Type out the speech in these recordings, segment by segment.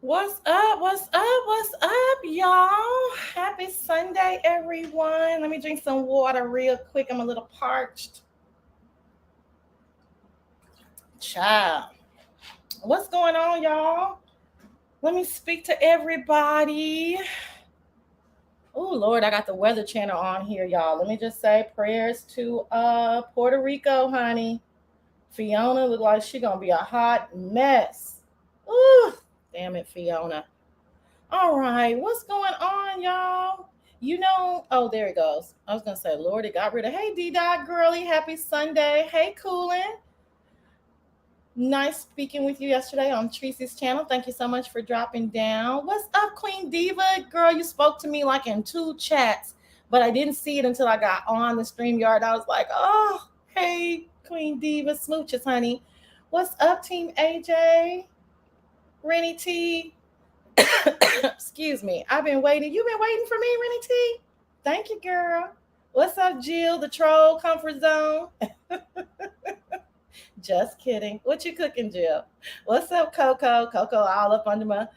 What's up? What's up? What's up, y'all? Happy Sunday, everyone. Let me drink some water real quick. I'm a little parched. Child. What's going on, y'all? Let me speak to everybody. Oh, Lord, I got the Weather Channel on here, y'all. Let me just say prayers to Puerto Rico, honey. Fiona look like she gonna be a hot mess. Ooh, damn it, Fiona. All right, what's going on, y'all? Oh, there it goes. I was gonna say, Lord, it got rid of. Hey, D-Dot girly, happy Sunday. Hey, Coolin. Nice speaking with you yesterday on Tracy's channel. Thank you so much for dropping down. What's up, Queen Diva? Girl, you spoke to me like in 2 chats, but I didn't see it until I got on the StreamYard. I was like, oh, hey, Queen Diva, smooches, honey. What's up, Team AJ? Rennie T. Excuse me. I've been waiting. You've been waiting for me, Rennie T? Thank you, girl. What's up, Jill, the troll comfort zone? Just kidding. What you cooking, Jill? What's up, Coco? Coco all up under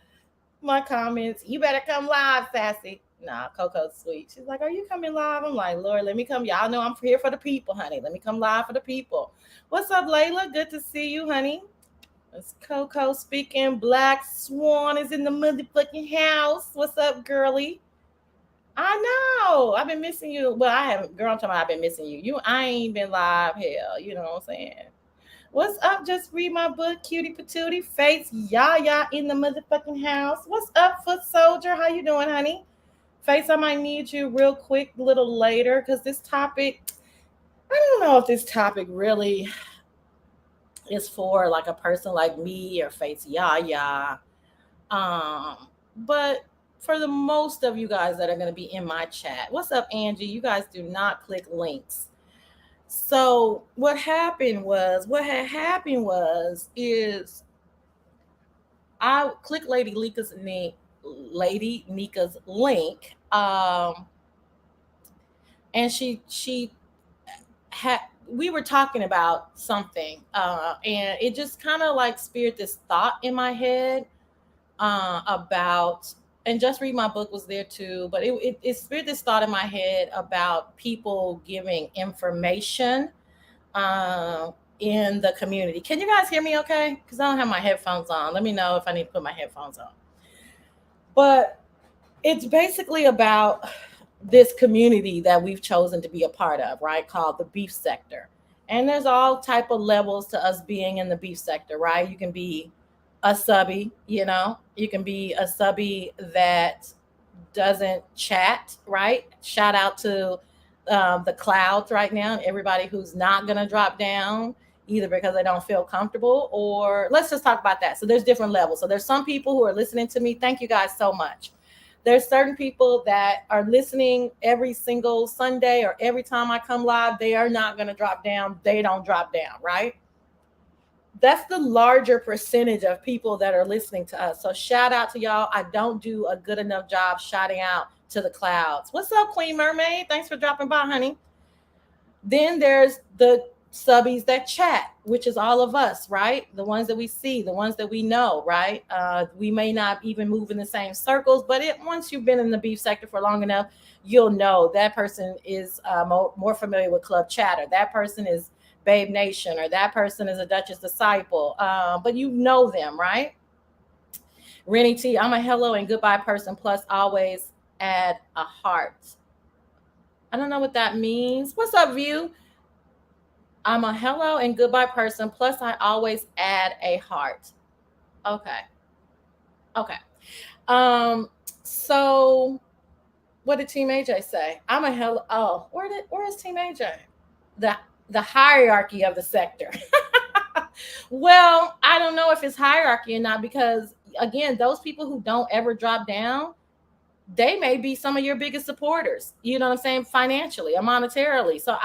my comments. You better come live, Sassy. Nah, Coco's sweet. She's like, are you coming live? I'm like, Lord, let me come. Y'all know I'm here for the people, honey. Let me come live for the people. What's up, Layla? Good to see you, honey. It's Coco speaking. Black Swan is in the motherfucking house. What's up, girly? I know. I've been missing you. Well, I haven't. Girl, I'm talking about I've been missing you. I ain't been live. Hell, you know what I'm saying? What's up? Just read my book, Cutie Patootie. Face Yaya in the motherfucking house. What's up, Foot Soldier? How you doing, honey? Face, I might need you real quick a little later because this topic, I don't know if this topic really is for like a person like me or Face Yaya. But for the most of you guys that are going to be in my chat, what's up, Angie? You guys do not click links. So what had happened was is I clicked Lady Nika's link, and she had we were talking about something, and it just kind of like speared this thought in my head about, and Just Read My Book was there too, but it speared this thought in my head about people giving information in the community. Can you guys hear me okay? Because I don't have my headphones on. Let me know if I need to put my headphones on. But it's basically about this community that we've chosen to be a part of, right? Called the beef sector. And there's all type of levels to us being in the beef sector, right? You can be a subby, you can be a subby that doesn't chat, right? Shout out to the clouds right now and everybody who's not going to drop down either because they don't feel comfortable, or let's just talk about that. So there's different levels. So there's some people who are listening to me. Thank you guys so much. There's certain people that are listening every single Sunday or every time I come live. They are not going to drop down. They don't drop down, right? That's the larger percentage of people that are listening to us. So shout out to y'all. I don't do a good enough job shouting out to the clouds. What's up, Queen Mermaid? Thanks for dropping by, honey. Then there's the subbies that chat, which is all of us, right? The ones that we see, the ones that we know, right? We may not even move in the same circles, but once you've been in the beef sector for long enough, you'll know that person is more familiar with Club Chatter. That person is Babe Nation, or that person is a Duchess Disciple. But you know them, right? Rennie T, I'm a hello and goodbye person, plus always add a heart. I don't know what that means. What's up, View? I'm a hello and goodbye person, plus I always add a heart. Okay. Okay. Um, so what did Team AJ say? I'm a hello. Oh, where is Team AJ? The the hierarchy of the sector. Well, I don't know if it's hierarchy or not, because again, those people who don't ever drop down, they may be some of your biggest supporters, you know what I'm saying, financially or monetarily. So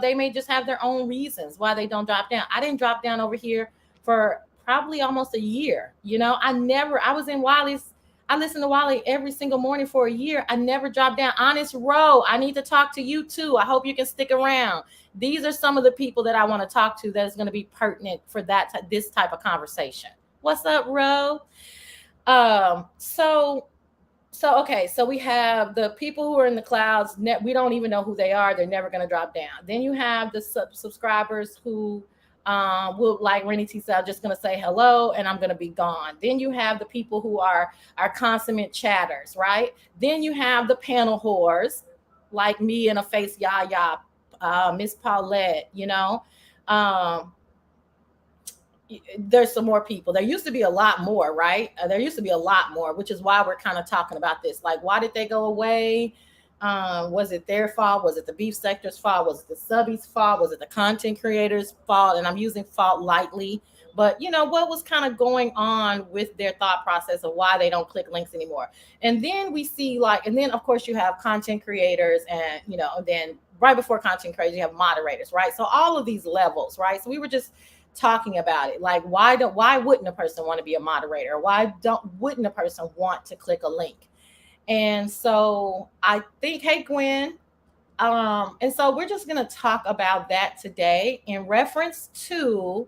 they may just have their own reasons why they don't drop down. I didn't drop down over here for probably almost a year. I was in Wiley's. I listened to Wiley every single morning for a year. I never dropped down. Honest Row, I need to talk to you too. I hope you can stick around. These are some of the people that I want to talk to that's going to be pertinent for this type of conversation. What's up, Row? So okay, so we have the people who are in the clouds. We don't even know who they are. They're never going to drop down. Then you have the subscribers who will, like Rennie T said, I'm just going to say hello and I'm going to be gone. Then you have the people who are consummate chatters, right? Then you have the panel whores, like me and a face Yaya, Miss Paulette, there's some more people. There used to be a lot more, right? There used to be a lot more, which is why we're kind of talking about this. Like, why did they go away? Was it their fault? Was it the beef sector's fault? Was it the subbies' fault? Was it the content creators' fault? And I'm using fault lightly, but what was kind of going on with their thought process of why they don't click links anymore. And then we see and then of course you have content creators, and then right before content creators you have moderators, right? So all of these levels, right? So we were just talking about it, like why wouldn't a person want to be a moderator? Wouldn't a person want to click a link? And so I think, hey Gwen, and so we're just going to talk about that today in reference to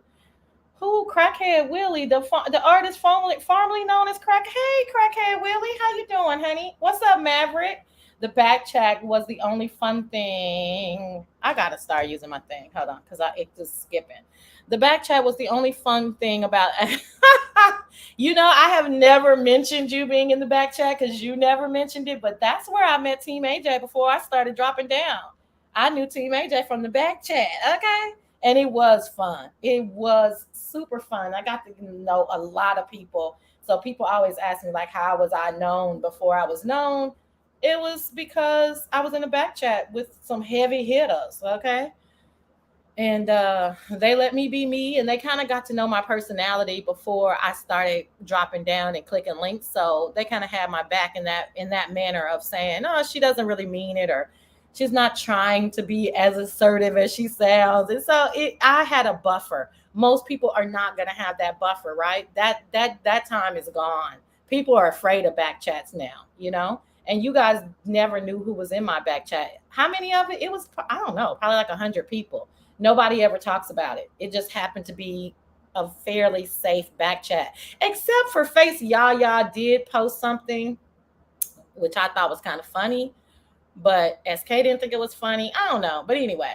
Crackhead Willie, the artist formerly known as Crack. Hey, Crackhead Willie, how you doing, honey? What's up, Maverick? The back chat was the only fun thing. I gotta start using my thing. Hold on, because it's just skipping. The back chat was the only fun thing about. I have never mentioned you being in the back chat because you never mentioned it, but that's where I met Team AJ before I started dropping down. I knew Team AJ from the back chat, okay? And it was fun. It was super fun. I got to know a lot of people. So people always ask me, like, how was I known before I was known? It was because I was in the back chat with some heavy hitters, okay? And they let me be me, and they kind of got to know my personality before I started dropping down and clicking links. So they kind of had my back in that manner of saying, "Oh, she doesn't really mean it," or "She's not trying to be as assertive as she sounds." And so I had a buffer. Most people are not going to have that buffer, right? That time is gone. People are afraid of back chats now, And you guys never knew who was in my back chat. How many of it? It was, I don't know, probably like 100 people. Nobody ever talks about it. It just happened to be a fairly safe back chat, except for Face Yaya did post something, which I thought was kind of funny, but SK didn't think it was funny. I don't know. But anyway,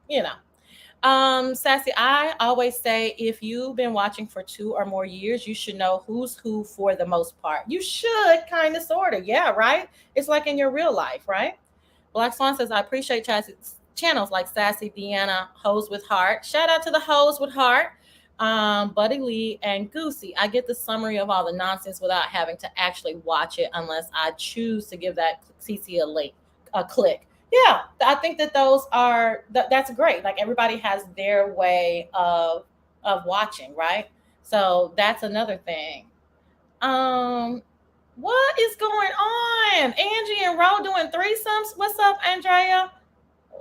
Sassy, I always say if you've been watching for 2 or more years, you should know who's who for the most part. You should, kind of, sort of. Yeah, right? It's like in your real life, right? Black Swan says, I appreciate channels like Sassy Deanna, Hoes with Heart. Shout out to the Hoes with Heart, Buddy Lee, and Goosey. I get the summary of all the nonsense without having to actually watch it unless I choose to give that CC a click. Yeah, I think that those are that's great. Like everybody has their way of watching, right? So that's another thing. Um, what is going on? Angie and Ro doing threesomes. What's up, Andrea?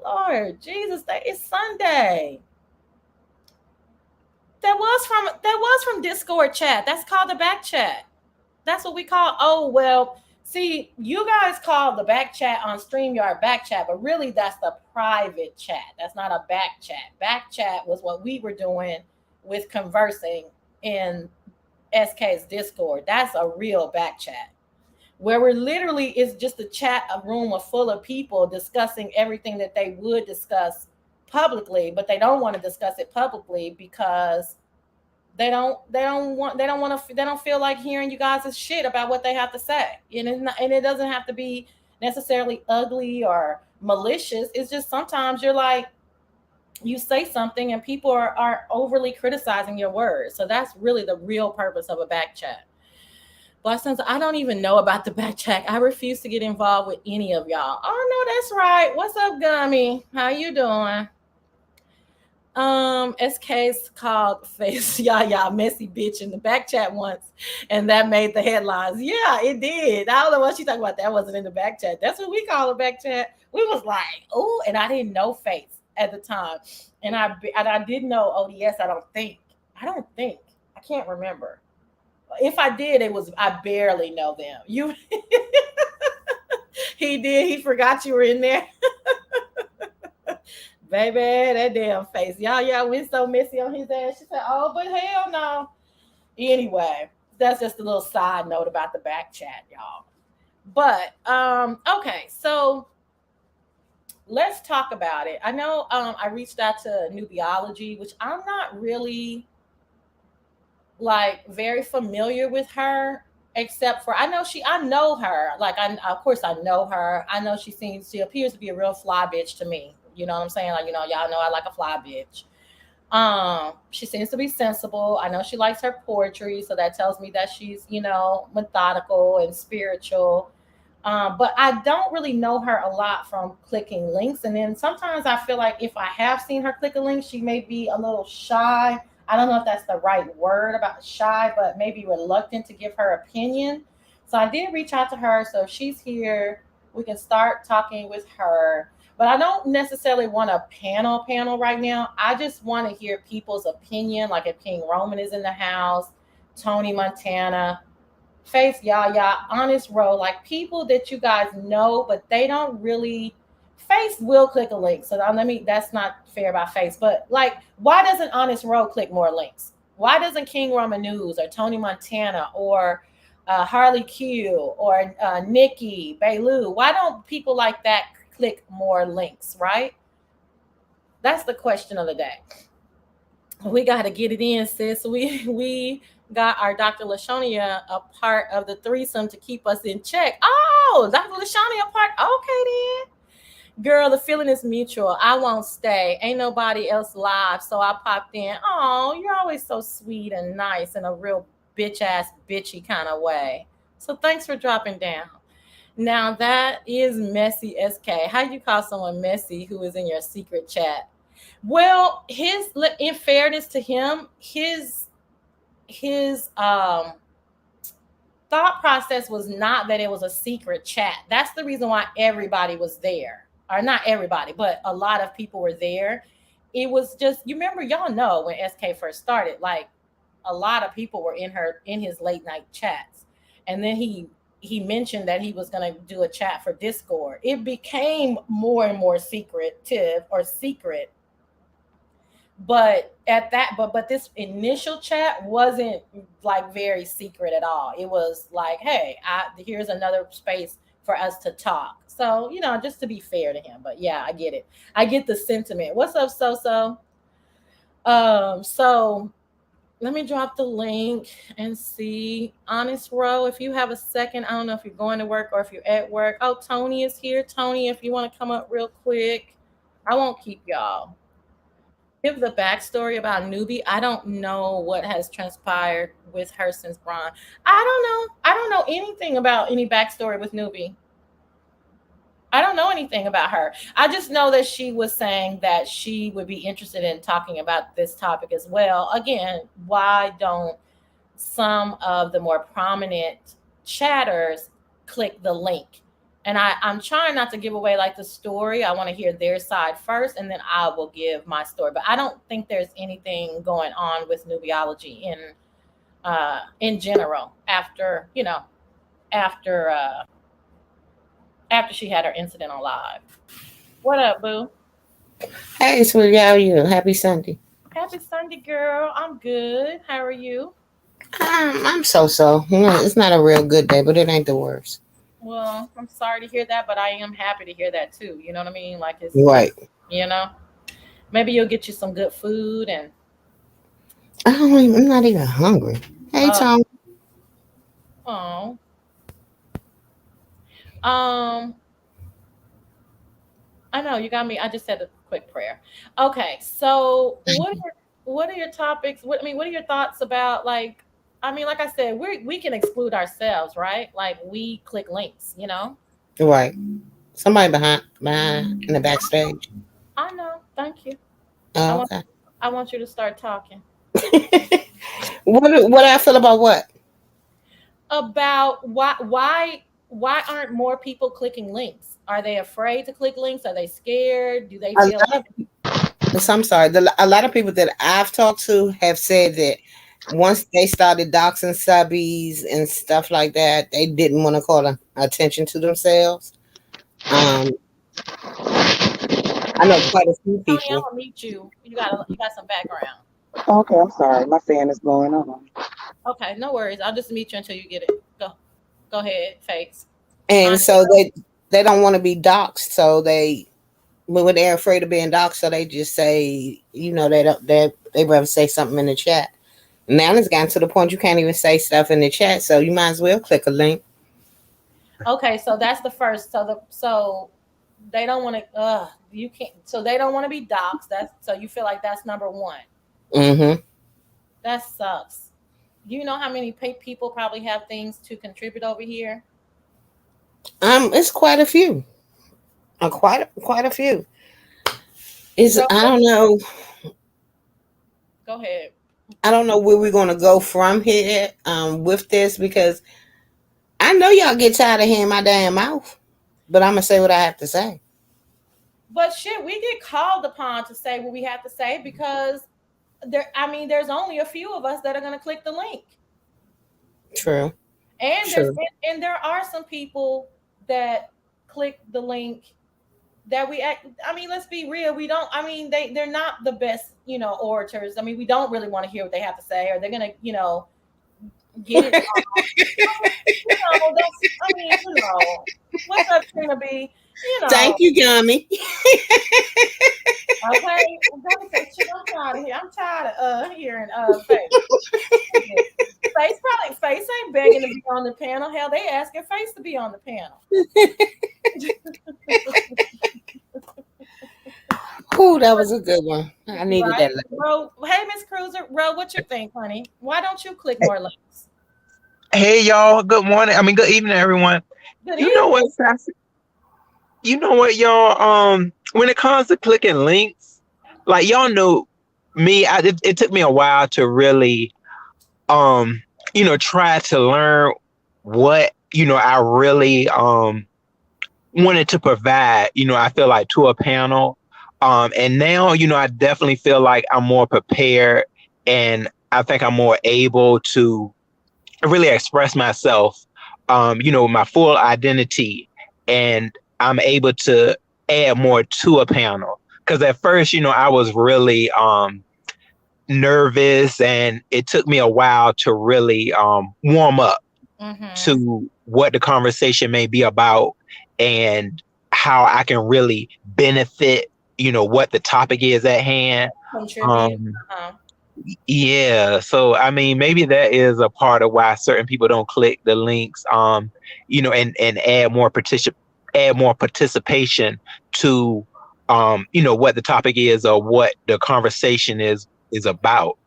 Lord Jesus, that is Sunday. That was from Discord chat. That's called the back chat. That's what we call. Oh well, see, you guys call the back chat on StreamYard back chat, but really that's the private chat. That's not a back chat. Back chat was what we were doing with conversing in SK's Discord. That's a real back chat where we're literally it's just a chat, a room of full of people discussing everything that they would discuss publicly, but they don't want to discuss it publicly because they don't feel like hearing you guys' shit about what they have to say. And it doesn't have to be necessarily ugly or malicious. It's just sometimes you're like you say something and people are overly criticizing your words. So that's really the real purpose of a back chat. But since I don't even know about the back chat, I refuse to get involved with any of y'all. Oh no, that's right. What's up, Gummy? How you doing? SK's called face yeah messy bitch in the back chat once, and that made the headlines. Yeah, it did. I don't know what she talking about. That wasn't in the back chat. That's what we call a back chat. We was like, oh, and I didn't know face at the time, and I did know ODS. I don't think. I can't remember. If I did, it was I barely know them. You, he did. He forgot you were in there. Baby, that damn face. Y'all went so messy on his ass. She said, oh, but hell no. Anyway, that's just a little side note about the back chat, y'all. But okay, so let's talk about it. I know I reached out to Nubiology, which I'm not really like very familiar with her, except for I know her. Like I of course I know her. I know she appears to be a real fly bitch to me. You know what I'm saying? Like, y'all know I like a fly bitch. She seems to be sensible. I know she likes her poetry, so that tells me that she's, methodical and spiritual. But I don't really know her a lot from clicking links. And then sometimes I feel like if I have seen her click a link, she may be a little shy. I don't know if that's the right word about shy, but maybe reluctant to give her opinion. So I did reach out to her. So if she's here, we can start talking with her. But I don't necessarily want a panel right now. I just want to hear people's opinion, like if King Roman is in the house, Tony Montana, Faith Yaya, Honest Row, like people that you guys know, but they don't really. Face will click a link, so that's not fair about Face. But like, why doesn't Honest Row click more links? Why doesn't King Roman News or Tony Montana or Harley Q or Nikki Bailu? Why don't people like that click more links? Right? That's the question of the day. We got to get it in, sis. We got our Dr. Lashonia a part of the threesome to keep us in check. Oh, Dr. Lashonia a part. Okay, then. Girl, the feeling is mutual. I won't stay. Ain't nobody else live, so I popped in. Oh, you're always so sweet and nice in a real bitchy kind of way. So thanks for dropping down. Now that is messy SK. How you call someone messy who is in your secret chat? Well, in fairness to him, his thought process was not that it was a secret chat. That's the reason why everybody was there. Or not everybody, but a lot of people were there. It was just, you remember, y'all know when SK first started, like a lot of people were in his late night chats. And then he mentioned that he was going to do a chat for Discord. It became more and more secret, but this initial chat wasn't like very secret at all. It was like, hey, here's another space for us to talk. So just to be fair to him. But yeah, I get it. I get the sentiment. What's up, so so let me drop the link and see. Honest Row, if you have a second, I don't know if you're going to work or if you're at work. Oh, Tony is here. Tony, if you want to come up real quick. I won't keep y'all. Give the backstory about Newbie. I don't know what has transpired with her since Braun. I don't know. I don't know anything about any backstory with Newbie. I don't know anything about her. I just know that she was saying that she would be interested in talking about this topic as well. Again, why don't some of the more prominent chatters click the link? And I'm trying not to give away like the story. I want to hear their side first, and then I will give my story. But I don't think there's anything going on with nubiology in general after after after she had her incident on live. What up, boo? Hey, sweetie, how are you? Happy Sunday. Happy Sunday, girl. I'm good. How are you? I'm so. It's not a real good day, but it ain't the worst. Well, I'm sorry to hear that, but I am happy to hear that too. You know what I mean? Like it's Right. you know, maybe you'll get you some good food and I'm not even hungry. Hey, uh Tom. oh um I know you got me. I just said a quick prayer. Okay, so what are your topics? What are your thoughts about like? I mean, like I said, we can exclude ourselves, right? Like we click links, you know. Right. Somebody behind in the backstage. I know. Thank you. I Oh, want okay. I want you to start talking What I feel about what? about why aren't more people clicking links? Are they afraid to click links? Are they scared? Do they A feel lot so I'm sorry. A lot of people that I've talked to have said that once they started doxing subbies and stuff like that, they didn't want to call attention to themselves. Um, I know quite a few Tony, I'm people. gonna meet you. You got some background. Okay, I'm sorry. My fan is blowing on. Okay, no worries. I'll just meet you until you get it. Go ahead, face. And Uh, so they don't want to be doxxed, so when they're afraid of being doxxed, so they just say, they don't they rather say something in the chat. Now it's gotten to the point you can't even say stuff in the chat, so you might as well click a link. okay, so that's the first. So they don't want to. You can't. So they don't want to be doxxed. That's so you feel like that's number one. Mm-hmm. That sucks. Do you know how many people probably have things to contribute over here? It's quite a few. Quite a few. Is Girl, I don't know. go ahead. I don't know where we're gonna go from here with this because I know y'all get tired of hearing my damn mouth, but I'm gonna say what I have to say. But shit, we get called upon to say what we have to say because there's only a few of us that are going to click the link. True. And True. there are some people that click the link that we act. I mean, let's be real. We don't. I mean, they're not the best, orators. I mean, we don't really want to hear what they have to say, or they're gonna, get it. That's. I mean, what's up, Trina B? Thank you, Gummy. Okay, I'm tired of here. I'm tired of hearing face. Face ain't begging to be on the panel. Hell, they asking Face to be on the panel. Oh, that was a good one. I needed Right, that. Ro. Hey, Miss Cruiser, Ro, what you think, honey? Why don't you click more links? Hey y'all, good morning. I mean, good evening, everyone. Good You know what, evening. Sassy? You know what, y'all? When it comes to clicking links, like y'all know me, it took me a while to really, try to learn what I really wanted to provide. I feel like to a panel, and now I definitely feel like I'm more prepared, and I think I'm more able to really express myself, my full identity, and I'm able to add more to a panel. Because at first, I was really nervous, and it took me a while to really warm up Mm-hmm. to what the conversation may be about and how I can really benefit, what the topic is at hand. Contribute. Um, Uh-huh. yeah, so I mean, maybe that is a part of why certain people don't click the links, and add more participation to what the topic is or what the conversation is about.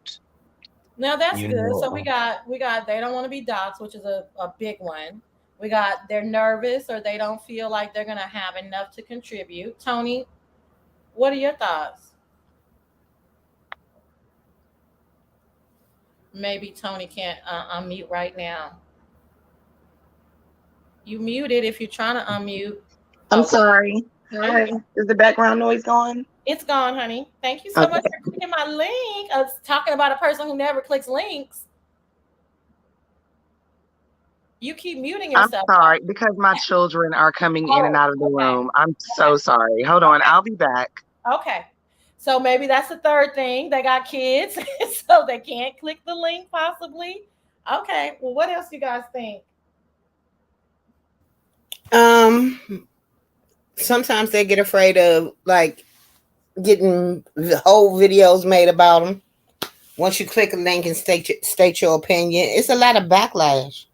Now that's You good. So know, we got they don't want to be doxxed, which is a big one. We got they're nervous or they don't feel like they're gonna have enough to contribute. Tony, what are your thoughts? Maybe Tony can't unmute right now. You muted if you're trying to unmute. I'm Oh, sorry. there you Hi. go. Is the background noise gone? It's gone, honey. Thank you so Okay. much for clicking my link. I was talking about a person who never clicks links. You keep muting I'm yourself. sorry because my children are coming in and Oh, out of the okay. room. I'm Okay. so sorry. Hold on. Okay. I'll be back. Okay. So maybe that's the third thing. They got kids, so they can't click the link, possibly. Okay. Well, what else you guys think? Um, sometimes they get afraid of like getting the whole videos made about them. Once you click a link and state your opinion, it's a lot of backlash.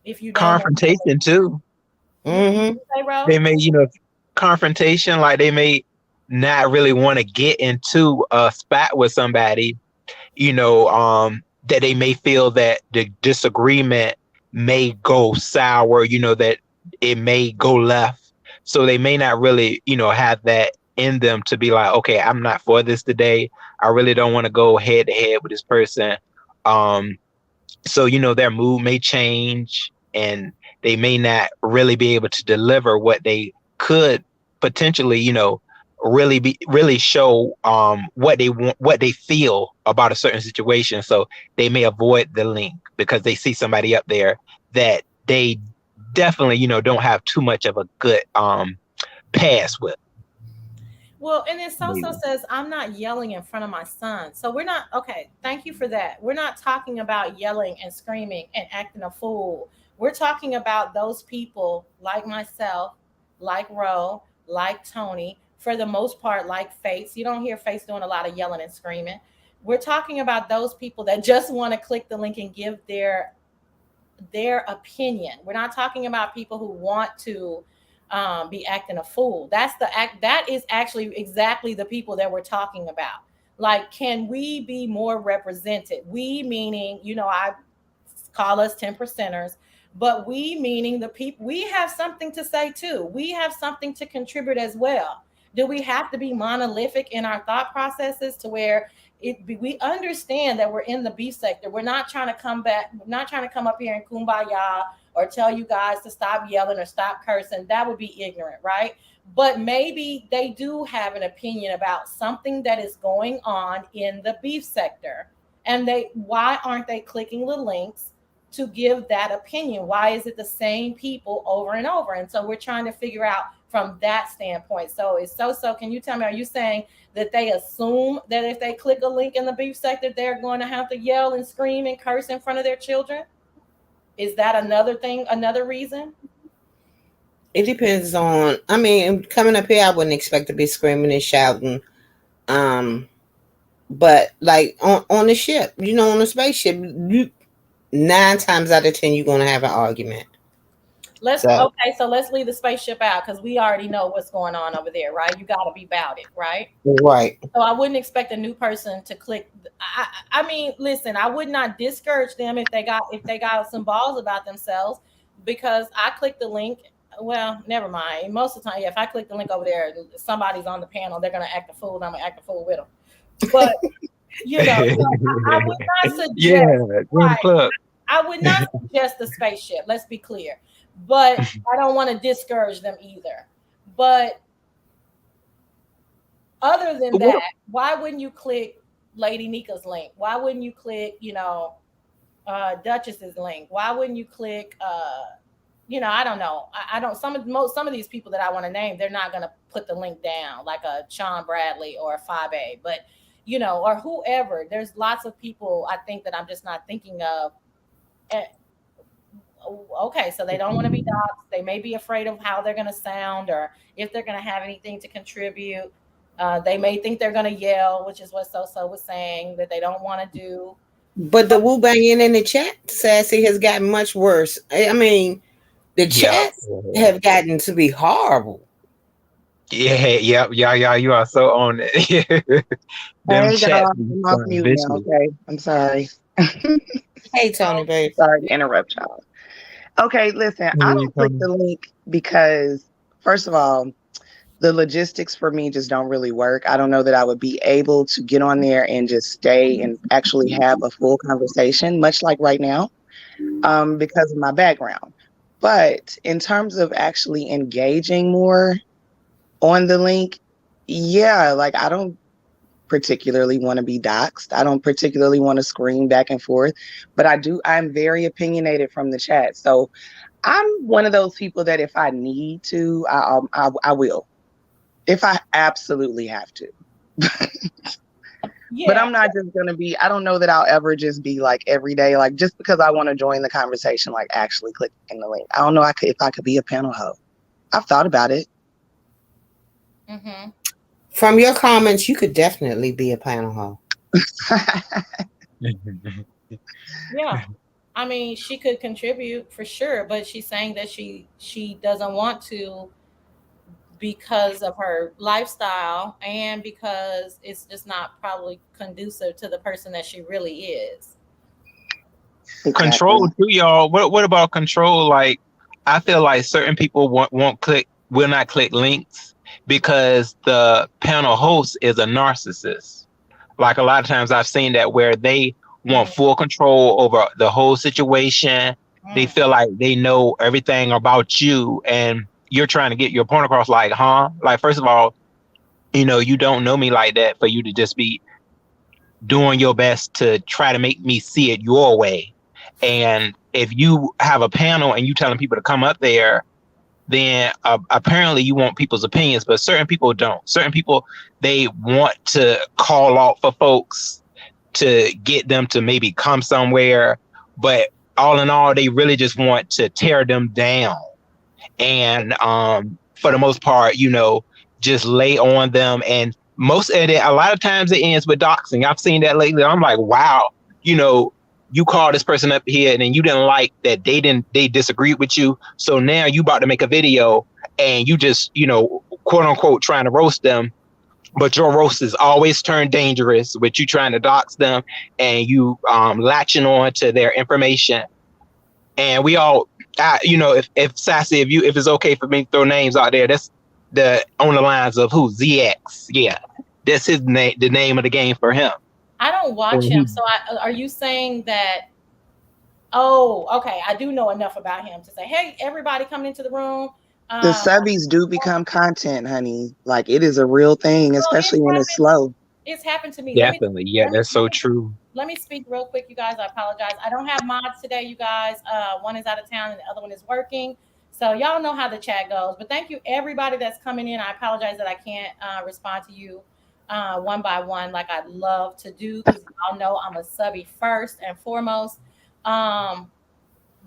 If you don't want confrontation too. to Mm-hmm. say, Ro? They may, confrontation, like they may not really want to get into a spat with somebody, that they may feel that the disagreement may go sour, that it may go left. So they may not really, have that in them to be like, okay, I'm not for this today. I really don't want to go head to head with this person. Um, so, their mood may change and they may not really be able to deliver what they could potentially, really show what they want, what they feel about a certain situation. So they may avoid the link because they see somebody up there that they definitely, don't have too much of a good pass with. Well, and then So Maybe. says, I'm not yelling in front of my son. So we're not, okay, thank you for that. We're not talking about yelling and screaming and acting a fool. We're talking about those people like myself, like Ro, like Tony, for the most part, like Face. You don't hear Face doing a lot of yelling and screaming. We're talking about those people that just want to click the link and give their opinion. We're not talking about people who want to be acting a fool. That's the act. That is actually exactly the people that we're talking about. Like, can we be more represented? We meaning, I call us 10 percenters, but we meaning the people. We have something to say too. We have something to contribute as well. Do we have to be monolithic in our thought processes to where we understand that we're in the beef sector? We're not trying to come back, we're not trying to come up here and kumbaya or tell you guys to stop yelling or stop cursing. That would be ignorant, right? But maybe they do have an opinion about something that is going on in the beef sector. And why aren't they clicking the links to give that opinion? Why is it the same people over and over? And so we're trying to figure out from that standpoint. So it's so can you tell me, are you saying that they assume that if they click a link in the beef sector, they're going to have to yell and scream and curse in front of their children? Is that another thing, another reason? It depends on. I mean, coming up here, I wouldn't expect to be screaming and shouting. Um, but like on the ship, on the spaceship, 9 times out of 10, you're gonna have an argument. So So let's leave the spaceship out because we already know what's going on over there, right? You got to be about it, right? right. So I wouldn't expect a new person to click. I mean, listen, I would not discourage them if they got some balls about themselves, because I click the link. Well, never mind. Most of the time, yeah, if I click the link over there, somebody's on the panel, they're gonna act a fool, and I'm gonna act a fool with them. But so I would not Yeah, suggest. join the Right. club. I would not suggest the spaceship. Let's be clear. But I don't want to discourage them either. But other than that, why wouldn't you click Lady Nika's link? Why wouldn't you click, Duchess's link? Why wouldn't you click I don't know. I don't some of these people that I want to name, they're not gonna put the link down like a Sean Bradley or a 5A, but or whoever. There's lots of people I think that I'm just not thinking of. Eh, okay, so they don't want to be doxxed. They may be afraid of how they're going to sound or if they're going to have anything to contribute. They may think they're going to yell, which is what So was saying that they don't want to do. But the woo banging in the chat, Sassy, has gotten much worse. I mean, the Yeah. chats have gotten to be horrible. Yeah. You are so on it. Them Hey, chats y'all. be I'm off mute now. vicious. Okay. I'm sorry. Hey, Tony, babe. Sorry to interrupt y'all. Okay, listen, I Hey, don't click Tony. the link because, first of all, the logistics for me just don't really work. I don't know that I would be able to get on there and just stay and actually have a full conversation, much like right now, because of my background. But in terms of actually engaging more on the link, yeah, like I don't particularly want to be doxxed. I don't particularly want to scream back and forth, but I'm very opinionated from the chat. So I'm one of those people that if I need to, I will. If I absolutely have to. But Yeah. I'm not just gonna be, I don't know that I'll ever just be like every day, like just because I want to join the conversation, like actually clicking the link. I don't know if I could be a panel hoe. I've thought about it. Mm-hmm. From your comments, you could definitely be a panel hoe. Yeah. I mean, she could contribute for sure, but she's saying that she doesn't want to because of her lifestyle and because it's just not probably conducive to the person that she really is. Exactly. Control too, y'all. What about control? Like, I feel like certain people will not click links because the panel host is a narcissist. Like a lot of times I've seen that where they want Mm, full control over the whole situation. They mm. feel like they know everything about you and you're trying to get your point across like, huh? Like, first of all, you don't know me like that for you to just be doing your best to try to make me see it your way. And if you have a panel and you telling people to come up there, then apparently you want people's opinions, but certain people don't. Certain people, they want to call out for folks to get them to maybe come somewhere, but all in all, they really just want to tear them down. And for the most part, just lay on them. And most of it, a lot of times it ends with doxing. I've seen that lately. I'm like, wow, you know, you call this person up here and then you didn't like that they disagreed with you. So now you about to make a video and you just, quote unquote, trying to roast them. But your roast is always turned dangerous with you trying to dox them and you latching on to their information. And we all, if Sassy, if it's okay for me to throw names out there, that's the on the lines of who ZX, yeah, that's his name, the name of the game for him. I don't watch And him, so are you saying that? Oh, okay. I do know enough about him to say, "Hey, everybody, coming into the room." The Um, subbies do become content, honey. Like it is a real thing, well, especially when it's slow. it's happened to me. definitely, yeah, that's so true. Let me speak real quick, you guys. I apologize. I don't have mods today, you guys. One is out of town and the other one is working. So y'all know how the chat goes. But thank you everybody that's coming in. I apologize that I can't respond to you one by one like I'd love to do because y'all know I'm a subby first and foremost. Um,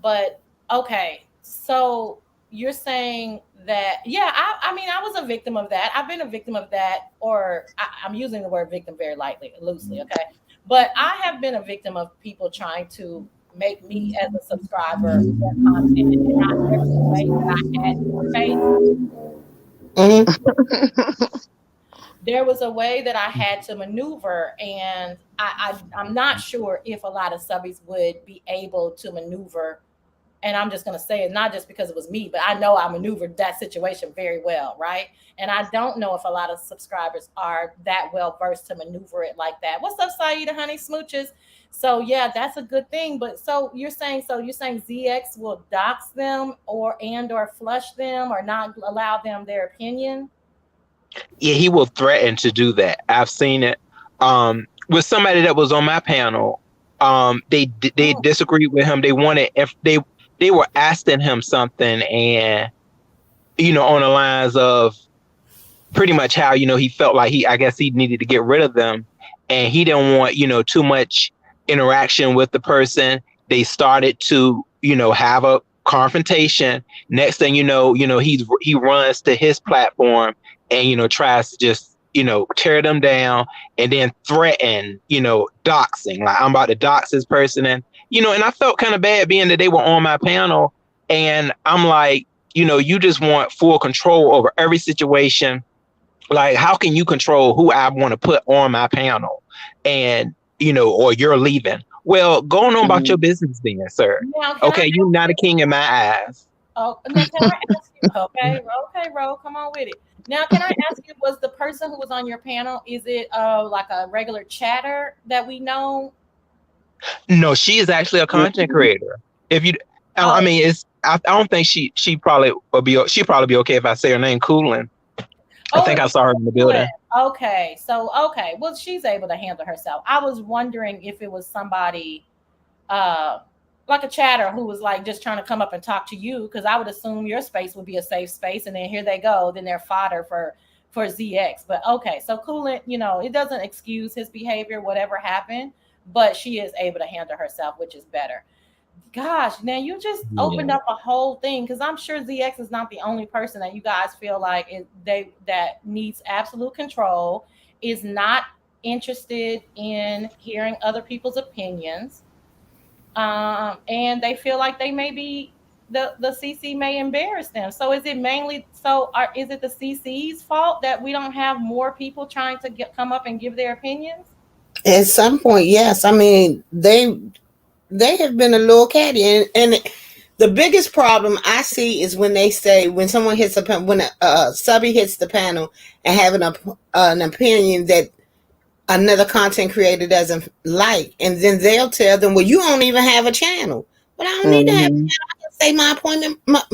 but okay, so you're saying that, yeah, I mean, I was a victim of that. I've been a victim of that, or I'm using the word victim very lightly, loosely, okay? But I have been a victim of people trying to make me as a subscriber their content, and not every way that I had to face. Mm-hmm. There was a way that I had to maneuver, and I'm not sure if a lot of subbies would be able to maneuver. And I'm just going to say it, not just because it was me, but I know I maneuvered that situation very well, right? And I don't know if a lot of subscribers are that well versed to maneuver it like that. What's up, Saida, honey, smooches? So yeah, that's a good thing. But so you're saying ZX will dox them or flush them or not allow them their opinion? Yeah, he will threaten to do that. I've seen it with somebody that was on my panel. They Mm, disagreed with him. They wanted if they were asking him something, and on the lines of pretty much how he felt like I guess he needed to get rid of them, and he didn't want too much interaction with the person. They started to have a confrontation. Next thing he runs to his platform and tries to just tear them down and then threaten doxing, like I'm about to dox this person. And and I felt kind of bad being that they were on my panel, and I'm like, you just want full control over every situation. Like, how can you control who I want to put on my panel? And, or you're leaving. Well, going on about your business then, sir. Now, can I Okay, you're ask not a you? king in my eyes. Oh, now can I ask you? Okay, Ro, come on with it. Now, can I ask you? Was the person who was on your panel? Is it like a regular chatter that we know? No, she is actually a content creator. If you, I Oh, mean, I don't think she probably will be. She'll probably be okay if I say her name, Coolin. I oh, think I it's saw her in the Coolant. building. Okay, so okay, well, she's able to handle herself. I was wondering if it was somebody uh like a chatter who was like just trying to come up and talk to you, because I would assume your space would be a safe space, and then here they go, then they're fodder for ZX. But okay, so Coolant, it doesn't excuse his behavior, whatever happened, but she is able to handle herself, which is better. Gosh, now you just opened Yeah. up a whole thing, because I'm sure ZX is not the only person that you guys feel like that needs absolute control, is not interested in hearing other people's opinions, and they feel like they may be the CC may embarrass them. So is it mainly is it the CC's fault that we don't have more people trying to come up and give their opinions? At some point, yes. I mean, they have been a little catty, and the biggest problem I see is when they say, when someone hits when a subby hits the panel and having an opinion that another content creator doesn't like, and then they'll tell them, well, you don't even have a channel. But I don't need to have a Mm-hmm. channel. I can say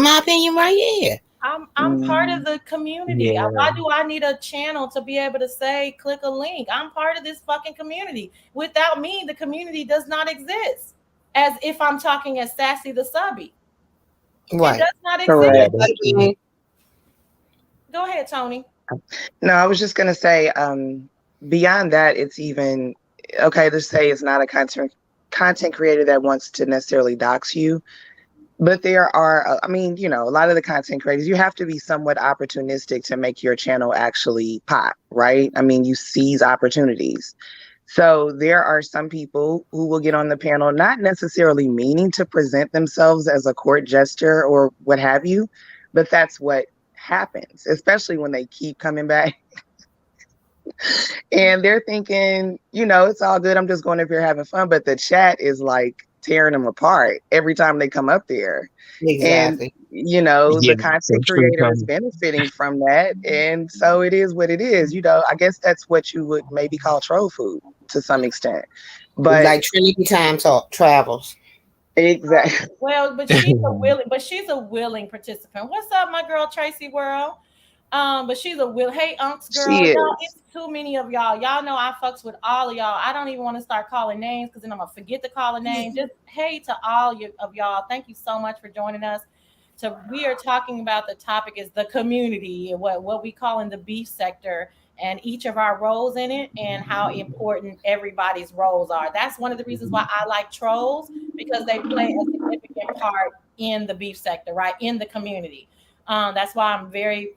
my opinion right here. I'm part of Mm-hmm. the community. Yeah. Why do I need a channel to be able to say click a link? I'm part of this fucking community. Without me, the community does not exist. As if I'm talking as Sassy the subby, it Right. does not Yeah, exist. Correct. that's true. Go ahead, Tony. No, I was just gonna say, beyond that, it's even okay to say it's not a content creator that wants to necessarily dox you, but there are, I mean, a lot of the content creators, you have to be somewhat opportunistic to make your channel actually pop, right? I mean, you seize opportunities. So there are some people who will get on the panel not necessarily meaning to present themselves as a court jester or what have you, but that's what happens, especially when they keep coming back and they're thinking, it's all good. I'm just going up here having fun. But the chat is like tearing them apart every time they come up there. And, Exactly. Yeah, the so content true, creator is Tony. benefiting from that. And so it is what it is. I guess that's what you would maybe call troll food to some extent. But Like Trinity Time talk travels. exactly. Well, but she's a willing participant. What's up, my girl Tracy World? But she's a will. Hey, Unks girl, She y'all. is. It's too many of y'all. Y'all know I fucks with all of y'all. I don't even want to start calling names, because then I'm gonna forget to call a name. Just hey to all of y'all. Thank you so much for joining us. So we are talking about, the topic is the community, and what we call in the beef sector, and each of our roles in it, and how important everybody's roles are. That's one of the reasons why I like trolls, because they play a significant part in the beef sector, right, in the community. That's why I'm very,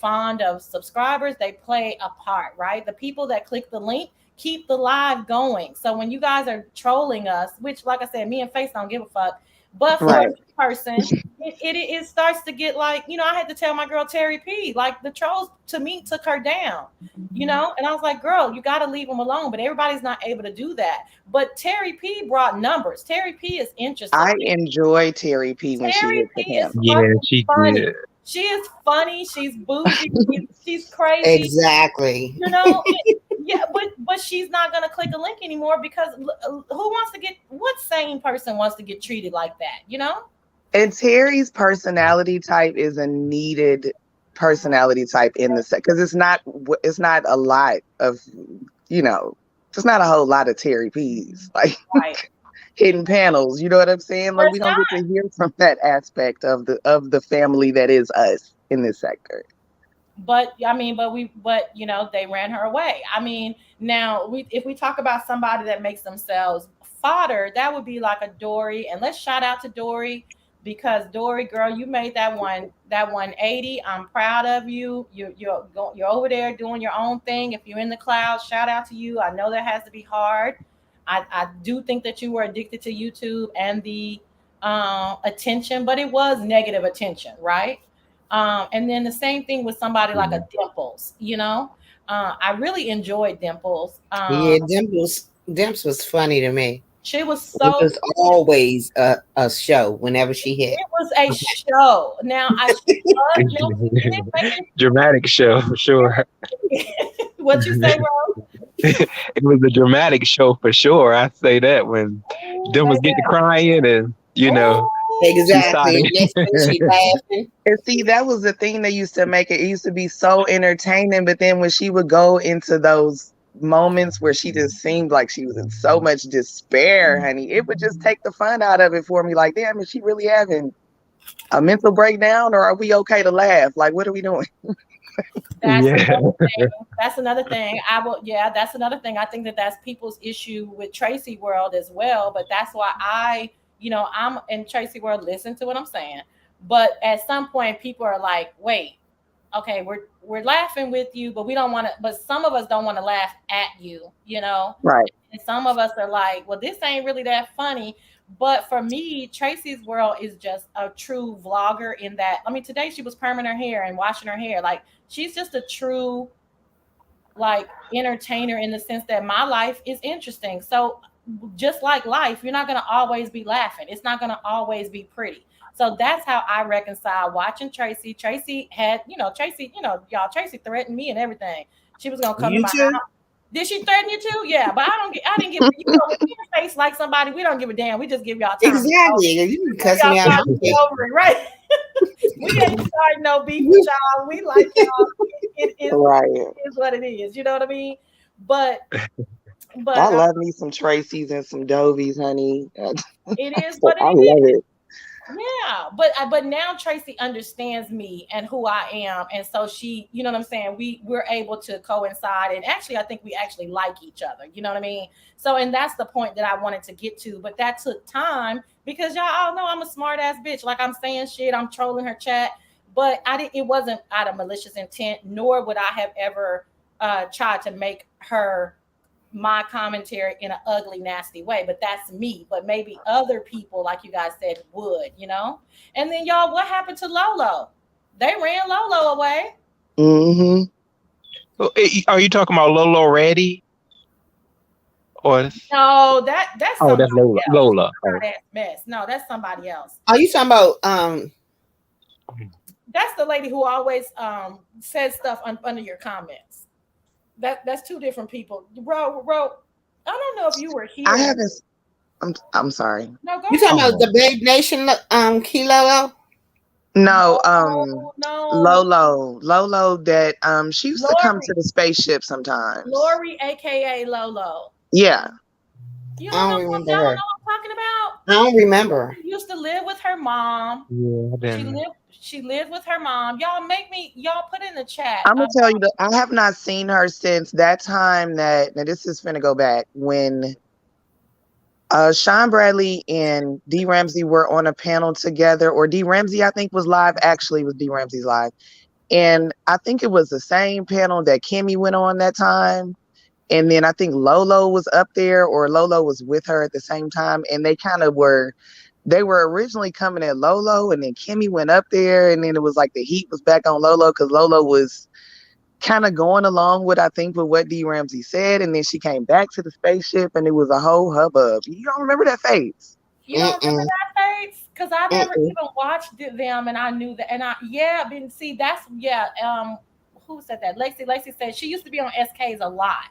fond of subscribers. They play a part, right? The people that click the link keep the live going. So when you guys are trolling us, which, like I said, me and Face don't give a fuck, but for Right. a person, it starts to get like, I had to tell my girl Terry P, like the trolls to me took her down, and I was like, girl, you got to leave them alone. But everybody's not able to do that. But Terry P brought numbers. Terry P is interesting. I enjoy Terry P when she Terry hits P the is panel. Yeah, fucking she funny. did. She is funny. She's bougie. She's crazy. Exactly. You know, yeah, but she's not gonna click a link anymore, because what sane person wants to get treated like that? And Terry's personality type is a needed personality type in the set because it's not a lot of you know there's not a whole lot of Terry P's like Right. hidden panels. You know what I'm saying? Like There's we don't not. get to hear from that aspect of the family that is us in this sector. But I mean, but they ran her away. I mean, now if we talk about somebody that makes themselves fodder, that would be like a Dory. And let's shout out to Dory, because Dory, girl, you made that 180. I'm proud of you. You're over there doing your own thing. If you're in the cloud, shout out to you. I know that has to be hard. I do think that you were addicted to YouTube and the attention, but it was negative attention, right? And then the same thing with somebody like a Dimples, you know. I really enjoyed Dimples. Yeah, Dimps was funny to me. She was It so was always a show whenever she hit. it was a show. Now I she was jokingly making Dramatic show for sure. what you say, Rose? It was a dramatic show for sure. I say that when Oh, them was baby. getting crying and she Exactly. started. And next thing she laughing. And see, that was the thing that used to make it. It used to be so entertaining, but then when she would go into those moments where she just seemed like she was in so much despair, honey, it would just take the fun out of it for me. Like, damn, is she really having a mental breakdown, or are we okay to laugh? Like, what are we doing? That's Yeah. another thing. That's another thing. Yeah, that's another thing. I think that that's people's issue with Tracy World as well. But that's why I'm in Tracy World. Listen to what I'm saying. But at some point, people are like, wait, okay, we're laughing with you, but we don't want to. But some of us don't want to laugh at you, you know. Right. And some of us are like, well, this ain't really that funny. But for me, Tracy's World is just a true vlogger in that. I mean, today she was perming her hair and washing her hair. Like, she's just a true, like, entertainer in the sense that my life is interesting. So, just like life, you're not going to always be laughing. It's not going to always be pretty. So that's how I reconcile watching Tracy. Tracy had, y'all, Tracy threatened me and everything. She was going to come to You my too? house. Did she threaten you too? Yeah, but I didn't give, when we in face like somebody, we don't give a damn. We just give y'all time. Exactly. You can cuss Y'all me out. start over it, right? We ain't starting no beef with y'all. We like y'all. Right. It is what it is. You know what I mean? But I love me some Tracy's and some Dovies, honey. it is what I it love is. it. Yeah, but now Tracy understands me and who I am, and so she, you know what I'm saying. We're able to coincide, and actually, I think we actually like each other. You know what I mean? So, and that's the point that I wanted to get to, but that took time because y'all all know I'm a smart ass bitch. Like, I'm saying shit, I'm trolling her chat, but I didn't. It wasn't out of malicious intent, nor would I have ever tried to make her my commentary in an ugly, nasty way, but that's me. But maybe other people, like you guys said, would, you know? And then, y'all, what happened to Lolo? They ran Lolo away. Mm-hmm. Are you talking about Lolo Reddy? Or No, that's oh, somebody that's Lola. else. Lola. Oh. That mess. No, that's somebody else. Are you talking about That's the lady who always says stuff under your comments. That's two different people. Ro, I don't know if you were here. I haven't. I'm sorry. No, go you ahead. talking about the Babe Nation Kilo? No, No. Lolo that she used to come Lori. to the spaceship sometimes. Lori, aka Lolo. Yeah. You I don't know don't what remember y'all know her. what I'm talking about? I don't remember. She used to live with her mom. Yeah, She lived with her mom. Y'all put in the chat. I'm gonna tell you that I have not seen her since that time that now this is finna go back when Sean Bradley and D Ramsey were on a panel together, or D Ramsey I think was live. Actually, it was D Ramsey's live, and I think it was the same panel that Kimmy went on that time. And then I think Lolo was up there, or Lolo was with her at the same time, and they were originally coming at Lolo, and then Kimmy went up there, and then it was like the heat was back on Lolo because Lolo was kind of going along with, I think, with what D Ramsey said, and then she came back to the spaceship, and it was a whole hubbub. You don't remember that phase? You don't remember that phase? Because I never even watched them, and I knew that. And see, who said that? Lacey said she used to be on SKs a lot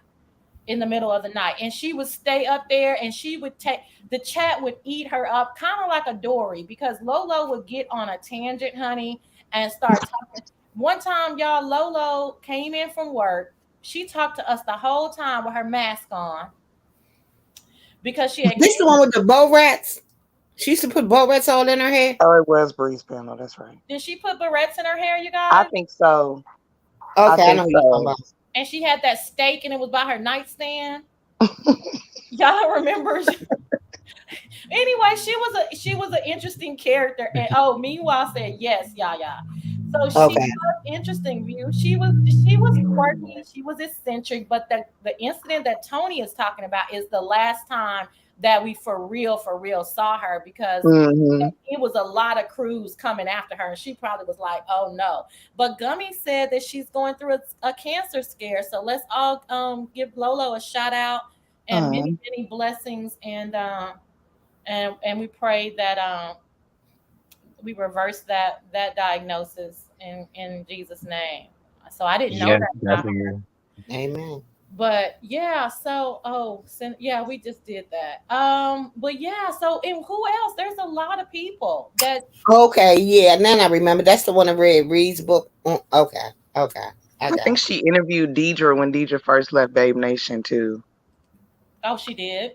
in the middle of the night, and she would stay up there, and she would take the chat would eat her up, kind of like a Dory, because Lolo would get on a tangent, honey, and start talking. One time, y'all, Lolo came in from work. She talked to us the whole time with her mask on because she had. This the one with the bow rats. She used to put bow rats all in her hair. Oh, it was Bree's panel. That's right. Did she put barrettes in her hair, you guys? I think so. Okay, I know what you're talking about. And she had that steak, and it was by her nightstand. Y'all remember? Anyway, she was an interesting character. And meanwhile, said yes, yeah. So she was interesting view. She was quirky. She was eccentric. But the incident that Tony is talking about is the last time that we for real saw her, because Mm-hmm. it was a lot of crews coming after her, and she probably was like, "Oh no!" But Gummy said that she's going through a cancer scare. So let's all give Lolo a shout out and many blessings, and we pray that we reverse that diagnosis in Jesus' name. So I didn't know Yes, that about her. definitely. Amen. But yeah, so yeah, we just did that. But yeah, so and who else? There's a lot of people that. Okay, yeah. Now I remember. That's the one I read. Reed's book. Okay, okay. I I think got she interviewed Deidre when Deidre first left Babe Nation too. Oh, she did.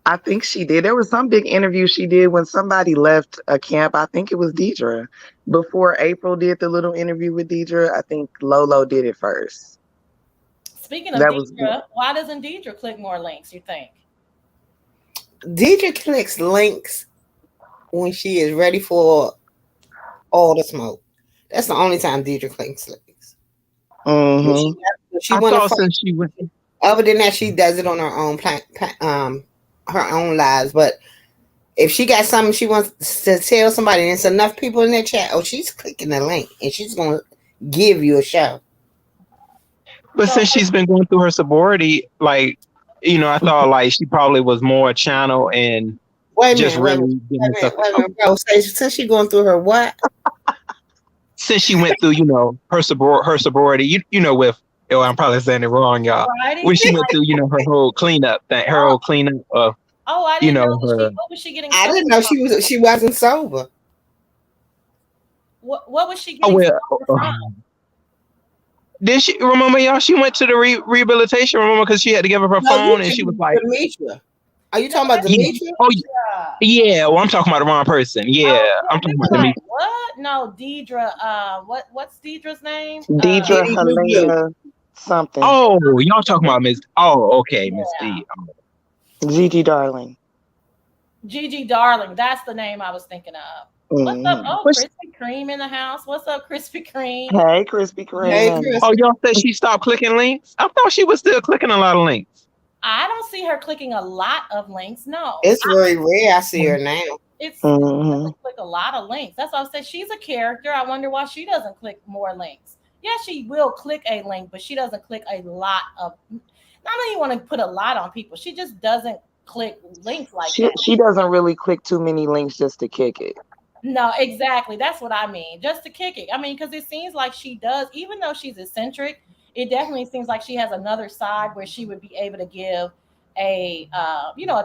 I think she did. There was some big interview she did when somebody left a camp. I think it was Deidre. Before April did the little interview with Deidre, I think Lolo did it first. Speaking of That was Deidre, why doesn't Deidre click more links? You think? it. Deidre clicks links when she is ready for all the smoke. That's the only time Deidre clicks links. When hmm she I want to thought fight. since she went, Other than that, she does it on her own her own lives. But if she got something she wants to tell somebody, and it's enough people in that chat, oh, she's clicking the link and she's gonna give you a show. but So since she's been going through her sobriety, like, I thought like she probably was more a channel and Wait a just minute, wait a minute, really getting stuff. wait a minute, bro. Since she going through her what? Since she went through, her sobriety, with, oh, I'm probably saying it wrong, y'all. sobriety. When she went through, her whole cleanup thing, her Oh, whole cleanup of, oh, I didn't know that her. what was she getting I sober didn't know from? she wasn't sober. What was she Oh getting well, sober from? did she remember, y'all? She went to the rehabilitation. Remember, because she had to give up her No, you phone, and she was think like, Demetria. Are you No, talking about that's yeah, Demetria? oh Deidre. yeah. Well, I'm talking about the wrong person. Yeah, Oh yeah, I'm we talking were about like, the. what? No, Deidre. What's Deidre's name? Deidre Diddy Blue Blue. Helena something. Oh, y'all talking about Miss? Oh, okay, Miss Yeah, D. Gigi Darling. Gigi Darling. That's the name I was thinking of. What's up? hmm Oh, What's, Krispy Kreme in the house. What's up, Krispy Kreme? Hey, Krispy Hey, Kreme, honey. Chris. oh, y'all said she stopped clicking links. I thought she was still clicking a lot of links. I don't see her clicking a lot of links. No, It's very rare I see her now. she hmm doesn't click a lot of links. That's why I said she's a character. I wonder why she doesn't click more links. Yeah, she will click a link, but she doesn't click a lot of. I don't even want to put a lot on people. She just doesn't click links like She that. she doesn't really click too many links just to kick it. No, exactly. That's what I mean. Just to kick it. I mean, because it seems like she does, even though she's eccentric, it definitely seems like she has another side where she would be able to give a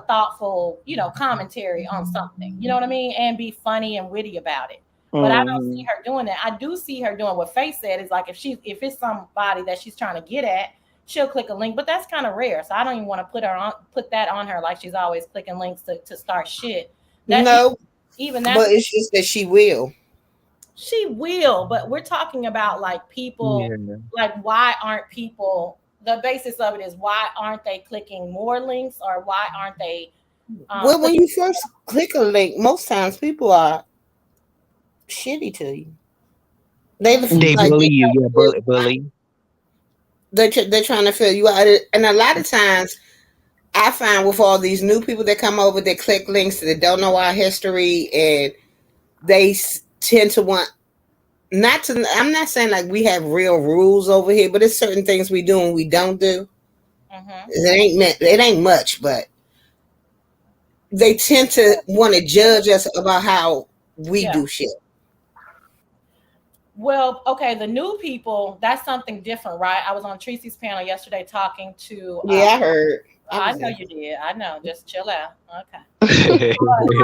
thoughtful, commentary on something. You know what I mean? And be funny and witty about it. But I don't see hmm her doing that. I do see her doing what Faith said is like if it's somebody that she's trying to get at, she'll click a link. But that's kind of rare. So I don't even want to put that on her like she's always clicking links to start shit. That No, even but that's it's just that she will. she will, but we're talking about like people, Yeah. like why aren't people? The basis of it is why aren't they clicking more links, or why aren't they Well, when clicking? you first click a link, most times people are shitty to you. They Mhm. They like bully you, yeah, bully. they're trying to fill you out, and a lot of times I find with all these new people that come over, that click links that don't know our history, and they tend to want not to. I'm not saying like we have real rules over here, but it's certain things we do and we don't do. Mhm. It ain't much, but they tend to want to judge us about how we Yeah. do shit. Well, okay, the new people, that's something different, right? I was on Tracy's panel yesterday talking to Yeah, I heard. I I was know there. you did. I know. Just chill out. Okay. Yeah. But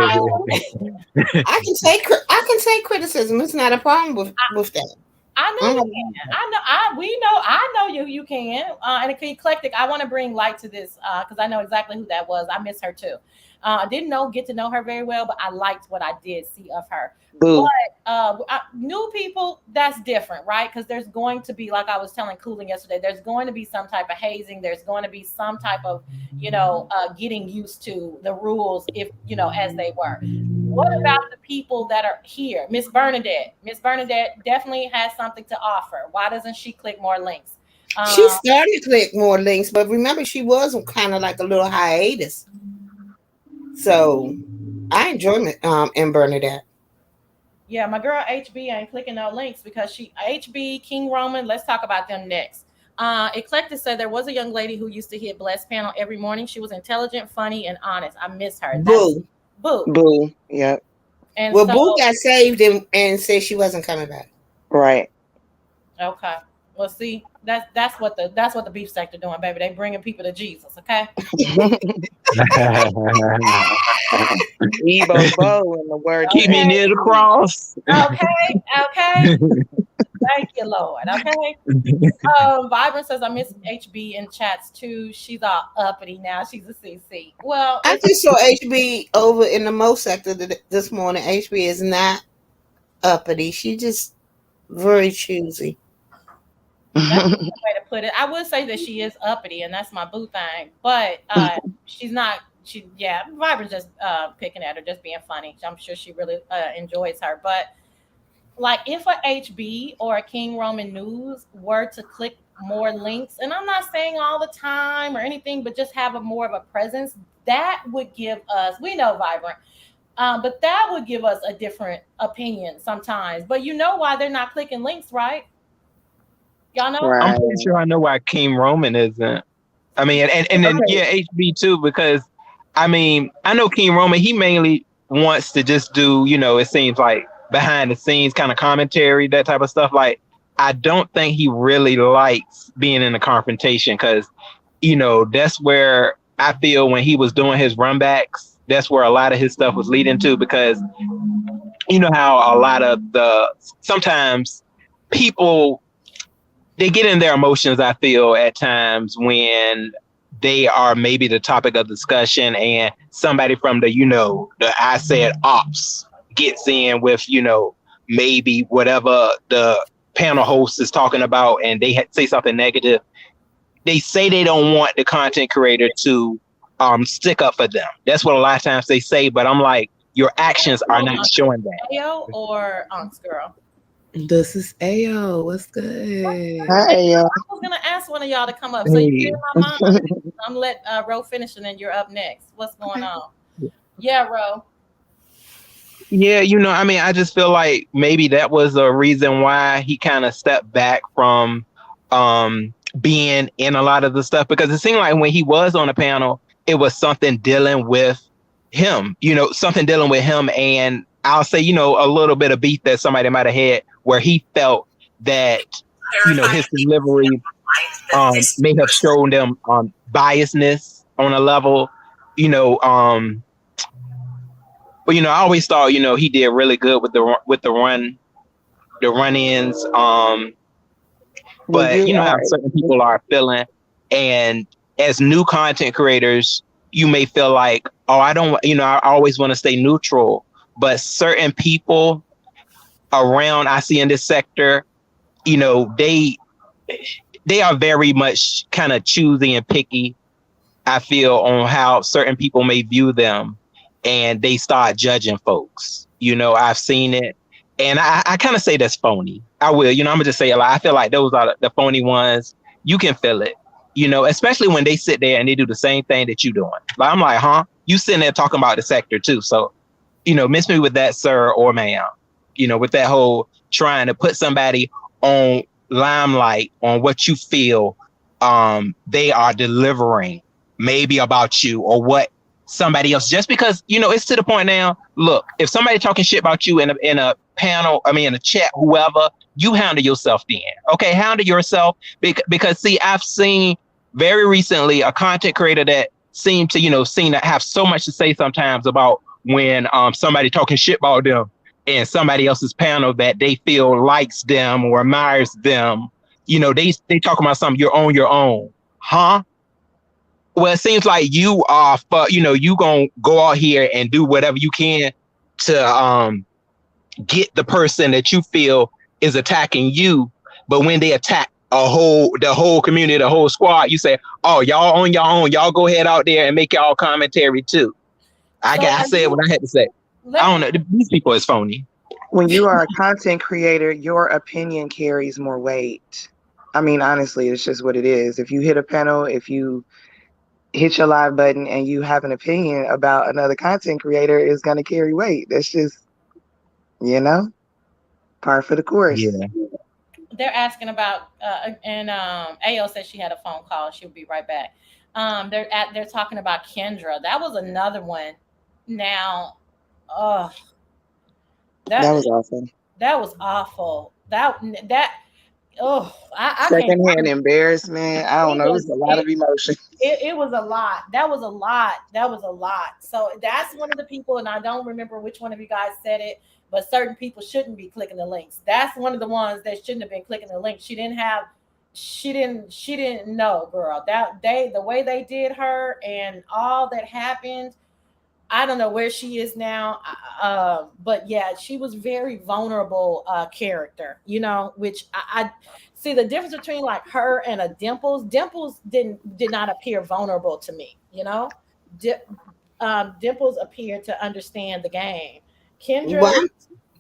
I can take criticism. It's not a problem with that. I know I'm you like, can. I know you can. And eclectic, I want to bring light to this because I know exactly who that was. I miss her too. I didn't get to know her very well, but I liked what I did see of her. But Boo. new people, that's different, right? Because there's going to be, like I was telling Cooling yesterday, there's going to be some type of hazing. There's going to be some type of, getting used to the rules if, as they were. What about the people that are here? Miss Bernadette. Miss Bernadette definitely has something to offer. Why doesn't she click more links? she Um, started to click more links, but remember she was kind of like a little hiatus. So I enjoy in Bernadette. Yeah, my girl HB ain't clicking no links because she HB King Roman. Let's talk about them next. Eclectic said there was a young lady who used to hit Blessed panel every morning. She was intelligent, funny, and honest. I miss her. That's Boo. Boo. Boo. Yep. And Well, so, Boo got saved and said she wasn't coming back. Right. okay. Well, see, that's what the beef sector doing, baby. They bringing people to Jesus. Okay. Ebo Bo in the word. Keep me near the cross. Okay. Okay. Thank you, Lord. Okay. Vibrant says I miss HB in chats too. She's all uppity now. She's a CC. Well, I just saw HB over in the Mo sector this morning. HB is not uppity. She just very choosy. that's a good way to put it. I would say that she is uppity, and that's my boo thing. But she's not. Vibrant's just picking at her, just being funny. I'm sure she really enjoys her. But like, if a HB or a King Roman News were to click more links, and I'm not saying all the time or anything, but just have a more of a presence, that would give us. We know Vibrant. But that would give us a different opinion sometimes. But you know why they're not clicking links, right? Y'all know? Right. I'm pretty sure I know why King Roman isn't. I mean, and then HB too, because I mean, I know King Roman, he mainly wants to just do, it seems like behind the scenes kind of commentary, that type of stuff. Like, I don't think he really likes being in a confrontation because, that's where I feel when he was doing his runbacks, that's where a lot of his stuff was leading to, because you know how a lot of sometimes people, they get in their emotions, I feel, at times when they are maybe the topic of discussion and somebody from the I said ops gets in with, maybe whatever the panel host is talking about and they say something negative. They say they don't want the content creator to stick up for them. That's what a lot of times they say, but I'm like, your actions are not showing that. Ayo or Unks girl? This is Ayo. What's good? Hi, I was gonna ask one of y'all to come up. So you hear my mom. I'm gonna let Ro finish and then you're up next. What's going on? Yeah, Ro. Yeah, I mean, I just feel like maybe that was a reason why he kind of stepped back from being in a lot of the stuff, because it seemed like when he was on a panel, it was something dealing with him, and I'll say, a little bit of beef that somebody might have had where he felt that, his delivery may have shown them biasness on a level, but I always thought, he did really good with the run-ins. But how certain people are feeling, and as new content creators, you may feel like, oh, I always want to stay neutral, but certain people around I see in this sector, they are very much kind of choosy and picky, I feel, on how certain people may view them, and they start judging folks. I've seen it, and I kind of say that's phony. I will, I'm gonna just say a lot. I feel like those are the phony ones. You can feel it, especially when they sit there and they do the same thing that you doing. Like, I'm like, huh? You sitting there talking about the sector too. So, miss me with that, sir or ma'am. With that whole trying to put somebody on limelight on what you feel they are delivering, maybe about you or what somebody else, just because it's to the point now. Look, if somebody talking shit about you in a panel, in a chat, whoever, you handle yourself then. Okay, handle yourself, because see, I've seen very recently a content creator that seemed to have so much to say sometimes about when somebody talking shit about them in somebody else's panel that they feel likes them or admires them. They talk about something, you're on your own, huh? Well, it seems like you are, you gonna go out here and do whatever you can to get the person that you feel is attacking you. But when they attack the whole community, the whole squad, you say, "Oh, y'all on your own. Y'all go ahead out there and make y'all commentary too." I said what I had to say. I don't know. These people is phony. When you are a content creator, your opinion carries more weight. I mean, honestly, it's just what it is. If you hit a panel, if you hit your live button and you have an opinion about another content creator is going to carry weight. That's just, par for the course. Yeah. They're asking about and Ao said she had a phone call. She'll be right back. They're talking about Kendra. That was another one. Now, oh, That was awesome. that was awful. That oh, I can't. Secondhand embarrassment. I don't know. It was a lot of emotion. It was a lot. That was a lot. That was a lot. So that's one of the people, and I don't remember which one of you guys said it, but certain people shouldn't be clicking the links. That's one of the ones that shouldn't have been clicking the link. She didn't know, girl. The way they did her and all that happened. I don't know where she is now, but yeah, she was very vulnerable character, which I see the difference between like her and a Dimples. Dimples did not appear vulnerable to me, Dimples appeared to understand the game. Kendra What?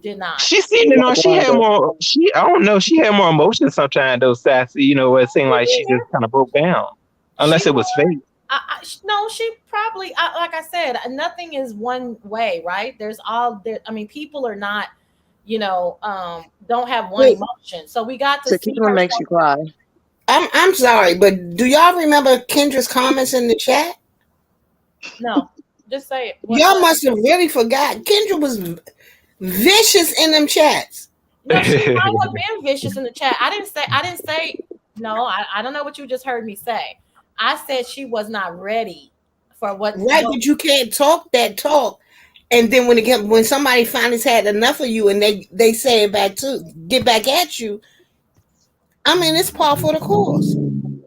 did not. She seemed to know she had more. I don't know. She had more emotion sometimes. Though Sassy, where it seemed like she just kind of broke down, unless it was fake. No, she probably, like I said, nothing is one way, right? There's all there. I mean, people are not, don't have one emotion. So we got to see Tequila makes you cry. I'm sorry, but do y'all remember Kendra's comments in the chat? No, just say it. Y'all must have really forgot. Kendra was vicious in them chats. No, she might have been vicious in the chat. I didn't say. No, I don't know what you just heard me say. I said she was not ready for what. Right, but you can't talk that talk, and then when somebody finally had enough of you, and they say it back to get back at you. I mean, it's par for the course.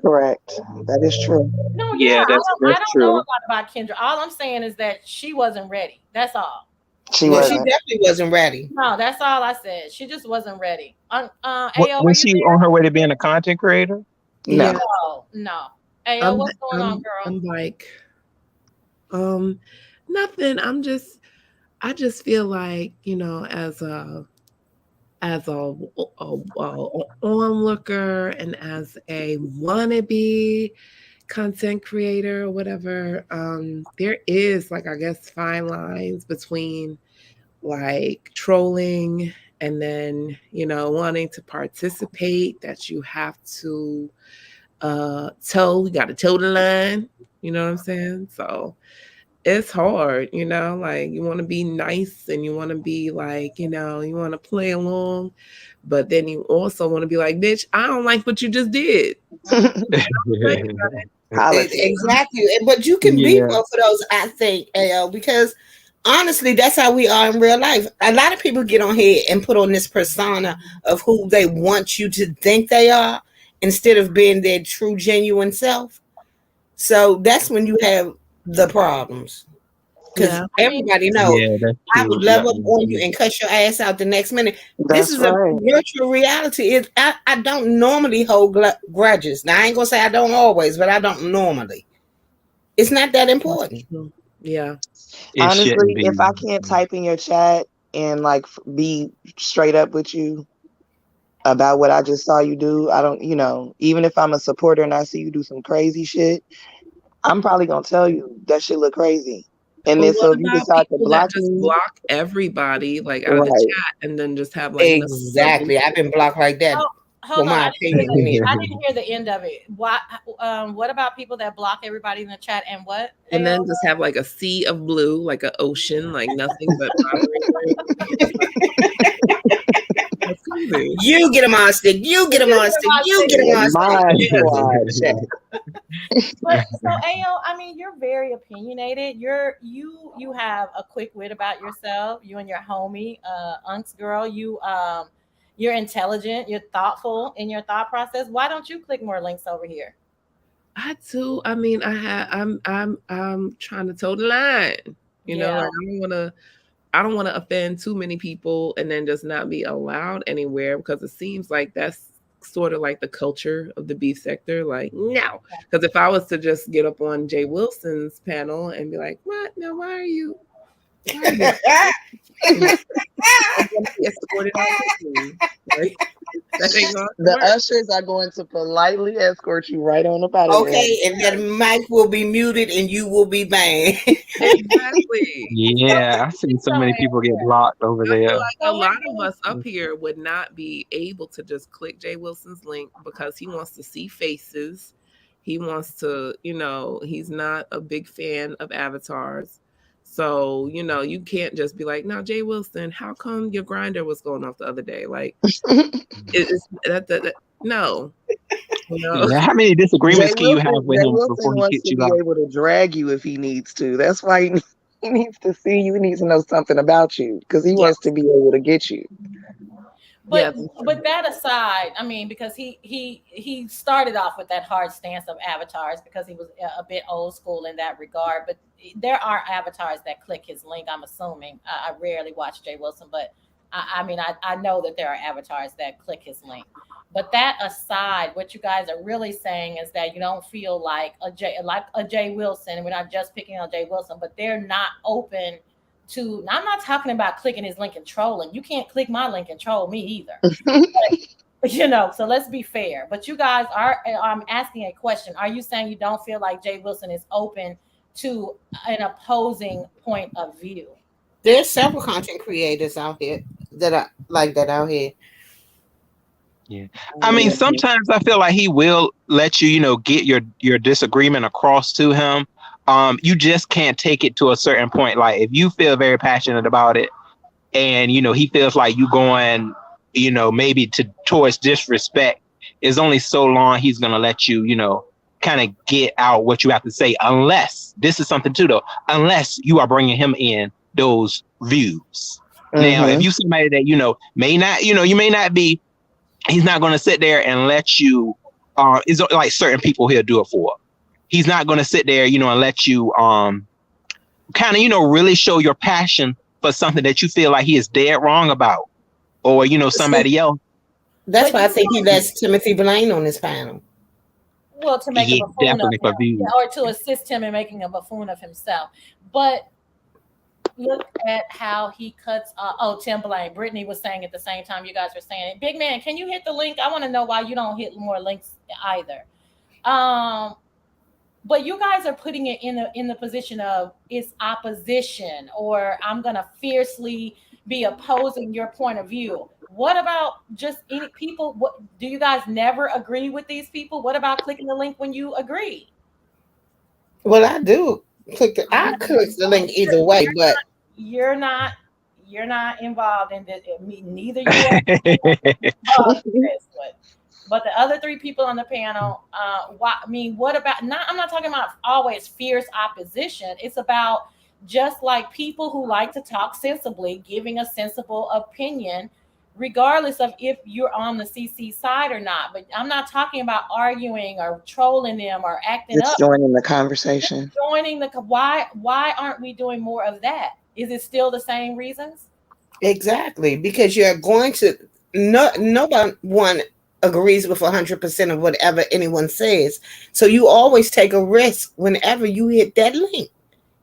Correct. That is true. No, yeah, I don't true. know a lot about Kendra. All I'm saying is that she wasn't ready. That's all. She definitely wasn't ready. No, that's all I said. She just wasn't ready. Was she on her way to being a content creator? No. No. Hey, what's going on, girl? I'm like, nothing. I just feel like, as a onlooker and as a wannabe content creator or whatever, there is like, I guess, fine lines between like trolling and then, wanting to participate, that you have to you got to toe the line, you know what I'm saying? So it's hard, like you want to be nice and you want to be like, you want to play along, but then you also want to be like, bitch, I don't like what you just did. Exactly. But you can be both of those, I think, AL, because honestly, that's how we are in real life. A lot of people get on here and put on this persona of who they want you to think they are, instead of being their true, genuine self. So that's when you have the problems. Because everybody knows I would level up on you and cut your ass out the next minute. This is a virtual reality. I don't normally hold grudges. Now, I ain't going to say I don't always, but I don't normally. It's not that important. Yeah. Honestly, if I can't type in your chat and like be straight up with you about what I just saw you do, I don't, even if I'm a supporter and I see you do some crazy shit, I'm probably gonna tell you that shit look crazy. And then so if you decide to block me, block everybody like out of the chat, and then just have like exactly. I've been blocked like that. Hold on, I didn't hear the end of it. What about people that block everybody in the chat and what? And then just have like a sea of blue, like an ocean, like nothing but you get them on stick. You get them on stick. You get them on stick. But so Ao, I mean, you're very opinionated. You have a quick wit about yourself. You and your homie, Unks girl. You're intelligent. You're thoughtful in your thought process. Why don't you click more links over here? I too. I mean, I'm trying to toe the line. You know, like I don't want to offend too many people and then just not be allowed anywhere, because it seems like that's sort of like the culture of the beef sector. Like, no, because if I was to just get up on Jay Wilson's panel and be like, what? Now, why are you? I'm gonna be escorted out quickly. Like, that ain't gonna The work. ushers are going to politely escort you right on up out of there. Okay, and then mic will be muted and you will be banned. Exactly. Yeah, I've seen so many people get blocked over I feel there. like a lot of us up here would not be able to just click Jay Wilson's link because he wants to see faces. He wants to, he's not a big fan of avatars. So, you can't just be like, now, Jay Wilson, how come your grinder was going off the other day? Like, it's no. Yeah, how many disagreements can you have with him before he wants kicks to you be out? able to drag you if he needs to. That's why he needs to see you. He needs to know something about you because he wants to be able to get you. But that aside, I mean, because he started off with that hard stance of avatars because he was a bit old school in that regard. But there are avatars that click his link. I'm assuming. I rarely watch Jay Wilson, but I know that there are avatars that click his link. But that aside, what you guys are really saying is that you don't feel like a Jay Wilson, and we're not just picking on Jay Wilson, but they're not open to. I'm not talking about clicking his link and trolling. You can't click my link and troll me either. But, so let's be fair. But you guys are. I'm asking a question. Are you saying you don't feel like Jay Wilson is open to an opposing point of view? There's several content creators out here that are like that out here. Yeah. I mean, sometimes I feel like he will let you, get your disagreement across to him. You just can't take it to a certain point. Like if you feel very passionate about it and, he feels like you going, maybe towards disrespect, it's only so long he's going to let you, kind of get out what you have to say, unless this is something too, though, unless you are bringing him in those views. Now, if you somebody that, may not, you may not be, he's not going to sit there and let you, it's like certain people he'll do it for. He's not going to sit there, and let you kind of, really show your passion for something that you feel like he is dead wrong about, or, somebody else. That's why I think he lets Timothy Blaine on his panel. Well, to make a buffoon of him, or to assist him in making a buffoon of himself. But look at how he cuts. Tim Blaine. Brittany was saying at the same time you guys were saying it. Big man, can you hit the link? I want to know why you don't hit more links either. But you guys are putting it in the position of it's opposition, or I'm gonna fiercely be opposing your point of view. What about just any people? What do you guys never agree with these people? What about clicking the link when you agree? Well, I do. I click the link either way, but you're not involved in this. Neither you are. But the other three people on the panel, what about? I'm not talking about always fierce opposition. It's about just like people who like to talk sensibly, giving a sensible opinion, regardless of if you're on the CC side or not. But I'm not talking about arguing or trolling them or acting up. Joining the conversation. Why aren't we doing more of that? Is it still the same reasons? Exactly, because you're going to nobody agrees with 100% of whatever anyone says. So you always take a risk whenever you hit that link.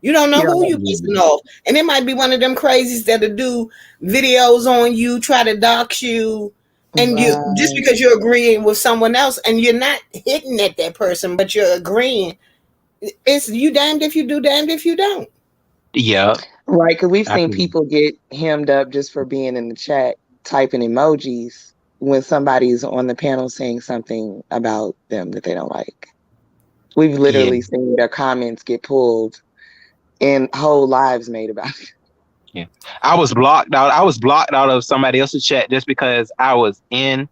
You don't know who you're pissing off. And it might be one of them crazies that'll do videos on you, try to dox you. And you just because you're agreeing with someone else and you're not hitting at that person, but you're agreeing. It's you damned if you do, damned if you don't. Yeah. Right, because we've seen people get hemmed up just for being in the chat, typing emojis when somebody's on the panel saying something about them that they don't like. We've literally seen their comments get pulled and whole lives made about it. Yeah. I was blocked out. I was blocked out of somebody else's chat just because I was in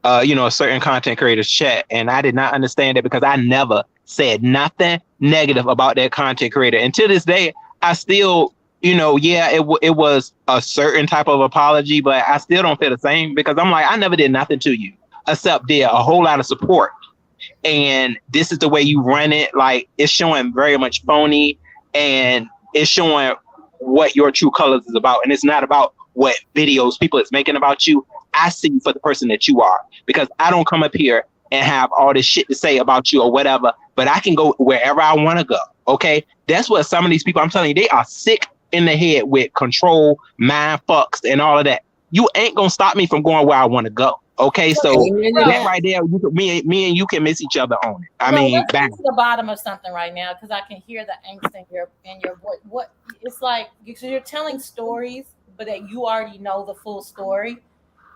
a certain content creator's chat, and I did not understand it because I never said nothing negative about that content creator. And to this day, I still, it was a certain type of apology, but I still don't feel the same because I'm like, I never did nothing to you except did a whole lot of support. And this is the way you run it. Like, it's showing very much phony, and it's showing what your true colors is about. And it's not about what videos people is making about you. I see you for the person that you are, because I don't come up here and have all this shit to say about you or whatever, but I can go wherever I want to go. Okay. That's what some of these people, I'm telling you, they are sick in the head with control, mind fucks, and all of that, you ain't gonna stop me from going where I want to go. Okay, so that right there, me and you can miss each other on it. I mean, let's get to the bottom of something right now because I can hear the angst in your voice. What it's like because you're telling stories, but that you already know the full story,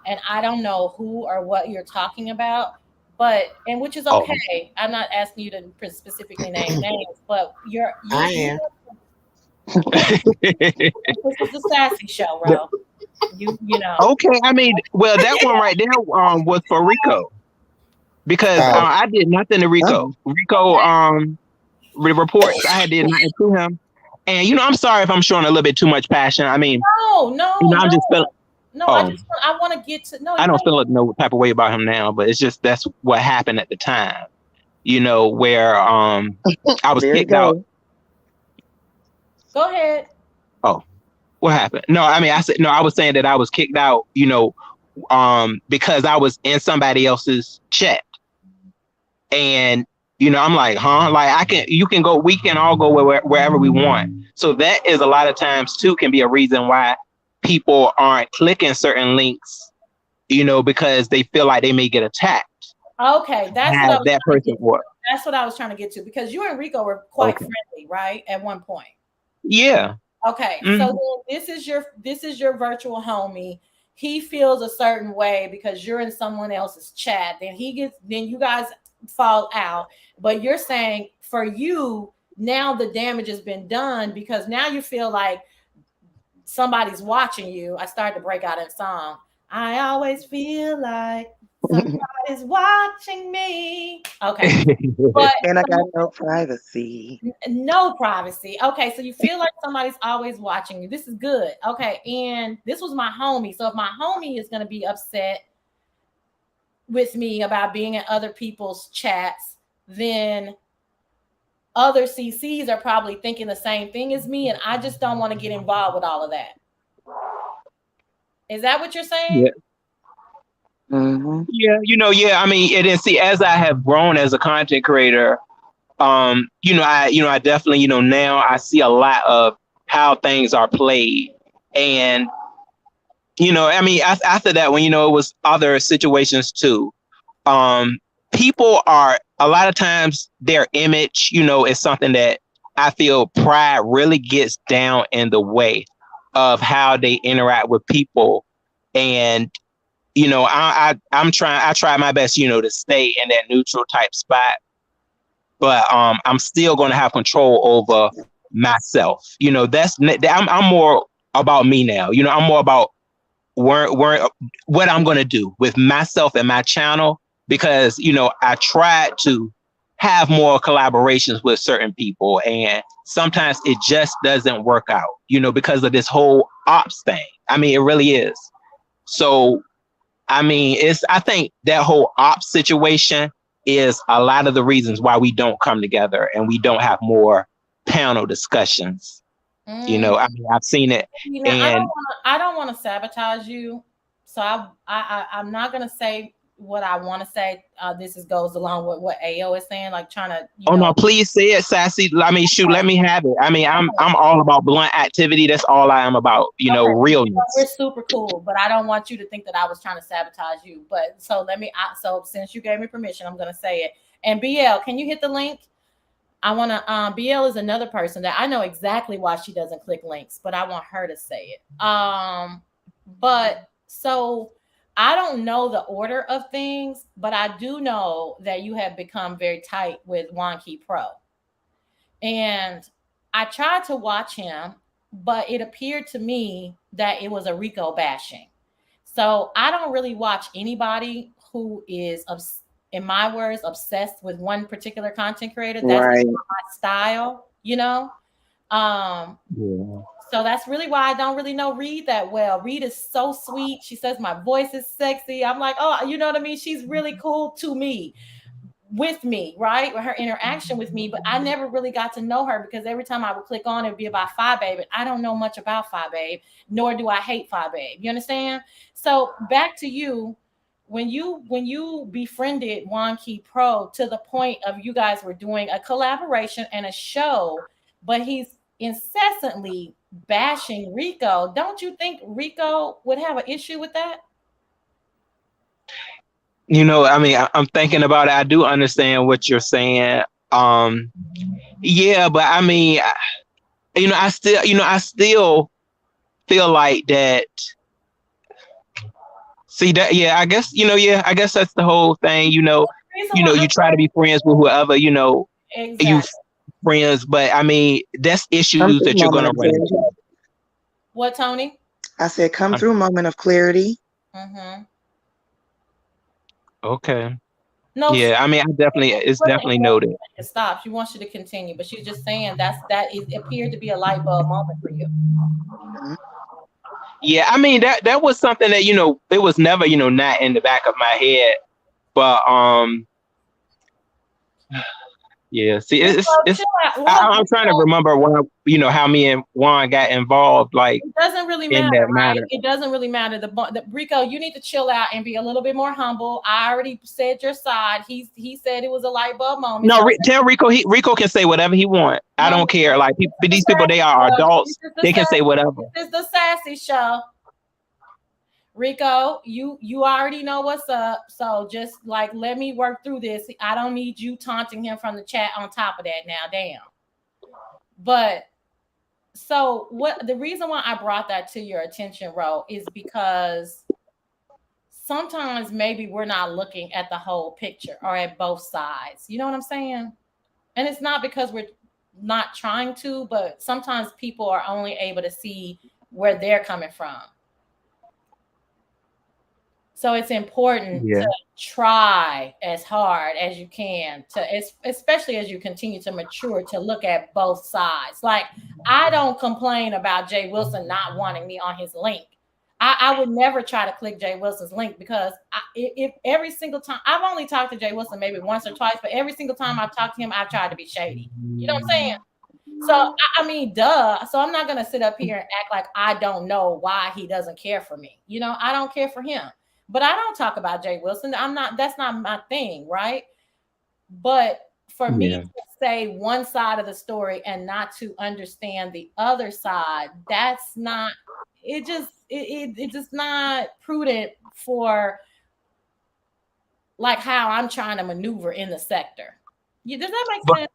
and I don't know who or what you're talking about. But and which is okay. I'm not asking you to specifically name names, but I am. this is the sassy show, bro. You know. Okay, I mean, well, that one right there was for Rico because I did nothing to Rico. Rico reports I did nothing to him, and I'm sorry if I'm showing a little bit too much passion. I mean, I'm just feeling. No, I want to get to. No, I don't feel no type of way about him now, but it's just that's what happened at the time. Where I was kicked out. Go ahead. Oh, what happened? No, I mean, I was saying that I was kicked out, because I was in somebody else's chat. And, I'm like, huh? Like we can all go wherever we want. So that is a lot of times too, can be a reason why people aren't clicking certain links, because they feel like they may get attacked. Okay. That's what I was trying to get to because you and Rico were quite friendly, right? At one point. Yeah. Okay, so then this is your virtual homie. He feels a certain way because you're in someone else's chat. Then you guys fall out. But you're saying for you now the damage has been done because now you feel like somebody's watching you. I started to break out in song. I always feel like somebody's watching me. Okay. And I got no privacy. No privacy. Okay, so you feel like somebody's always watching you. This is good. Okay, and this was my homie. So if my homie is going to be upset with me about being in other people's chats, then other CCs are probably thinking the same thing as me, and I just don't want to get involved with all of that. Is that what you're saying? Yeah. Mm-hmm. Yeah. I mean, and then see, as I have grown as a content creator, I definitely, now I see a lot of how things are played, and I mean, after that, when it was other situations too, people are a lot of times their image, is something that I feel pride really gets down in the way of how they interact with people, and I try my best, to stay in that neutral type spot, but I'm still going to have control over myself. I'm more about me now. I'm more about what I'm going to do with myself and my channel, because I tried to have more collaborations with certain people, and sometimes it just doesn't work out, because of this whole ops thing. I mean, it really is. So I mean, I think that whole ops situation is a lot of the reasons why we don't come together and we don't have more panel discussions. I mean, I've seen it. And I don't want to sabotage you. So I'm not going to say what I want to say. This goes along with what AO is saying, like trying to. No, please say it, Sassy. I mean, shoot, let me have it. I mean, I'm all about blunt activity. That's all I am about. Realness. We're super cool, but I don't want you to think that I was trying to sabotage you. But so so since you gave me permission, I'm going to say it. And BL, can you hit the link? I want to. BL is another person that I know exactly why she doesn't click links, but I want her to say it. But so. I don't know the order of things, but I do know that you have become very tight with Wonky Pro. And I tried to watch him, but it appeared to me that it was a Rico bashing. So I don't really watch anybody who is, in my words, obsessed with one particular content creator. That's right. My style, Yeah. So that's really why I don't really know Reed that well. Reed is so sweet. She says my voice is sexy. I'm like, oh, you know what I mean? She's really cool to me, with me, right? With her interaction with me. But I never really got to know her because every time I would click on it, it'd be about Phi Babe. And I don't know much about Phi Babe, nor do I hate Phi Babe. You understand? So back to you. When you befriended Wonky Pro to the point of you guys were doing a collaboration and a show, but he's incessantly bashing Rico, don't you think Rico would have an issue with that? You know, I mean, I'm thinking about it. I do understand what you're saying. Yeah, but I mean, I still feel like that. See that? Yeah, I guess, yeah, I guess that's the whole thing. You try to be friends with whoever, Exactly. you friends, but I mean, that's issues that you're gonna run into. What, Tony? I said, come through moment of clarity. Mm-hmm. Okay. No. Yeah, I mean, it's definitely noted. Stop. She wants you to continue, but she's just saying that it appeared to be a light bulb moment for you. Mm-hmm. Yeah, I mean that was something that it was never not in the back of my head, but yeah. See, I'm trying to remember when how me and Juan got involved. Like, it doesn't really matter, right? Matter. It doesn't really matter. The Rico, you need to chill out and be a little bit more humble. I already said your side. He said it was a light bulb moment. No, tell Rico. Rico can say whatever he wants. I don't care. Like, these people, they are adults. They can say whatever. This is the sassy show. Rico, you already know what's up. So just like, let me work through this. I don't need you taunting him from the chat on top of that now. Damn. But so the reason why I brought that to your attention, Ro, is because sometimes maybe we're not looking at the whole picture or at both sides. You know what I'm saying? And it's not because we're not trying to, but sometimes people are only able to see where they're coming from. So it's important to try as hard as you can especially as you continue to mature, to look at both sides. Like, I don't complain about Jay Wilson not wanting me on his link. I would never try to click Jay Wilson's link because if every single time, I've only talked to Jay Wilson maybe once or twice, but every single time I've talked to him, I've tried to be shady. You know what I'm saying? So, I mean, duh. So I'm not going to sit up here and act like I don't know why he doesn't care for me. I don't care for him. But I don't talk about Jay Wilson. That's not my thing, right? But for me to say one side of the story and not to understand the other side, that's not, it's just not prudent for like how I'm trying to maneuver in the sector. Does that make sense?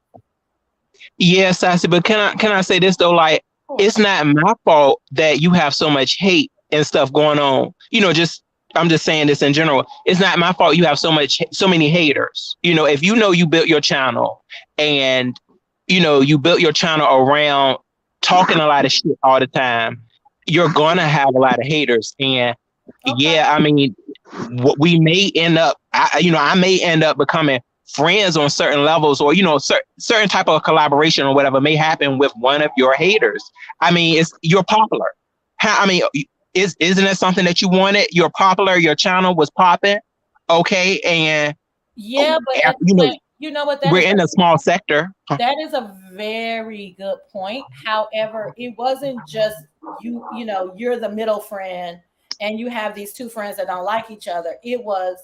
Yes, Sassy, but can I say this though? Like, it's not my fault that you have so much hate and stuff going on. I'm just saying this in general. It's not my fault you have so many haters. If you built your channel and you built your channel around talking a lot of shit all the time, you're gonna have a lot of haters. And yeah, I mean, we may end up, I may end up becoming friends on certain levels, or certain type of collaboration or whatever may happen with one of your haters. I mean, you're popular. Isn't that something that you wanted? You're popular. Your channel was popping. Okay. And but you know what? We're in a small sector. That is a very good point. However, it wasn't just you're the middle friend and you have these two friends that don't like each other. It was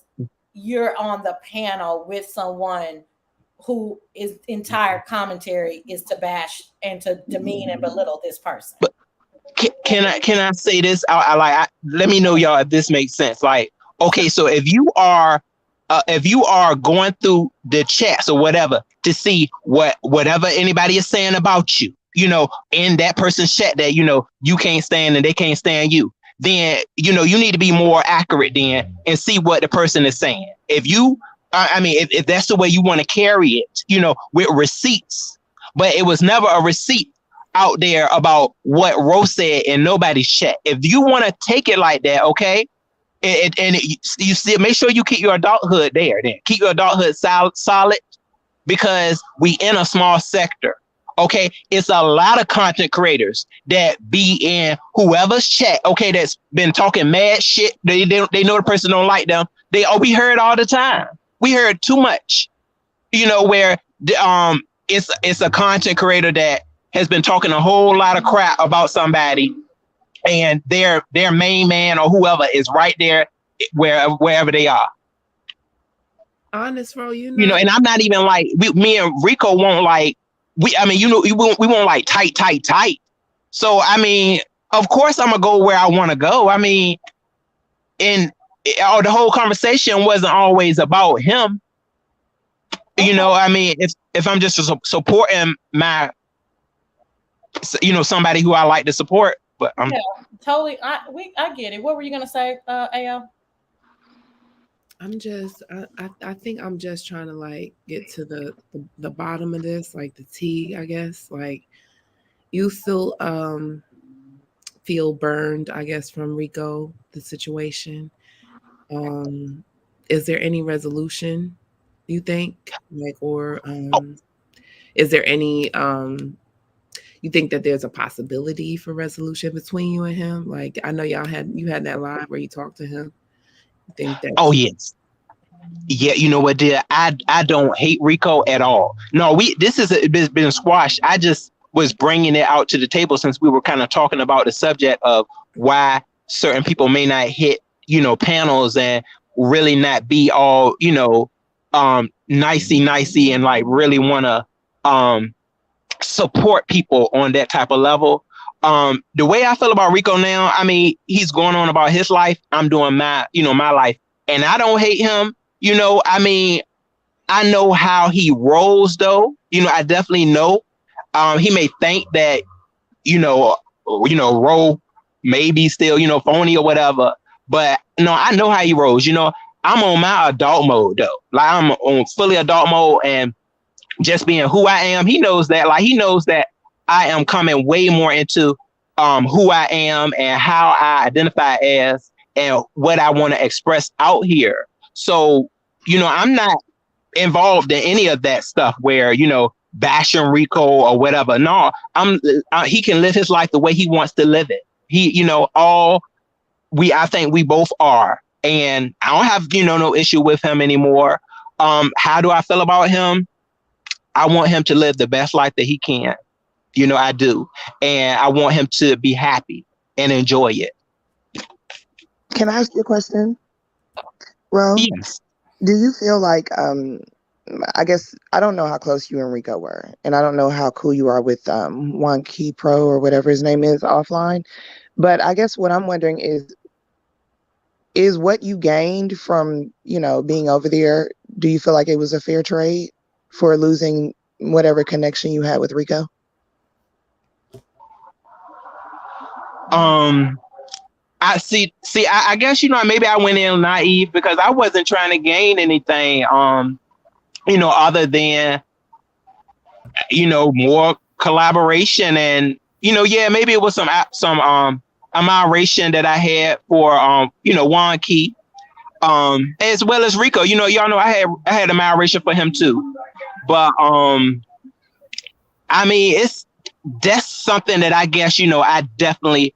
you're on the panel with someone who is entire commentary is to bash and to demean and belittle this person. But can I say this? Let me know, y'all, if this makes sense. Like, okay, so if you are going through the chats or whatever to see whatever anybody is saying about you, in that person's chat that you can't stand and they can't stand you, then you need to be more accurate then and see what the person is saying. If if that's the way you want to carry it, with receipts, but it was never a receipt out there about what Rose said in nobody's chat. If you want to take it like that, okay, you still make sure you keep your adulthood there. Then keep your adulthood solid, because we in a small sector. Okay, it's a lot of content creators that be in whoever's chat. Okay, that's been talking mad shit. They know the person don't like them. We heard all the time. We heard too much. Where it's a content creator that has been talking a whole lot of crap about somebody, and their main man or whoever is right there wherever they are. Honest, bro, and I'm not even like me and Rico won't like I mean, we want like tight. So I mean, of course I'm gonna go where I want to go. I mean, and the whole conversation wasn't always about him. Okay. You know, I mean, if I'm just supporting my, somebody who I like to support, but I'm totally. I get it. What were you gonna say, Al? I think I'm just trying to like get to the bottom of this, like the tea, I guess. Like you still feel burned, I guess, from Rico, the situation. Is there any resolution, you think? Like, or is there any you think that there's a possibility for resolution between you and him? Like, I know you had that live where you talked to him. You think that yes. Yeah, you know what, dear? I don't hate Rico at all. No, this is been squashed. I just was bringing it out to the table since we were kind of talking about the subject of why certain people may not hit, panels and really not be all, nicey and like really want to support people on that type of level. The way I feel about Rico now, I mean, he's going on about his life. I'm doing my life, and I don't hate him. I mean, I know how he rolls though. I definitely know. He may think that, Ro maybe still, phony or whatever. But no, I know how he rolls. I'm on my adult mode though. Like I'm on fully adult mode and just being who I am. He knows that. Like he knows that I am coming way more into who I am and how I identify as and what I want to express out here. So, I'm not involved in any of that stuff where, bashing Rico or whatever. No, he can live his life the way he wants to live it. I think we both are. And I don't have, no issue with him anymore. How do I feel about him? I want him to live the best life that he can. I do. And I want him to be happy and enjoy it. Can I ask you a question, Ro? Yes. Do you feel like, I guess, I don't know how close you and Rico were, and I don't know how cool you are with One Key Pro or whatever his name is offline, but I guess what I'm wondering is what you gained from, being over there, do you feel like it was a fair trade for losing whatever connection you had with Rico? I guess, maybe I went in naive because I wasn't trying to gain anything, other than, more collaboration and, maybe it was some admiration that I had for, Juan Key, as well as Rico. Y'all know I had admiration for him too. But, I mean, that's something that I guess, I definitely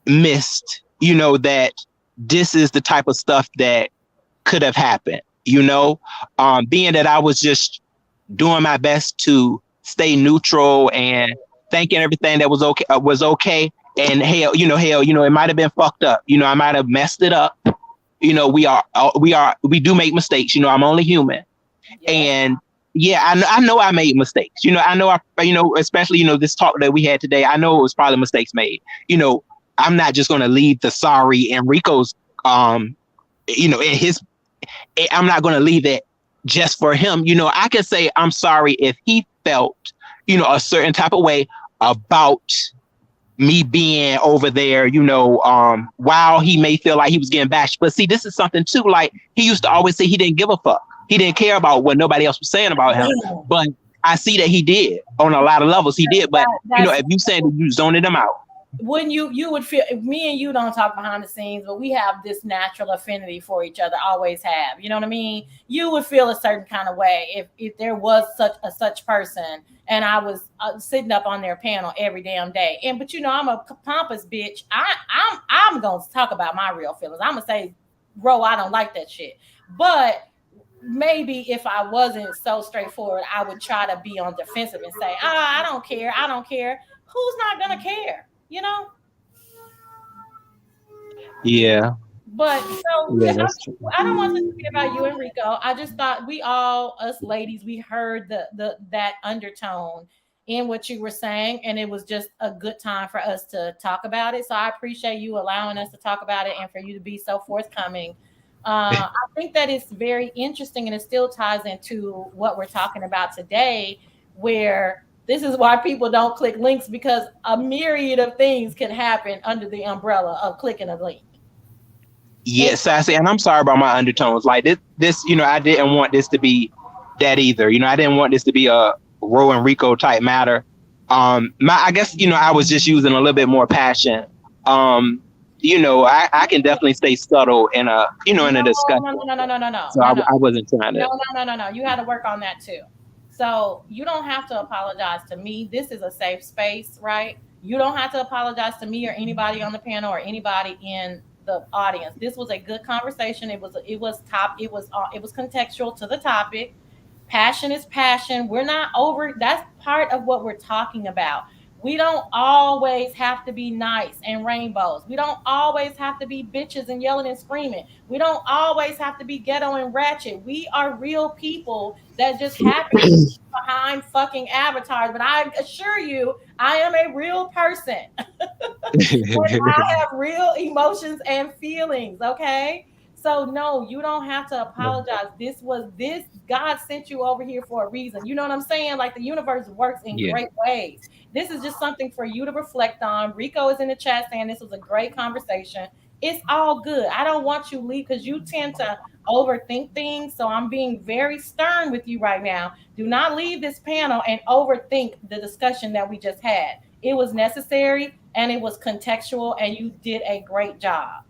missed, that this is the type of stuff that could have happened, being that I was just doing my best to stay neutral and thinking everything that was okay. And hell, it might have been fucked up. I might have messed it up. We do make mistakes. I'm only human. Yeah. And yeah, I know I made mistakes. I know especially, this talk that we had today, I know it was probably mistakes made. I'm not just going to leave the sorry in Rico's, in his, I'm not going to leave it just for him. I can say I'm sorry if he felt, a certain type of way about me being over there, while he may feel like he was getting bashed. But see, this is something too, like he used to always say he didn't give a fuck. He didn't care about what nobody else was saying about him. But I see that he did on a lot of levels. He did. But, if you said you zoning him out. When you would feel, me and you don't talk behind the scenes, but we have this natural affinity for each other, always have, you know what I mean? You would feel a certain kind of way if there was such person and I was sitting up on their panel every damn day. But I'm a pompous bitch. I'm going to talk about my real feelings. I'm going to say, bro, I don't like that shit. But maybe if I wasn't so straightforward, I would try to be on defensive and say, I don't care. Who's not going to care? Yeah. But so yeah, I don't want this to be about you and Rico. I just thought we all, us ladies, we heard that undertone, in what you were saying, and it was just a good time for us to talk about it. So I appreciate you allowing us to talk about it and for you to be so forthcoming. I think that it's very interesting, and it still ties into what we're talking about today, where this is why people don't click links, because a myriad of things can happen under the umbrella of clicking a link. Yeah, Sassy, and I'm sorry about my undertones. Like this, I didn't want this to be that either. I didn't want this to be a Ro and Rico type matter. I guess I was just using a little bit more passion. I can definitely stay subtle in a in a discussion. No. So I wasn't trying to. No. You had to work on that too. So you don't have to apologize to me. This is a safe space, right? You don't have to apologize to me or anybody on the panel or anybody in the audience. This was a good conversation. It was contextual to the topic. Passion is passion. We're not over. That's part of what we're talking about. We don't always have to be nice and rainbows. We don't always have to be bitches and yelling and screaming. We don't always have to be ghetto and ratchet. We are real people that just happen to be behind fucking avatars. But I assure you, I am a real person. I have real emotions and feelings, okay? So no, you don't have to apologize. God sent you over here for a reason. You know what I'm saying? Like, the universe works in great ways. This is just something for you to reflect on. Rico is in the chat saying this was a great conversation. It's all good. I don't want you to leave because you tend to overthink things. So I'm being very stern with you right now. Do not leave this panel and overthink the discussion that we just had. It was necessary and it was contextual, and you did a great job.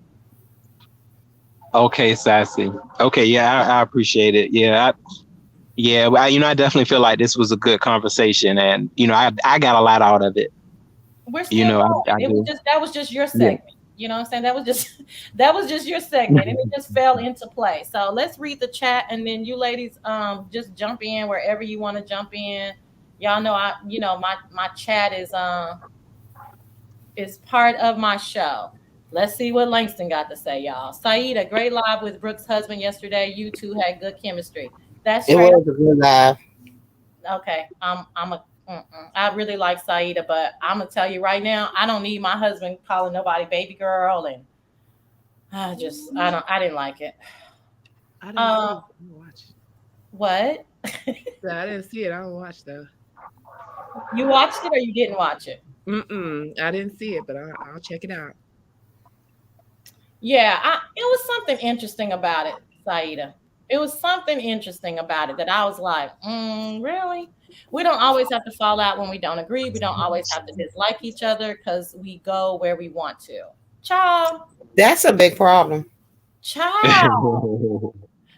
Okay, Sassy. Okay, yeah, I appreciate it. Yeah, I definitely feel like this was a good conversation, and I got a lot out of it. We're still that was just your segment. Yeah. You know what I'm saying? That was just your segment, and it just fell into play. So let's read the chat, and then you ladies just jump in wherever you want to jump in. Y'all know my chat is part of my show. Let's see what Langston got to say, y'all. Saida, great live with Brooke's husband yesterday. You two had good chemistry. It was a good live. Okay, I really like Saida, but I'm gonna tell you right now, I don't need my husband calling nobody baby girl, and I didn't like it. I didn't watch. What? I didn't see it. I don't watch though. You watched it or you didn't watch it? I didn't see it, but I'll check it out. Yeah, it was something interesting about it, Saida. It was something interesting about it that I was like, really? We don't always have to fall out when we don't agree. We don't always have to dislike each other because we go where we want to. Child. That's a big problem. Child.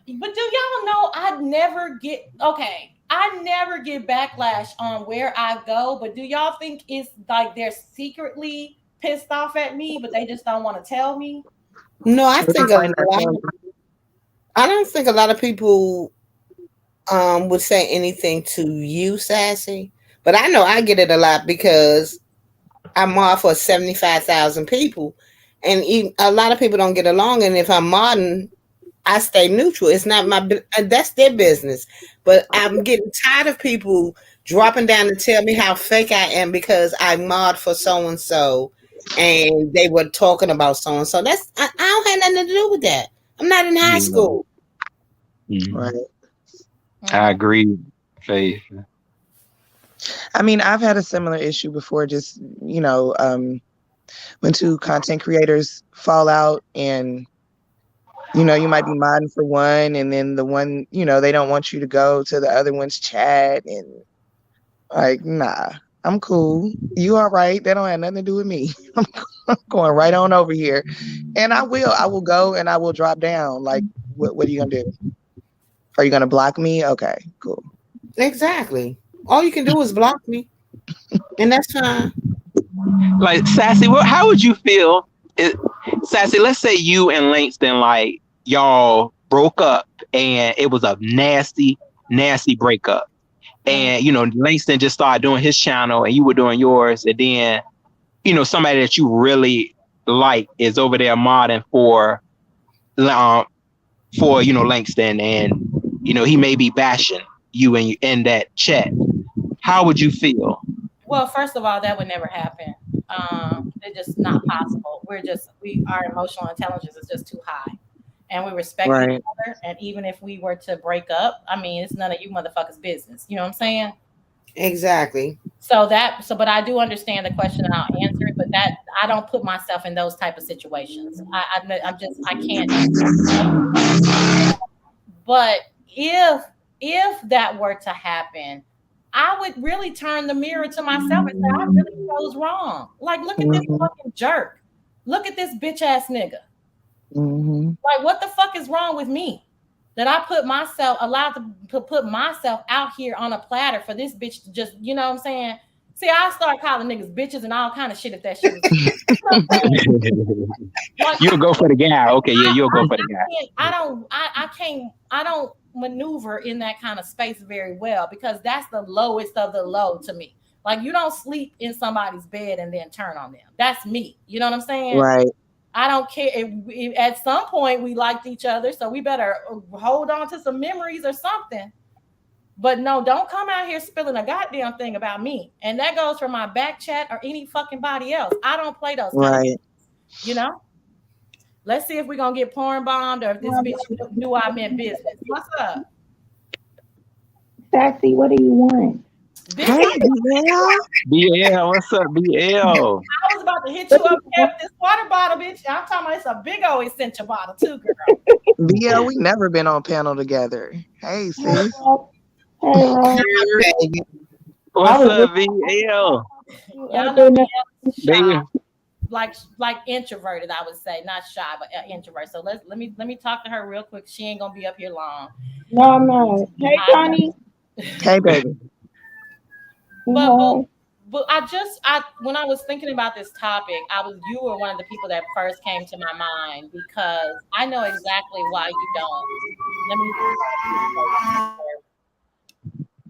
But do y'all know I never get backlash on where I go, but do y'all think it's like they're secretly pissed off at me, but they just don't want to tell me? No, I don't think a lot of people would say anything to you, Sassy. But I know I get it a lot because I'm mod for 75,000 people, and a lot of people don't get along. And if I'm modding, I stay neutral. It's not that's their business. But I'm getting tired of people dropping down to tell me how fake I am because I mod for so and so. And they were talking about so and so. I don't have nothing to do with that. I'm not in high school. Mm-hmm. Right. I agree, Faith. I mean, I've had a similar issue before. Just when two content creators fall out, and you might be modding for one, and then the one they don't want you to go to the other one's chat, and like, nah. I'm cool. You all right? That don't have nothing to do with me. I'm going right on over here. And I will go and I will drop down. Like, what are you going to do? Are you going to block me? Okay, cool. Exactly. All you can do is block me. And that's fine. Like, Sassy, how would you feel? Sassy, let's say you and Langston, like, y'all broke up and it was a nasty, nasty breakup. And, Langston just started doing his channel and you were doing yours. And then, somebody that you really like is over there modding for Langston. And, he may be bashing you in that chat. How would you feel? Well, first of all, that would never happen. It's just not possible. Our emotional intelligence is just too high, and we respect each Right. other. And even if we were to break up, I mean, it's none of you motherfuckers' business. You know what I'm saying? Exactly. But I do understand the question, and I'll answer it. But that I don't put myself in those type of situations. I can't But if that were to happen, I would really turn the mirror to myself and say, I really chose wrong. Like, look at this Mhm. fucking jerk. Look at this bitch ass nigga. Mhm. Like, what the fuck is wrong with me? That I allowed to put myself out here on a platter for this bitch to just, you know what I'm saying? See, I start calling niggas bitches and all kind of shit if that shit was. You know what I'm saying? Like, You'll go for the guy. Okay, yeah, you'll go for the guy. I don't maneuver in that kind of space very well because that's the lowest of the low to me. Like, you don't sleep in somebody's bed and then turn on them. That's me. You know what I'm saying? Right. I don't care if at some point we liked each other, so we better hold on to some memories or something. But no, don't come out here spilling a goddamn thing about me. And that goes for my back chat or any fucking body else. I don't play those kind of Right. games, you know? Let's see if we're gonna get porn bombed or if this bitch knew I meant business. What's up? Sassy, what do you want? Bitch, Hey, yeah. BL, what's up, BL? I was about to hit you up with this water bottle, bitch. I'm talking about it's a big old essential bottle too, girl. BL, we never been on panel together. Hey, sis. Hey, Ron. Baby. What's was up, BL? Y'all I've know been- me else shy, Baby. like introverted, I would say, not shy, but introvert. So let me talk to her real quick. She ain't gonna be up here long. No, I'm not. Hey, Hi. Johnny. Hey, baby. But when I was thinking about this topic, you were one of the people that first came to my mind because I know exactly why you don't. Let me.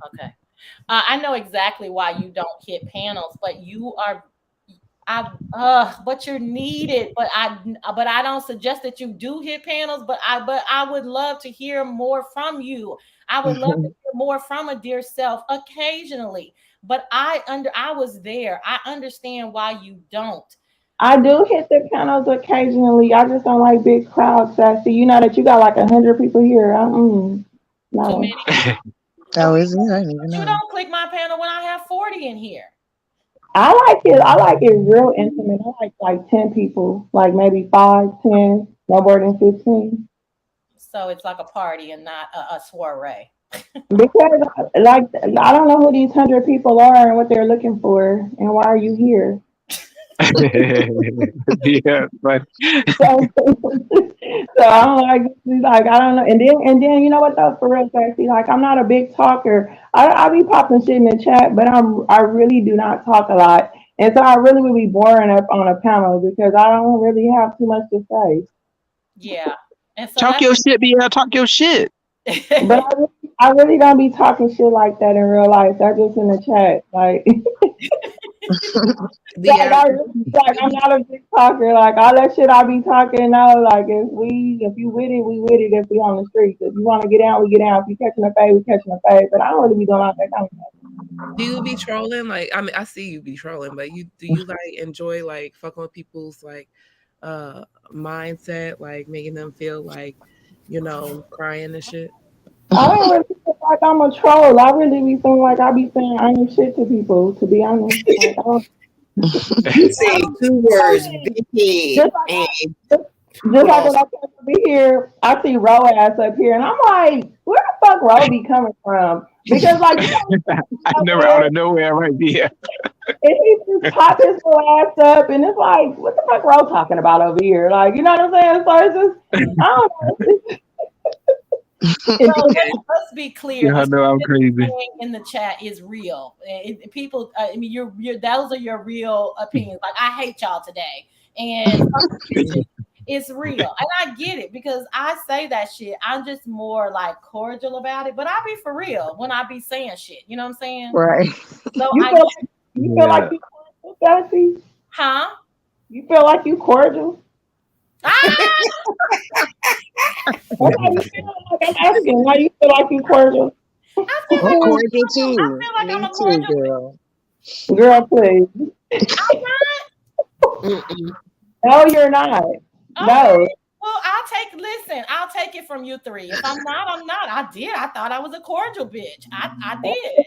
Okay. I know exactly why you don't hit panels, but but you're needed. But I don't suggest that you do hit panels. But I would love to hear more from you. I would love to hear more from a dear self occasionally. But I was there. I understand why you don't. I do hit the panels occasionally. I just don't like big crowds, Sassy. You know that you got like 100 people here. Too No. many. Oh, is it? I didn't even But you know. don't click my panel when I have 40 in here. I like it real intimate. I like 10 people, like maybe 5, 10, no more than 15. So it's like a party and not a soiree. Because like I don't know who these 100 people are and what they're looking for and why are you here? Yeah, but So, so I'm like I don't know. And then you know what though, for real, Sassy, like I'm not a big talker. I be popping shit in the chat, but I really do not talk a lot. And so I really would be boring up on a panel because I don't really have too much to say. Yeah. And so talk your shit, BL. Talk your shit. But I really don't be talking shit like that in real life. That's just in the chat. Like I'm not a big talker. Like all that shit I be talking now. Like if you with it, we with it. If we on the streets, if you want to get down, we get down. If you catching a fade, we catching a fade. But I don't really be doing all that kind of stuff. Do you be trolling? Like, I mean, I see you be trolling, but do you like enjoy like fucking with people's like mindset, like making them feel like, crying and shit? I don't really feel like I'm a troll. I really be feeling like I be saying I ain't shit to people. To be honest, like I don't. You say 2 words, big Just like when I came to be here, I see Ro ass up here, and I'm like, where the fuck Ro be coming from? Because like, I never out of nowhere right there. and he just pop his little ass up, and it's like, what the fuck Ro talking about over here? Like, you know what I'm saying? So it's just, I don't know. So let's be clear. Yeah, I know I'm crazy. In the chat is real. People, I mean, those are your real opinions. Like, I hate y'all today, and it's real, and I get it because I say that shit. I'm just more like cordial about it, but I be for real when I be saying shit. You know what I'm saying? Right. You So feel like you cordial, Sassy? Huh? You feel like you cordial? Ah! That's how you feel. Like I'm asking, why you feel like you cordial? I feel I'm like cordial too. I feel like Me I'm a too, cordial. girl. Girl, please. No, you're not. Okay. No. Well, I'll take it from you three. If I'm not, I'm not. I thought I was a cordial bitch. I did.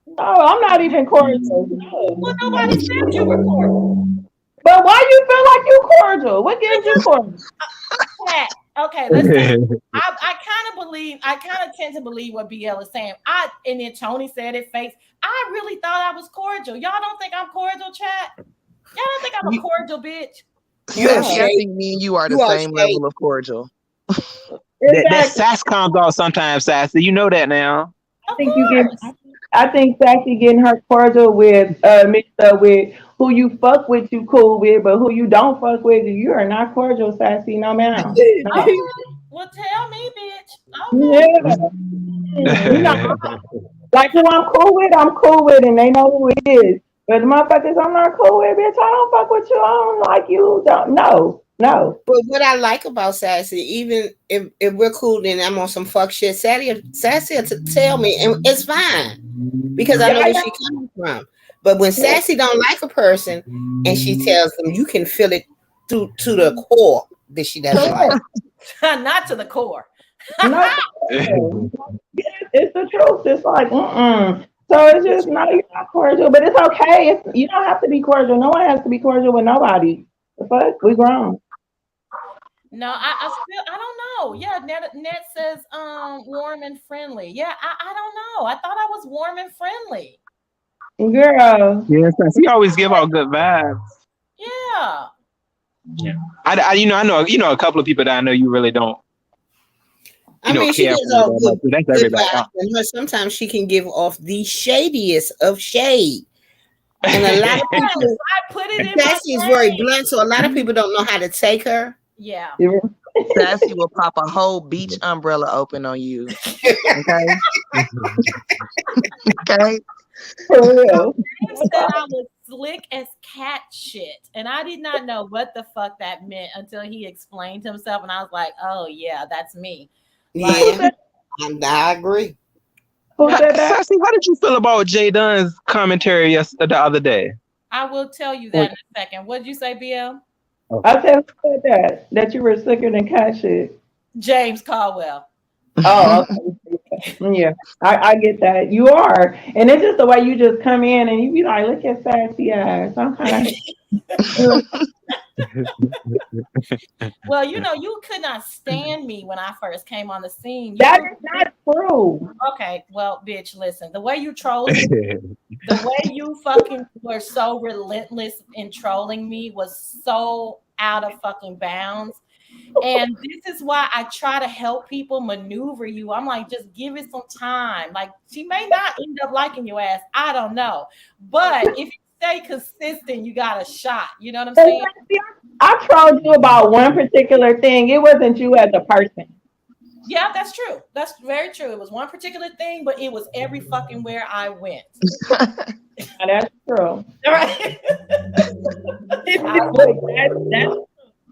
No, I'm not even cordial. No. Well, nobody said you were cordial. But why you feel like you cordial? What gives you cordial? Okay, let's say I kind of tend to believe what BL is saying. And then Tony said it face. I really thought I was cordial. Y'all don't think I'm cordial, chat? Y'all don't think I'm a cordial bitch? I think me and you are the same level of cordial. That sass comes off sometimes, Sassy. You know that now. I think Sassy getting her cordial with mixed up with who you fuck with, you cool with, but who you don't fuck with, you are not cordial, Sassy. No, ma'am. No. Okay. Well, tell me, bitch. Okay. Yeah. Like who I'm cool with, and they know who it is. But the motherfuckers I'm not cool with, bitch, I don't fuck with you. I don't like you. No. But what I like about Sassy, even if we're cool, then I'm on some fuck shit. Sassy will tell me, and it's fine because I know where she's coming from. But when Sassy don't like a person, and she tells them, you can feel it to the core that she doesn't like. Not to the core. No, it's the truth. It's like, So it's just you're not cordial, but it's okay. You don't have to be cordial. No one has to be cordial with nobody. The fuck, we grown. No, I don't know. Yeah, Net says warm and friendly. Yeah, I don't know. I thought I was warm and friendly. Girl. Yes, he always give out good vibes. Yeah. Yeah. I know a couple of people that I know you really don't. I mean, she gives off good vibes, and sometimes she can give off the shadiest of shade. And a lot of people, I put it in Sassy is very blunt, so a lot of people don't know how to take her. Yeah. Sassy will pop a whole beach umbrella open on you. Okay. Okay. For real. He said I was slick as cat shit, and I did not know what the fuck that meant until he explained himself, and I was like, "Oh yeah, that's me." Yeah, I agree. Sassy, how did you feel about Jay Dunn's commentary the other day? I will tell you that in a second. What did you say, BL? I tell you that you were slicker than cat shit. James Caldwell. Oh, okay. Yeah, I get that. You are. And it's just the way you just come in and you be like, look at Sassy ass. I'm kind of Well, you could not stand me when I first came on the scene. That is not true. Okay, well, bitch, listen. The way you trolled me, the way you fucking were so relentless in trolling me was so out of fucking bounds. And this is why I try to help people maneuver you. I'm like, just give it some time. Like, she may not end up liking your ass. I don't know. But if you stay consistent, you got a shot. You know what I'm saying? I trolled you about one particular thing. It wasn't you as a person. Yeah, that's true. That's very true. It was one particular thing, but it was every fucking where I went. That's true. All right.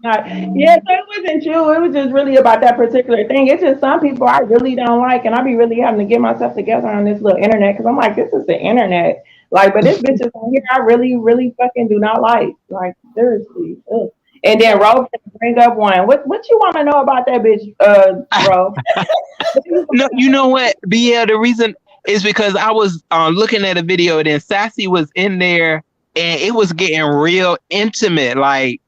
Yeah, so it wasn't you. It was just really about that particular thing. It's just some people I really don't like, and I be really having to get myself together on this little internet because I'm like, this is the internet. Like, but this bitch is on here I really, really fucking do not like. Like, seriously. Ugh. And then Ro bring up one. What you want to know about that bitch, Ro? No, you know what, BL, the reason is because I was looking at a video and then Sassy was in there and it was getting real intimate. Like,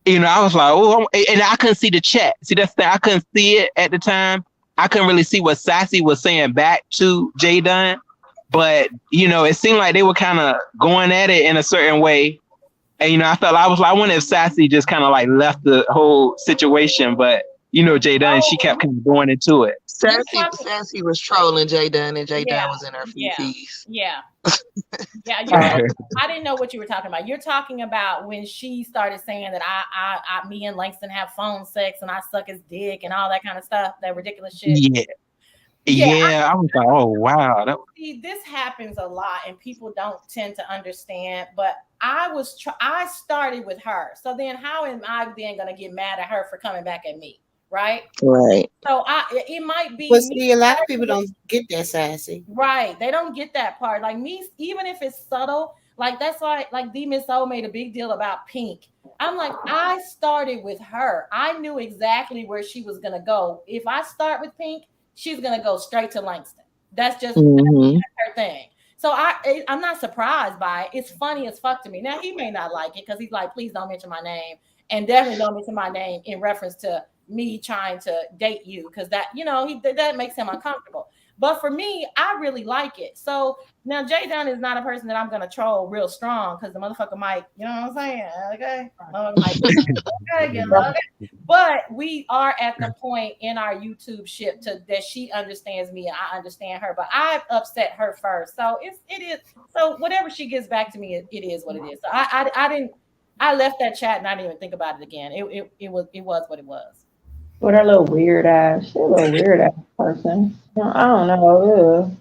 I was like, oh, and I couldn't see the chat. See, that's the thing. I couldn't see it at the time. I couldn't really see what Sassy was saying back to Jay Dunn. But, it seemed like they were kind of going at it in a certain way. And, I was like, I wonder if Sassy just kind of like left the whole situation. But, Jay Dunn, she kept kind of going into it. Sassy was trolling Jay Dunn, and Jay Dunn was in her feces. Yeah. I didn't know what you were talking about. You're talking about when she started saying that me and Langston have phone sex and I suck his dick and all that kind of stuff, that ridiculous shit. Yeah, I was like, oh wow. See, this happens a lot and people don't tend to understand. But I started with her. So then how am I then gonna get mad at her for coming back at me? Right. So it might be. But see, a lot of people don't get that, Sassy. Right. They don't get that part. Like me, even if it's subtle, Like that's like D Miss O made a big deal about Pink. I'm like, I started with her. I knew exactly where she was gonna go. If I start with Pink, she's gonna go straight to Langston. That's just her thing. So I'm not surprised by it. It's funny as fuck to me. Now he may not like it because he's like, please don't mention my name, and definitely don't mention my name in reference to me trying to date you, because that that makes him uncomfortable. But for me, I really like it. So now Jay Dunn is not a person that I'm gonna troll real strong because the motherfucker might, you know what I'm saying? Okay. Okay. But we are at the point in our YouTube ship that she understands me and I understand her. But I've upset her first. So it is so whatever she gives back to me, it is what it is. So I left that chat and I didn't even think about it again. It was what it was. With her little weird ass, she's a little weird ass person. I don't know.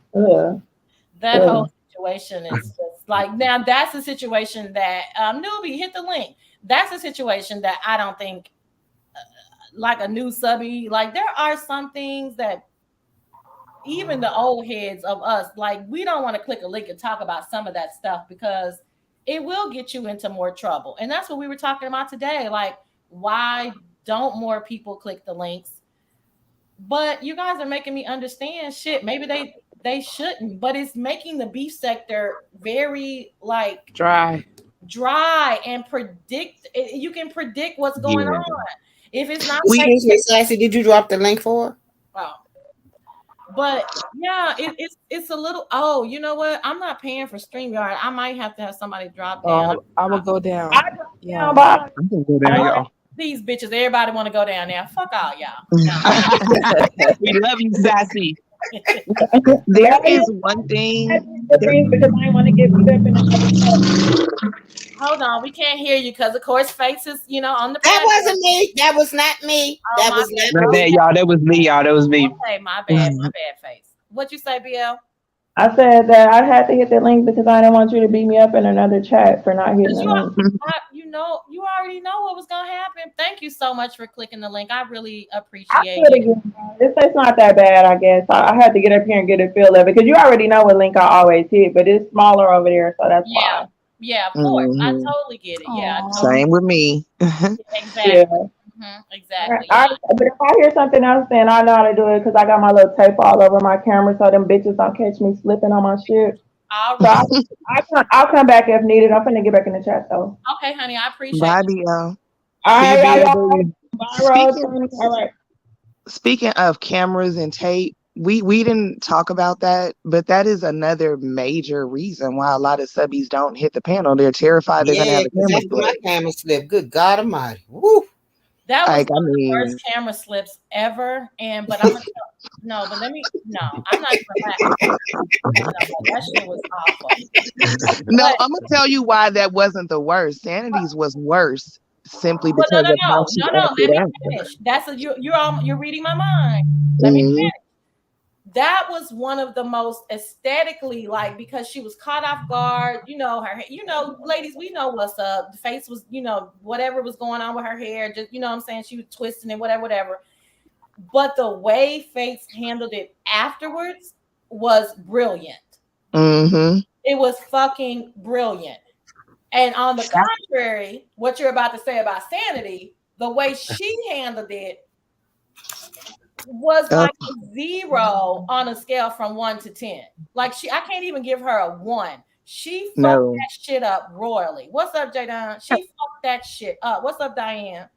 That whole situation is just like, now that's a situation that newbie hit the link. That's a situation that I don't think like a new subby, like there are some things that even the old heads of us, like we don't want to click a link and talk about some of that stuff because it will get you into more trouble. And that's what we were talking about today. Like, why don't more people click the links? But you guys are making me understand shit. Maybe they shouldn't, but it's making the beef sector very like dry and you can predict what's going on. If it's not Sassy, did you drop the link for her? Oh. But yeah, it's a little. Oh, you know what? I'm not paying for StreamYard. I might have to have somebody drop down. I will go down. Yeah, these bitches. Everybody want to go down there. Fuck all y'all. We love you, Sassy. There is one thing because I want to get beat up in the Hold on, we can't hear you because of course Face is, on the. That wasn't me. That was not me. Oh, that was not my bad, y'all. That was me, y'all. That was me. Okay, my bad, Face. What you say, BL? I said that I had to hit the link because I didn't want you to beat me up in another chat for not hitting the link. You already know what was gonna happen. Thank you so much for clicking the link. I really appreciate it. It's not that bad, I guess. I had to get up here and get a feel of it because you already know what link I always hit, but it's smaller over there, so that's why. Yeah, of course. I totally get it. Yeah. Same with me. Exactly. Yeah. Exactly. But if I hear something else, then I know how to do it because I got my little tape all over my camera so them bitches don't catch me slipping on my shit. All right. So I'll come back if needed. I'm finna get back in the chat though. Okay, honey, I appreciate it. All right, all right. Speaking of cameras and tape, we didn't talk about that, but that is another major reason why a lot of subbies don't hit the panel. They're terrified they're gonna have a camera slip. My camera slip. Good God Almighty! Woo. That was one of the worst camera slips ever. But I'm not gonna laugh. That shit was awful. No, I'm gonna tell you why that wasn't the worst. Sanity's was worse simply because of how she let me finish. That's you're reading my mind. Let me finish. That was one of the most aesthetically, like, because she was caught off guard, her, ladies, we know what's up. The face was, whatever was going on with her hair, just, what I'm saying? She was twisting it, whatever. But the way Faith handled it afterwards was brilliant. Mm-hmm. It was fucking brilliant. And on the contrary, what you're about to say about Sanity, the way she handled it was like a 0 on a scale from 1 to 10. Like I can't even give her a 1. She fucked that shit up royally. What's up, Jadon? She fucked that shit up. What's up, Diane?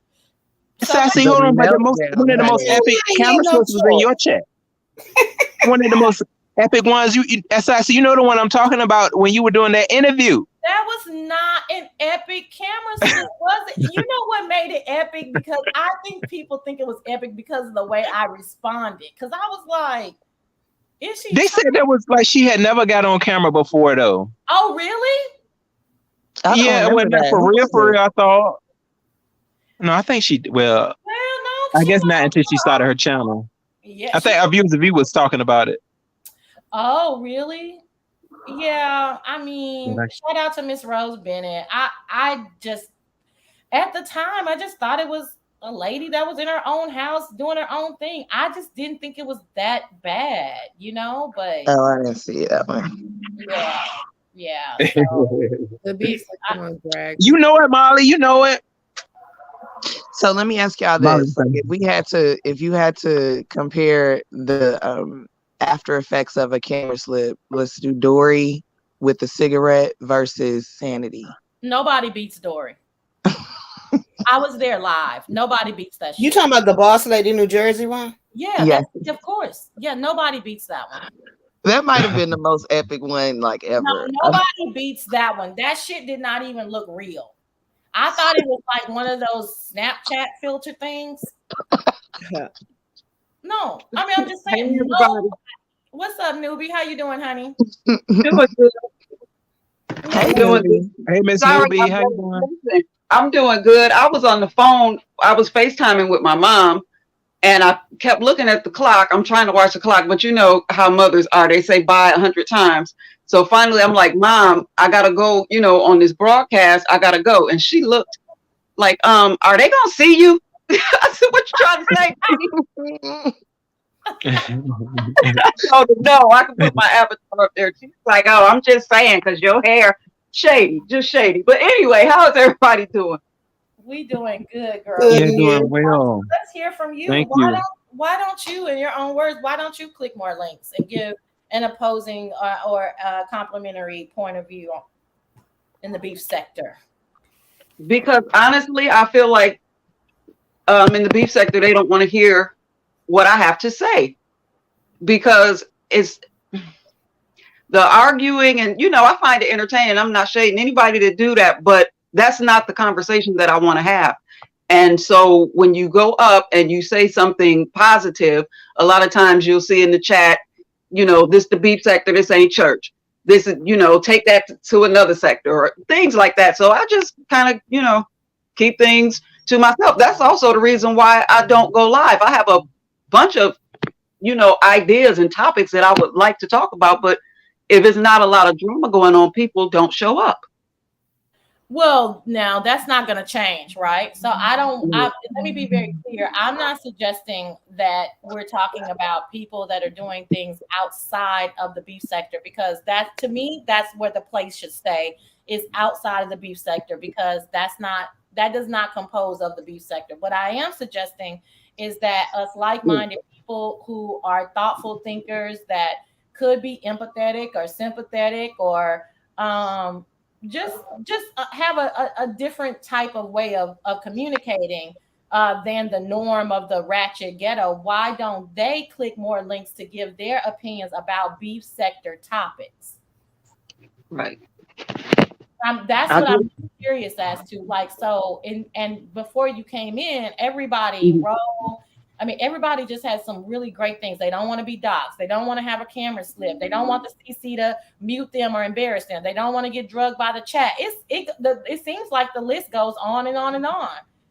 Sassy, hold on, but one of the most epic camera slips was in your chat. One of the most epic ones. Sassy, you know the one I'm talking about when you were doing that interview. That was not an epic camera slip, was it? You know what made it epic? Because I think people think it was epic because of the way I responded. Because I was like, is she? They said that was like she had never got on camera before, though. Oh, really? Yeah, it wasn't for real, I thought. No, I think she, no, I guess not until she started her channel. Yeah, I think Abuse of You was talking about it. Oh, really? Yeah, I mean, shout out to Miss Rose Bennett. I just, at the time, I just thought it was a lady that was in her own house doing her own thing. I just didn't think it was that bad, but. Oh, I didn't see that one. Yeah. Yeah. So The beef sector one drag. You know it, Molly. You know it. So let me ask y'all Molly, this: like, if you had to compare the after effects of a camera slip, let's do Dory with the cigarette versus Sanity. nobody beats Dory. I was there live. Nobody beats that shit. You talking about the boss lady New Jersey one? Yeah, Yes. of course. Yeah, nobody beats that one. That might have been the most epic one, like, No, ever. nobody beats that one. That shit did not even look real. I thought it was like one of those Snapchat filter things. No, I mean, I'm just Hey, saying. No. everybody. What's up, newbie? How you doing, honey? Doing good. Hey, Doing Newbie. Hey, Miss Sorry, Newbie, how you doing? listen, I'm doing good. I was on the phone. I was FaceTiming with my mom, and I kept looking at the clock. I'm trying to watch the clock, but you know how mothers are. They say bye 100 times. So finally, I'm like, Mom, I gotta go. You know, on this broadcast, I gotta go. And she looked like, are they gonna see you? I said, what you trying to say? I told her, no, I can put my avatar up there. She's like, oh, I'm just saying because your hair shady, just shady. But anyway, how is everybody doing? We doing good, girl. Good. Yeah, doing well. Let's hear from you. Thank you. Why don't you, in your own words, why don't you click more links and give an opposing or complimentary point of view in the beef sector? Because honestly, I feel like in the beef sector, they don't want to hear what I have to say because it's the arguing, and you know, I find it entertaining. I'm not shading anybody to do that, but that's not the conversation that I want to have. And so when you go up and you say something positive, a lot of times you'll see in the chat, you know, this the beef sector, this ain't church. This is, you know, take that to another sector or things like that. So I just kind of, you know, keep things to myself. That's also the reason why I don't go live. I have a bunch of, you know, ideas and topics that I would like to talk about, but if it's not a lot of drama going on, people don't show up. Well, now that's not going to change, right? So let me be very clear. I'm not suggesting that we're talking about people that are doing things outside of the beef sector, because that, to me, that's where the place should stay, is outside of the beef sector, because that does not compose of the beef sector. What I am suggesting is that us like-minded people who are thoughtful thinkers that could be empathetic or sympathetic or just have a different type of way of communicating than the norm of the ratchet ghetto. Why don't they click more links to give their opinions about beef sector topics? Right. That's what I'm curious as to. Like, so, and before you came in, everybody everybody just has some really great things. They don't want to be doxxed. They don't want to have a camera slip. They don't want the CC to mute them or embarrass them. They don't want to get drugged by the chat. It seems like the list goes on and on and on.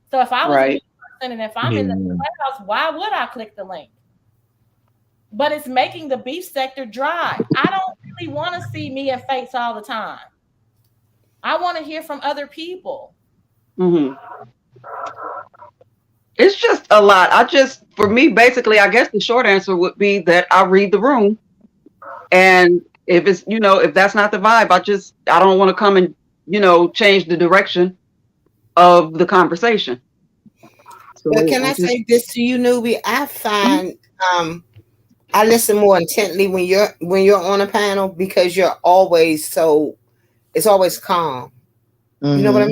So if I was a person and if I'm in the clubhouse, why would I click the link? But it's making the beef sector dry. I don't really want to see me and face all the time. I want to hear from other people. Mm-hmm. It's just a lot. For me, basically, I guess the short answer would be that I read the room. And if it's, you know, if that's not the vibe, I don't want to come and, you know, change the direction of the conversation. So But can I say this to you, newbie? I find I listen more intently when you're on a panel, because you're always it's always calm. Mm-hmm. You know what I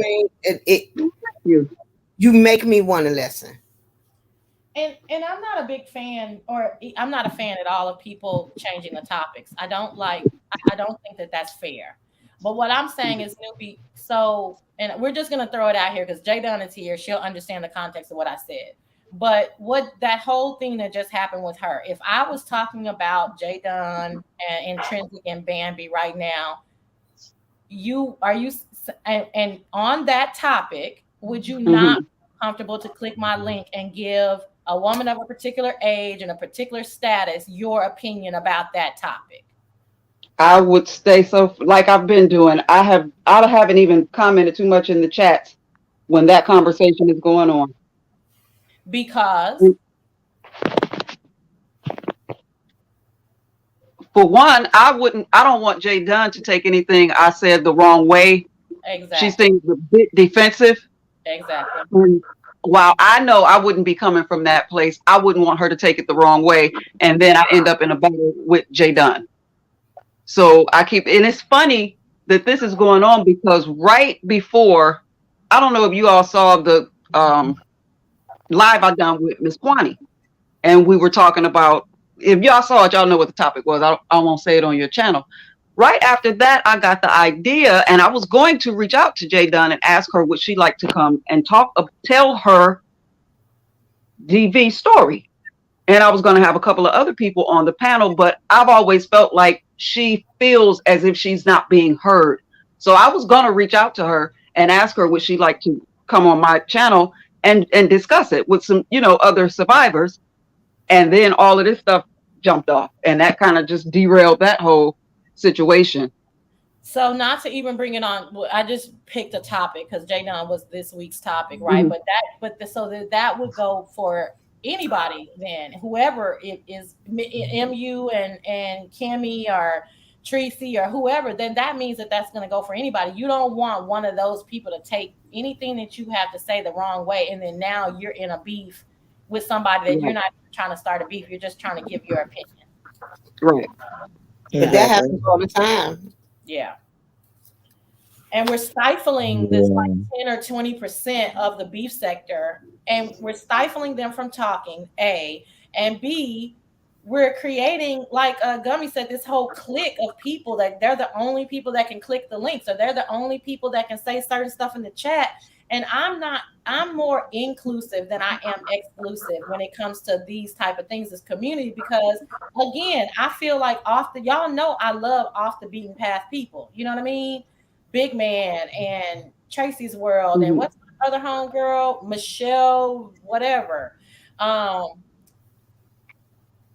mean? You make me want to listen. And I'm not a big fan, or I'm not a fan at all of people changing the topics. I don't think that that's fair. But what I'm saying is, newbie, so, and we're just going to throw it out here because Jay Dunn is here. She'll understand the context of what I said. But what that whole thing that just happened with her, if I was talking about Jay Dunn and Intrinsic and Bambi right now, and on that topic, would you not be comfortable to click my link and give a woman of a particular age and a particular status your opinion about that topic? I would stay so, like I've been doing. I haven't even commented too much in the chats when that conversation is going on. Because for one, I don't want Jay Dunn to take anything I said the wrong way. She Exactly. seems a bit defensive. Exactly. And while I know I wouldn't be coming from that place, I wouldn't want her to take it the wrong way. And then I end up in a battle with Jay Dunn. So and it's funny that this is going on because right before, I don't know if you all saw the live I done with Miss Kwani. And we were talking about, if y'all saw it, y'all know what the topic was. I won't say it on your channel. Right after that, I got the idea, and I was going to reach out to Jay Dunn and ask her would she like to come and tell her DV story. And I was going to have a couple of other people on the panel, but I've always felt like she feels as if she's not being heard. So I was going to reach out to her and ask her would she like to come on my channel and discuss it with some, other survivors. And then all of this stuff jumped off, and that kind of just derailed that whole situation. So not to even bring it on, I just picked a topic because Jay Dunn was this week's topic, right? Mm-hmm. So that would go for anybody then, whoever it is, MU and Kimmy or Tracy or whoever, then that means that's going to go for anybody. You don't want one of those people to take anything that you have to say the wrong way, and then now you're in a beef with somebody that you're not trying to start a beef. You're just trying to give your opinion. Right. But that happens all the time. Yeah. And we're stifling this like 10 or 20% of the beef sector, and we're stifling them from talking, A, and B, we're creating, like Gummy said, this whole clique of people that they're the only people that can click the links, or they're the only people that can say certain stuff in the chat. And I'm more inclusive than I am exclusive when it comes to these type of things as community, because again, I feel like y'all know I love off the beaten path people. You know what I mean? Big Man and Tracy's World, and what's my other homegirl? Michelle, whatever.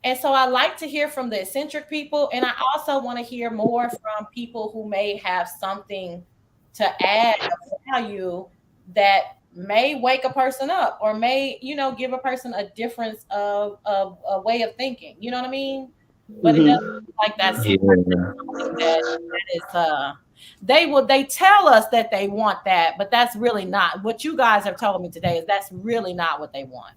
And so I like to hear from the eccentric people, and I also want to hear more from people who may have something to add of value that may wake a person up, or may, give a person a difference of a way of thinking. You know what I mean? But it doesn't look like that's something that is they tell us that they want that, but that's really not what you guys have told me today. Is that's really not what they want.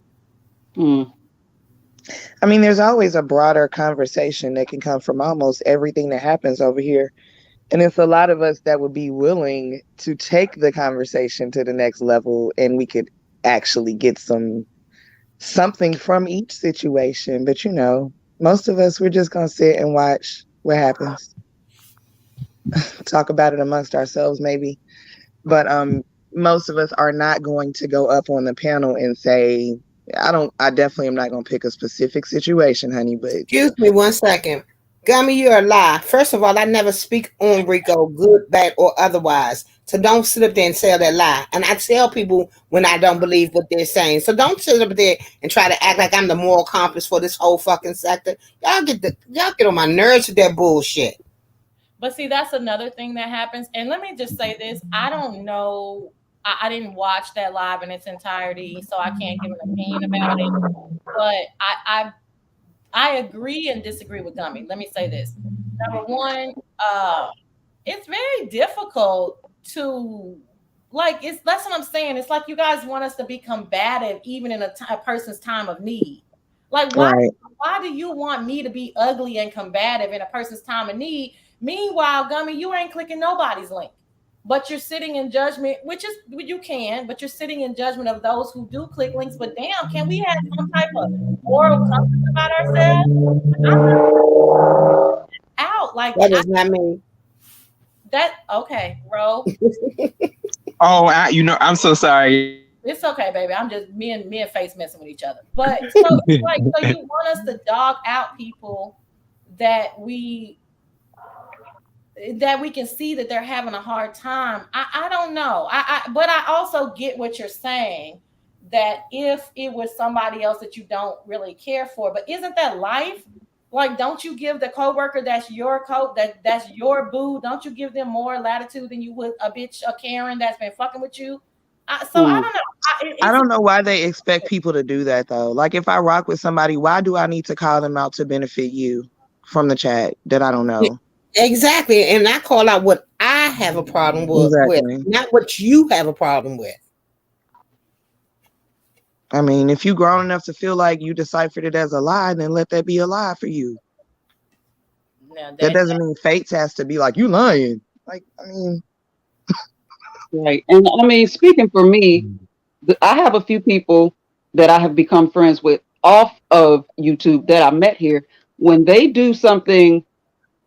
I mean, there's always a broader conversation that can come from almost everything that happens over here. And it's a lot of us that would be willing to take the conversation to the next level, and we could actually get something from each situation. But, most of us, we're just going to sit and watch what happens. Talk about it amongst ourselves, maybe. But most of us are not going to go up on the panel and say, I definitely am not going to pick a specific situation, honey. But excuse me 1 second. Gummy, you're a lie. First of all, I never speak on Rico, good, bad, or otherwise. So don't sit up there and say that lie. And I tell people when I don't believe what they're saying. So don't sit up there and try to act like I'm the moral compass for this whole fucking sector. Y'all get on my nerves with that bullshit. But see, that's another thing that happens. And let me just say this. I don't know. I didn't watch that live in its entirety, so I can't give an opinion about it. But I agree and disagree with Gummy. Let me say this. Number one, it's very difficult to, that's what I'm saying. It's like you guys want us to be combative even in a person's time of need. Like, why do you want me to be ugly and combative in a person's time of need? Meanwhile, Gummy, you ain't clicking nobody's link. But you're sitting in judgment, but you're sitting in judgment of those who do click links. But damn, can we have some type of moral compass about ourselves? That is not me. Okay, Ro. Oh, I'm so sorry. It's okay, baby. I'm just me and Face messing with each other. But so you want us to dog out people that we can see that they're having a hard time. I don't know. But I also get what you're saying, that if it was somebody else that you don't really care for, but isn't that life? Like, don't you give the coworker that's your that's your boo, don't you give them more latitude than you would a Karen that's been fucking with you? I don't know. I don't know why they expect people to do that though. Like, if I rock with somebody, why do I need to call them out to benefit you? from the chat that I don't know. Exactly. And I call out what I have a problem with, Exactly. not what you have a problem with. I mean, if you grown enough to feel like you deciphered it as a lie, then let that be a lie for you. Now, That doesn't mean Fates has to be like, you lying. Like, I mean. Right. And I mean, speaking for me, I have a few people that I have become friends with off of YouTube that I met here. When they do something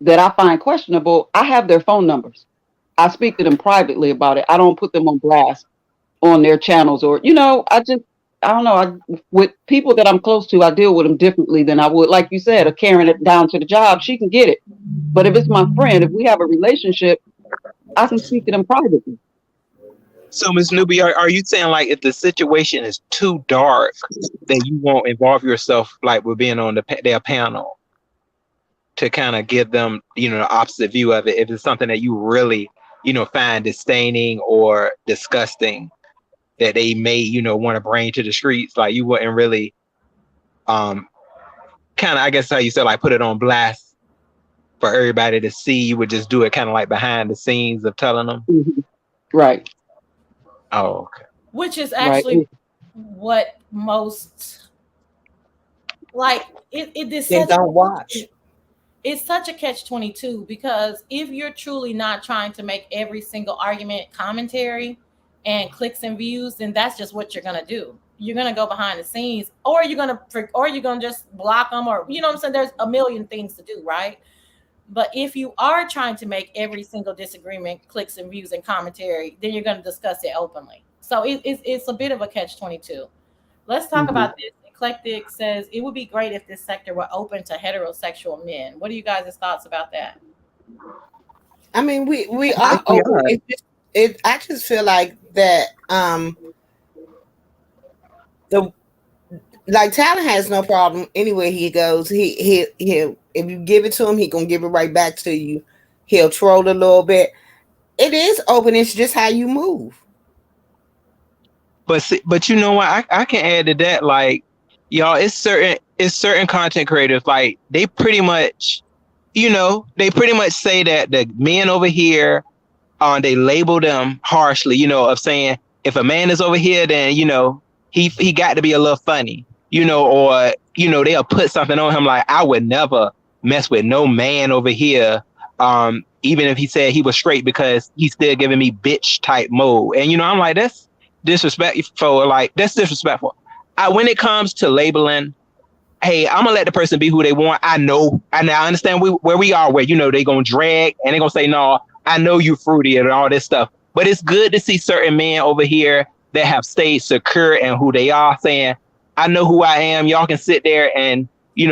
that I find questionable, I have their phone numbers. I speak to them privately about it. I don't put them on blast on their channels, or, I don't know. With people that I'm close to, I deal with them differently than I would, like you said, a Karen it down to the job, she can get it. But if it's my friend, if we have a relationship, I can speak to them privately. So, Ms. Newbie, are you saying like if the situation is too dark, then you won't involve yourself like with being on their panel to kind of give them, the opposite view of it? If it's something that you really, find disdaining or disgusting that they may, want to bring to the streets, like you wouldn't really, kind of, I guess how you said, like put it on blast for everybody to see. You would just do it kind of like behind the scenes of telling them. Mm-hmm. Right. Oh, okay. Which is actually what most, like, They don't watch. It's such a catch-22, because if you're truly not trying to make every single argument commentary and clicks and views, then that's just what you're gonna do. You're gonna go behind the scenes, or you're gonna just block them, or you know what I'm saying. There's a million things to do, right? But if you are trying to make every single disagreement clicks and views and commentary, then you're going to discuss it openly. So it's a bit of a catch-22. Let's talk about this. Eclectic says it would be great if this sector were open to heterosexual men. What are you guys' thoughts about that? I mean, we are open. I just feel like that Tyler has no problem anywhere he goes. He'll if you give it to him, he gonna give it right back to you. He'll troll a little bit. It is open. It's just how you move. But you know what? I can add to that. Like, y'all, it's certain content creators. Like, they pretty much say that the men over here, they label them harshly. Of saying if a man is over here, then he got to be a little funny. Or they'll put something on him like, I would never mess with no man over here, even if he said he was straight, because he's still giving me bitch type mode. And I'm like, that's disrespectful. Like, that's disrespectful. When it comes to labeling, hey, I'm gonna let the person be who they want. I know, and I understand where we are, where they gonna drag and they gonna say, no, I know you fruity and all this stuff. But it's good to see certain men over here that have stayed secure in who they are, saying, I know who I am. Y'all can sit there and,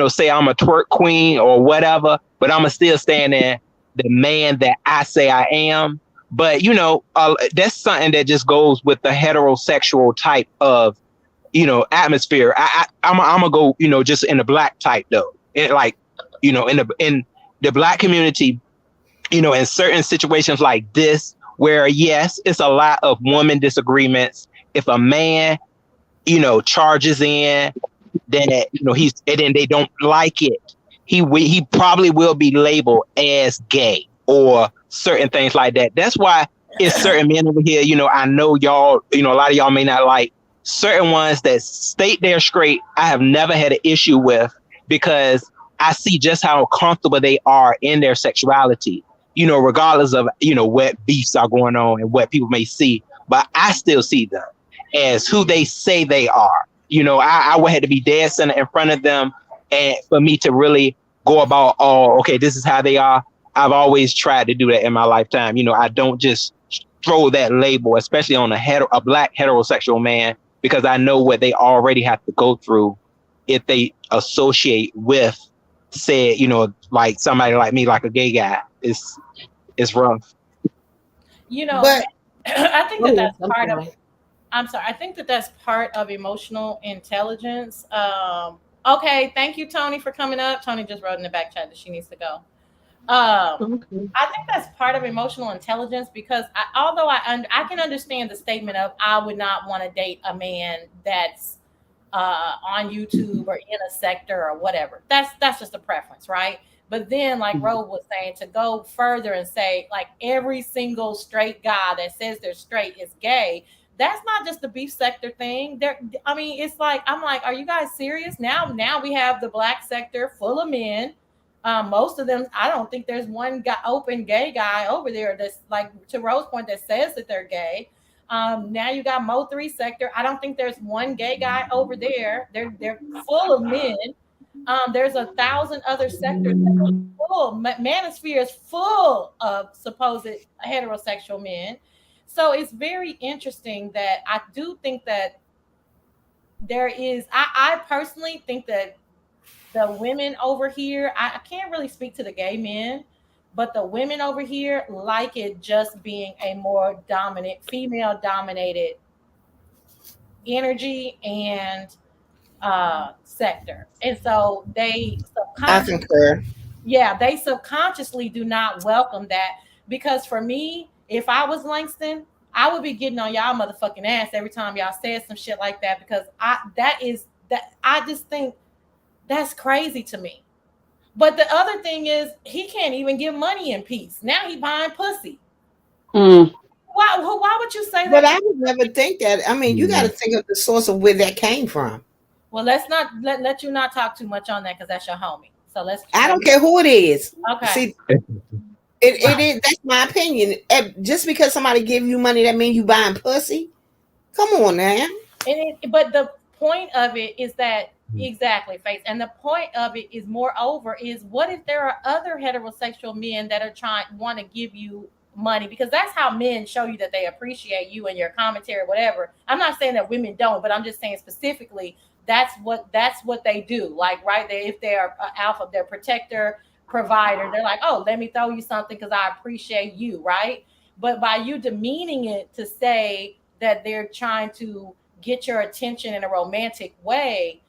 say I'm a twerk queen or whatever, but I'm going to still stand in the man that I say I am. But, that's something that just goes with the heterosexual type of, atmosphere. I'm going to go, just in the black type, though. In the black community, in certain situations like this, where, yes, it's a lot of woman disagreements. If a man, charges in, then then they don't like it, he probably will be labeled as gay or certain things like that. That's why it's certain men over here, I know y'all, a lot of y'all may not like certain ones that state they're straight. I have never had an issue with, because I see just how comfortable they are in their sexuality, regardless of, what beefs are going on and what people may see, but I still see them as who they say they are. I would have to be dead center in front of them, and for me to really go about, oh, okay, this is how they are. I've always tried to do that in my lifetime. I don't just throw that label, especially on a black heterosexual man, because I know what they already have to go through if they associate with, say, like somebody like me, like a gay guy. It's rough. But I think that's part of it. I'm sorry. I think that's part of emotional intelligence. Okay. Thank you, Tony, for coming up. Tony just wrote in the back chat that she needs to go. I think that's part of emotional intelligence, because although I can understand the statement of, I would not want to date a man that's on YouTube or in a sector or whatever. That's just a preference, right? But then, like Roe was saying, to go further and say, like, every single straight guy that says they're straight is gay, that's not just the beef sector thing. There, I mean, it's like, I'm like, are you guys serious? Now we have the black sector full of men. Most of them, I don't think there's one guy, open gay guy over there that's, like, to Rose's point, that says that they're gay. Now you got Mo3 sector. I don't think there's one gay guy over there. They're full of men. There's 1,000 other sectors that are full. Manosphere is full of supposed heterosexual men. So it's very interesting that I do think that there is. I personally think that the women over here, I can't really speak to the gay men, but the women over here like it just being a more dominant, female dominated energy and sector. And so they I concur. they subconsciously do not welcome that, because for me, if I was Langston, I would be getting on y'all motherfucking ass every time y'all said some shit like that, because I just think that's crazy to me. But the other thing is, he can't even give money in peace. Now he buying pussy. Why would you say that? But I would never think that. I mean, you got to think of the source of where that came from. Well, let's not let you not talk too much on that, because that's your homie. So I don't care who it is. Okay. See, it is. That's my opinion. Just because somebody give you money, that means you buying pussy. Come on now. But the point of it is that, exactly, Face. And the point of it is, moreover, is what if there are other heterosexual men that are want to give you money? Because that's how men show you that they appreciate you and your commentary, whatever. I'm not saying that women don't, but I'm just saying specifically that's what they do. Like, right there, if they're alpha, they're protector, provider, they're like, oh, let me throw you something because I appreciate you, right? But by you demeaning it to say that they're trying to get your attention in a romantic way,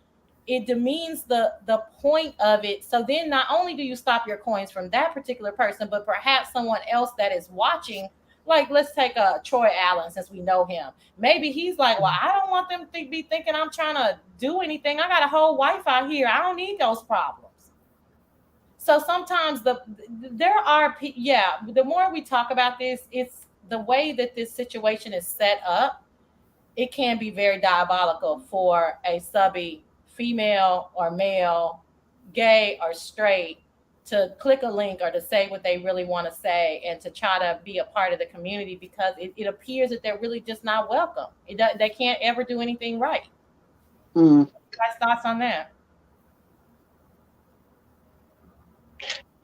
it demeans the point of it. So then not only do you stop your coins from that particular person, but perhaps someone else that is watching, like, let's take Troy Allen, since we know him. Maybe he's like, well, I don't want them to be thinking I'm trying to do anything. I got a whole wife out here. I don't need those problems. So sometimes the more we talk about this, it's the way that this situation is set up. It can be very diabolical for a subby female or male, gay or straight, to click a link or to say what they really want to say and to try to be a part of the community, because it appears that they're really just not welcome. They can't ever do anything right. Guys, thoughts on that?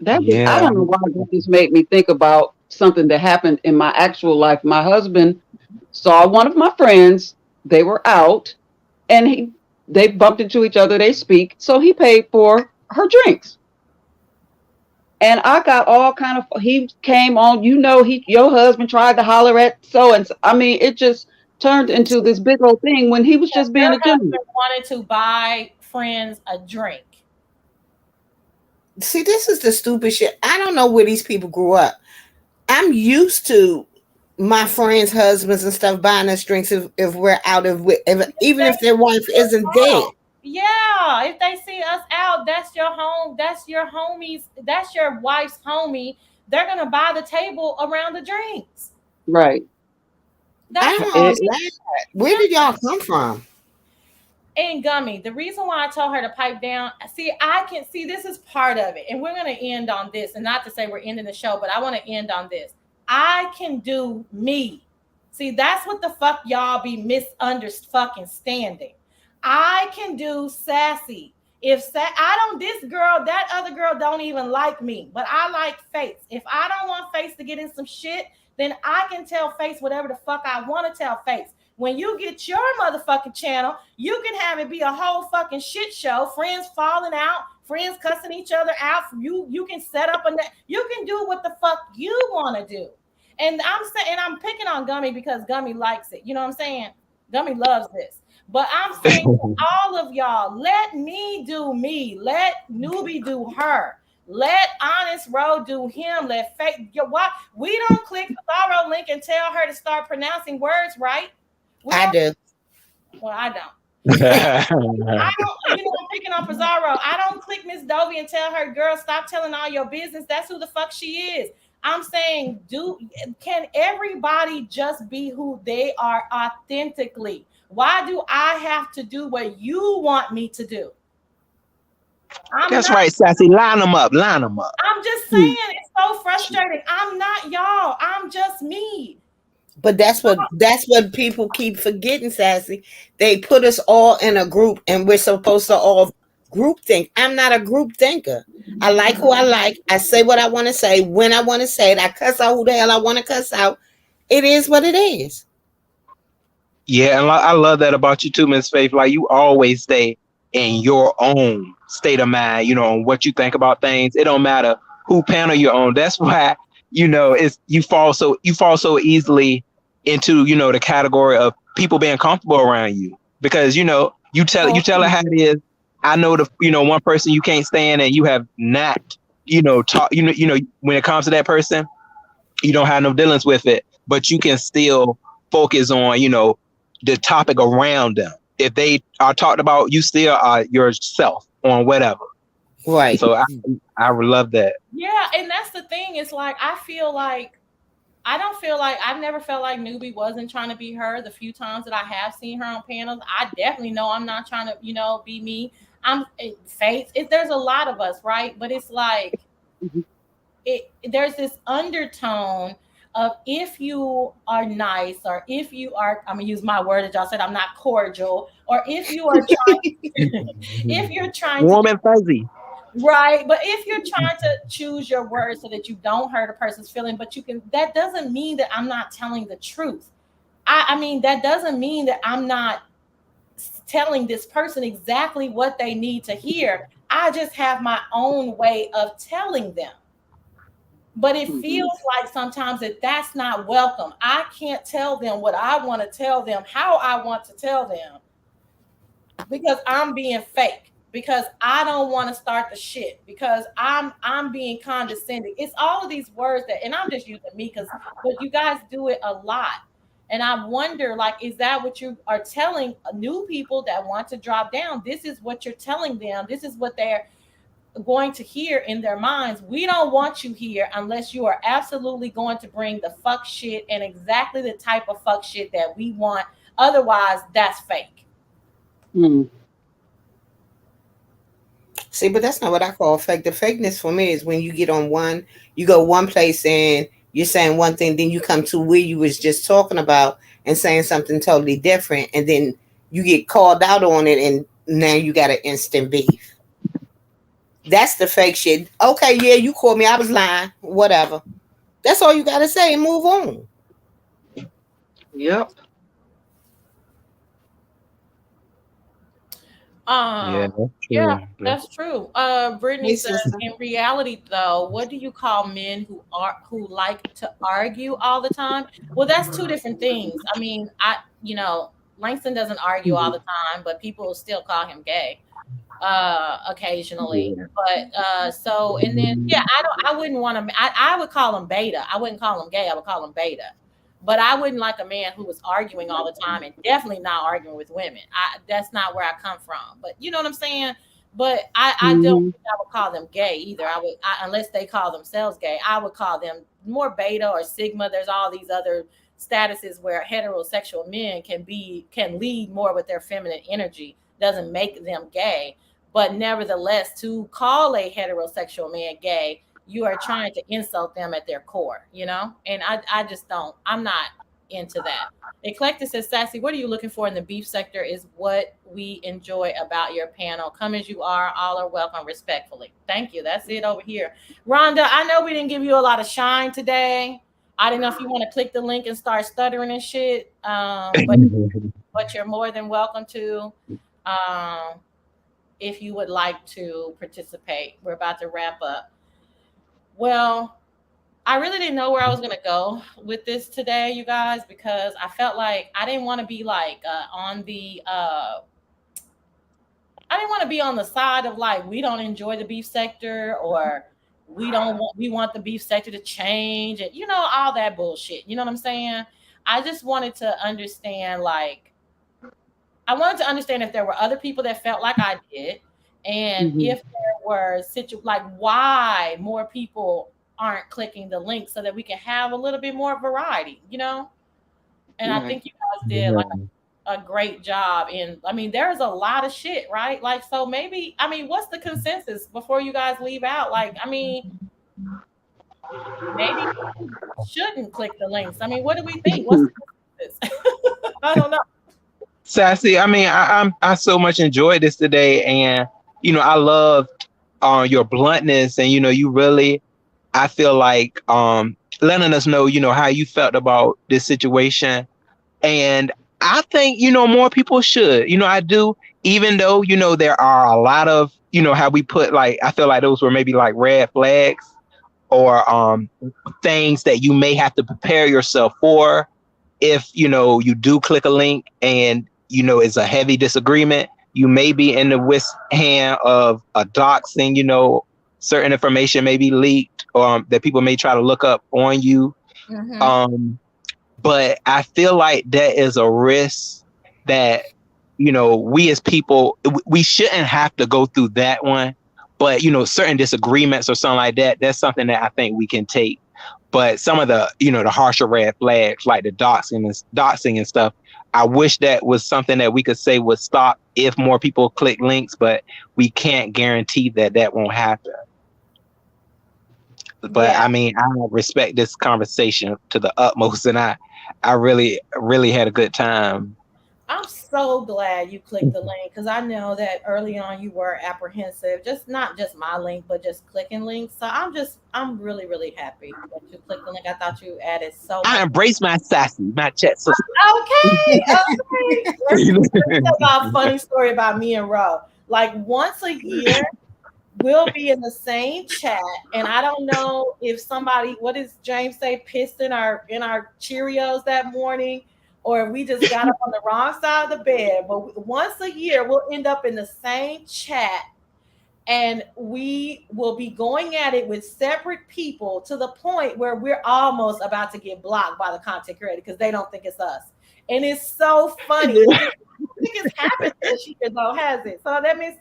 I don't know why this made me think about something that happened in my actual life. My husband saw one of my friends. They were out, and they bumped into each other. They speak, so he paid for her drinks. And I got all kind of. He came on. Your husband tried to holler at so and so. I mean, it just turned into this big old thing when he was just being a gentleman. Wanted to buy friends a drink. See, this is the stupid shit. I don't know where these people grew up. I'm used to my friends' husbands and stuff buying us drinks if we're out even if their wife isn't dead. Yeah, if they see us out, that's your homies, that's your wife's homie. They're gonna buy the table around the drinks. Right. I don't understand. Where did y'all come from? And Gummy, the reason why I told her to pipe down, I can see this is part of it. And we're going to end on this. And not to say we're ending the show, but I want to end on this. I can do me. See, that's what the fuck y'all be misunderstanding. I can do sassy. This girl, that other girl don't even like me, but I like Face. If I don't want Face to get in some shit, then I can tell Face whatever the fuck I want to tell Face. When you get your motherfucking channel, you can have it be a whole fucking shit show. Friends falling out, friends cussing each other out. You can set up you can do what the fuck you want to do. And I'm picking on Gummy because Gummy likes it. You know what I'm saying? Gummy loves this. But I'm saying to all of y'all, let me do me. Let Newbie do her. Let Honest Road do him. Let Fake. We don't click the borrow link and tell her to start pronouncing words right. I do. Well, I don't. I don't, I'm picking on Pizarro. I don't click Miss Dovey and tell her, girl, stop telling all your business. That's who the fuck she is. I'm saying, can everybody just be who they are authentically? Why do I have to do what you want me to do? That's right, Sassy. Line them up. Line them up. I'm just saying, it's so frustrating. I'm not y'all. I'm just me. But that's what people keep forgetting, Sassy. They put us all in a group, and we're supposed to all group think. I'm not a group thinker. I like who I like. I say what I want to say when I want to say it. I cuss out who the hell I want to cuss out. It is what it is. Yeah, and I love that about you too, Miss Faith. Like, you always stay in your own state of mind, on what you think about things. It don't matter who panel you're on. That's why, it's you fall so easily into, the category of people being comfortable around you. Because, you tell her how it is. I know one person you can't stand, and you have not, talk, when it comes to that person, you don't have no dealings with it, but you can still focus on, the topic around them. If they are talked about, you still are yourself on whatever. Right. So I would love that. Yeah, and that's the thing. It's like I've never felt like Newbie wasn't trying to be her. The few times that I have seen her on panels, I definitely know I'm not trying to, be me. I'm Faith. There's a lot of us, right? But it's like there's this undertone of, if you are nice, or if you are, I'm gonna use my word that y'all said, I'm not cordial, or if you are trying, if you're trying warm to, and fuzzy, right? But if you're trying to choose your words so that you don't hurt a person's feeling, but that doesn't mean that I'm not telling the truth. I mean, that doesn't mean that I'm not telling this person exactly what they need to hear. I just have my own way of telling them. But it feels like sometimes that's not welcome. I can't tell them what I want to tell them, how I want to tell them, because I'm being fake, because I don't want to start the shit, because I'm being condescending. It's all of these words and I'm just using me but you guys do it a lot. And I wonder, like, is that what you are telling new people that want to drop down? This is what you're telling them. This is what they're going to hear in their minds. We don't want you here unless you are absolutely going to bring the fuck shit, and exactly the type of fuck shit that we want. Otherwise, that's fake. See, but that's not what I call fake. The fakeness for me is when you go one place and you're saying one thing, then you come to where you was just talking about and saying something totally different, and then you get called out on it, and now you got an instant beef. That's the fake shit. Okay, yeah, you called me, I was lying, whatever. That's all you got to say and move on. Yep. That's true. Brittany says, in reality, though, what do you call men who like to argue all the time? Well, that's two different things. I mean, Langston doesn't argue all the time, but people still call him gay occasionally. But so, and then I wouldn't want to. I would call him beta. I wouldn't call him gay. I would call him beta. But I wouldn't like a man who was arguing all the time, and definitely not arguing with women. That's not where I come from. But you know what I'm saying? But I don't think I would call them gay either. Unless they call themselves gay, I would call them more beta or sigma. There's all these other statuses where heterosexual men can lead more with their feminine energy. Doesn't make them gay. But nevertheless, to call a heterosexual man gay, you are trying to insult them at their core, and I just don't. I'm not into that. Eclectic says, Sassy, what are you looking for in the beef sector is what we enjoy about your panel. Come as you are, all are welcome, respectfully. Thank you. That's it over here. Rhonda, I know we didn't give you a lot of shine today. I don't know if you want to click the link and start stuttering and shit, but you're more than welcome to. If you would like to participate. We're about to wrap up. Well, I really didn't know where I was going to go with this today, you guys, because I felt like I didn't want to be like I didn't want to be on the side of like, we don't enjoy the beef sector, or we want the beef sector to change, and all that bullshit. You know what I'm saying? I just wanted to understand, like, I wanted to understand if there were other people that felt like I did, and if there were like why more people aren't clicking the link so that we can have a little bit more variety, you know? And I think you guys did like a great job. And I mean, there's a lot of shit, right? Like, so maybe, I mean, what's the consensus before you guys leave out? Like, I mean, maybe shouldn't click the links. I mean, what do we think? What's the consensus? I don't know. Sassy, I mean, I so much enjoyed this today, and you know, I love your bluntness, and you know, you really, I feel like letting us know, you know, how you felt about this situation, and I think, you know, more people should, you know, I do, even though, you know, there are a lot of, you know, how we put, like, I feel like those were maybe like red flags or things that you may have to prepare yourself for if, you know, you do click a link and, you know, it's a heavy disagreement. You may be in the hand of a doxing, you know, certain information may be leaked that people may try to look up on you. But I feel like that is a risk that, you know, we as people, we shouldn't have to go through that one. But, you know, certain disagreements or something like that, that's something that I think we can take. But some of the, you know, the harsher red flags, like the doxing and stuff, I wish that was something that we could say would stop if more people click links, but we can't guarantee that that won't happen. But yeah. I mean, I respect this conversation to the utmost, and I really, really had a good time. I'm so glad you clicked the link because I know that early on you were apprehensive, just not just my link, but just clicking links. So I'm really, really happy that you clicked the link. I thought you added so much. I embrace my sassy, my chat sister. Okay. Let's tell y'all a funny story about me and Ro. Like once a year, we'll be in the same chat, and I don't know if somebody, what does James say, pissed in our Cheerios that morning, or we just got up on the wrong side of the bed. But once a year, we'll end up in the same chat, and we will be going at it with separate people to the point where we're almost about to get blocked by the content creator because they don't think it's us. And it's so funny. I think it's happened this year, though, has it? So that means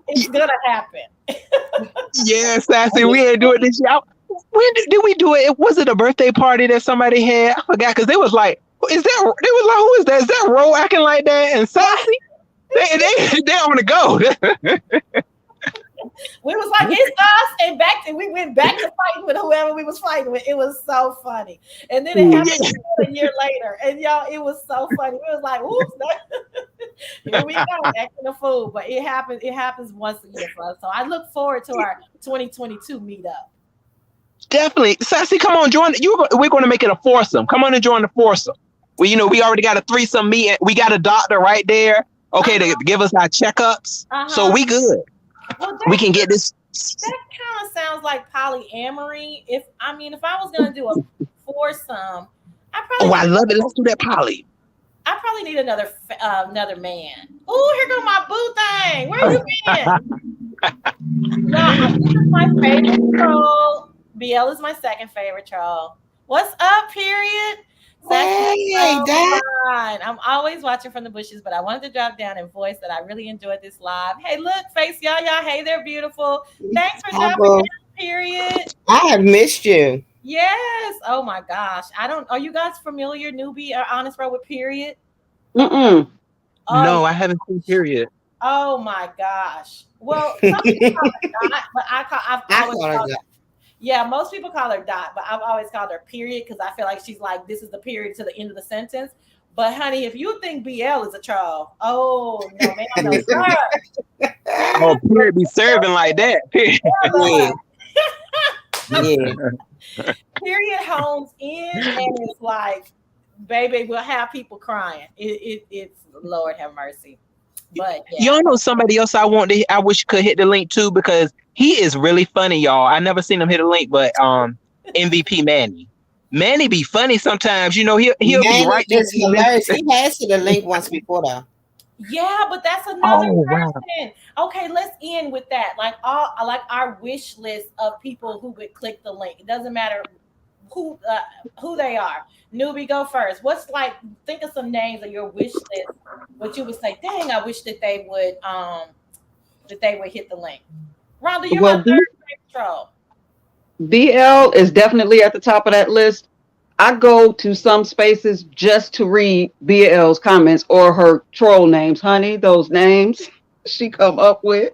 it's gonna happen. Yeah, Sassy, we ain't doing this year. When did we do it? Was it a birthday party that somebody had? I forgot because they was like, who is that? Is that Ro acting like that? And Sassy, they on the go. We was like, it's us, and we went back to fighting with whoever we was fighting with. It was so funny. And then it happened a year later. And y'all, it was so funny. We was like, oops, here we go, acting a fool. But it happens once a year for us. So I look forward to our 2022 meetup. Definitely. Sassy, come on, join. We're going to make it a foursome. Come on and join the foursome. Well, you know, we already got a threesome meeting. We got a doctor right there. Okay, to give us our checkups. So we good. Well, we can get this. That kind of sounds like polyamory. If I was going to do a foursome, I love it. Let's do that poly. I probably need another man. Oh, here goes my boo thing. Where you been? No, this is my favorite troll. BL is my second favorite troll. What's up, period? Hey, Dad. I'm always watching from the bushes, but I wanted to drop down and voice that I really enjoyed this live. Hey, look, face y'all. Hey, they're beautiful. Thanks for dropping down, period. I have missed you. Yes. Oh my gosh. Are you guys familiar, newbie or honest bro, with period? No, I haven't seen period. Oh my gosh. Well, some people call her Dot, but I've always called her. Yeah, most people call her Dot, but I've always called her period because I feel like she's like, this is the period to the end of the sentence. But honey, if you think BL is a troll, oh no, man, no, sir. Oh, period be serving like that. Period. Yeah. Period homes in and it's like, baby, we'll have people crying. It's Lord have mercy. But yeah. Y'all know somebody else I wish could hit the link too because he is really funny, y'all. I never seen him hit a link, but MVP Manny. Manny be funny sometimes. You know, he'll be right there. He has hit a link once before though. Yeah, but that's another person. Wow. Okay, let's end with that. Like our wish list of people who would click the link. It doesn't matter who they are. Newbie, go first. What's like? Think of some names of your wish list. What you would say? Dang, I wish that they would hit the link. Rhonda, you're my Well, third favorite troll. BL is definitely at the top of that list. I go to some spaces just to read BL's comments or her troll names. Honey, those names she come up with,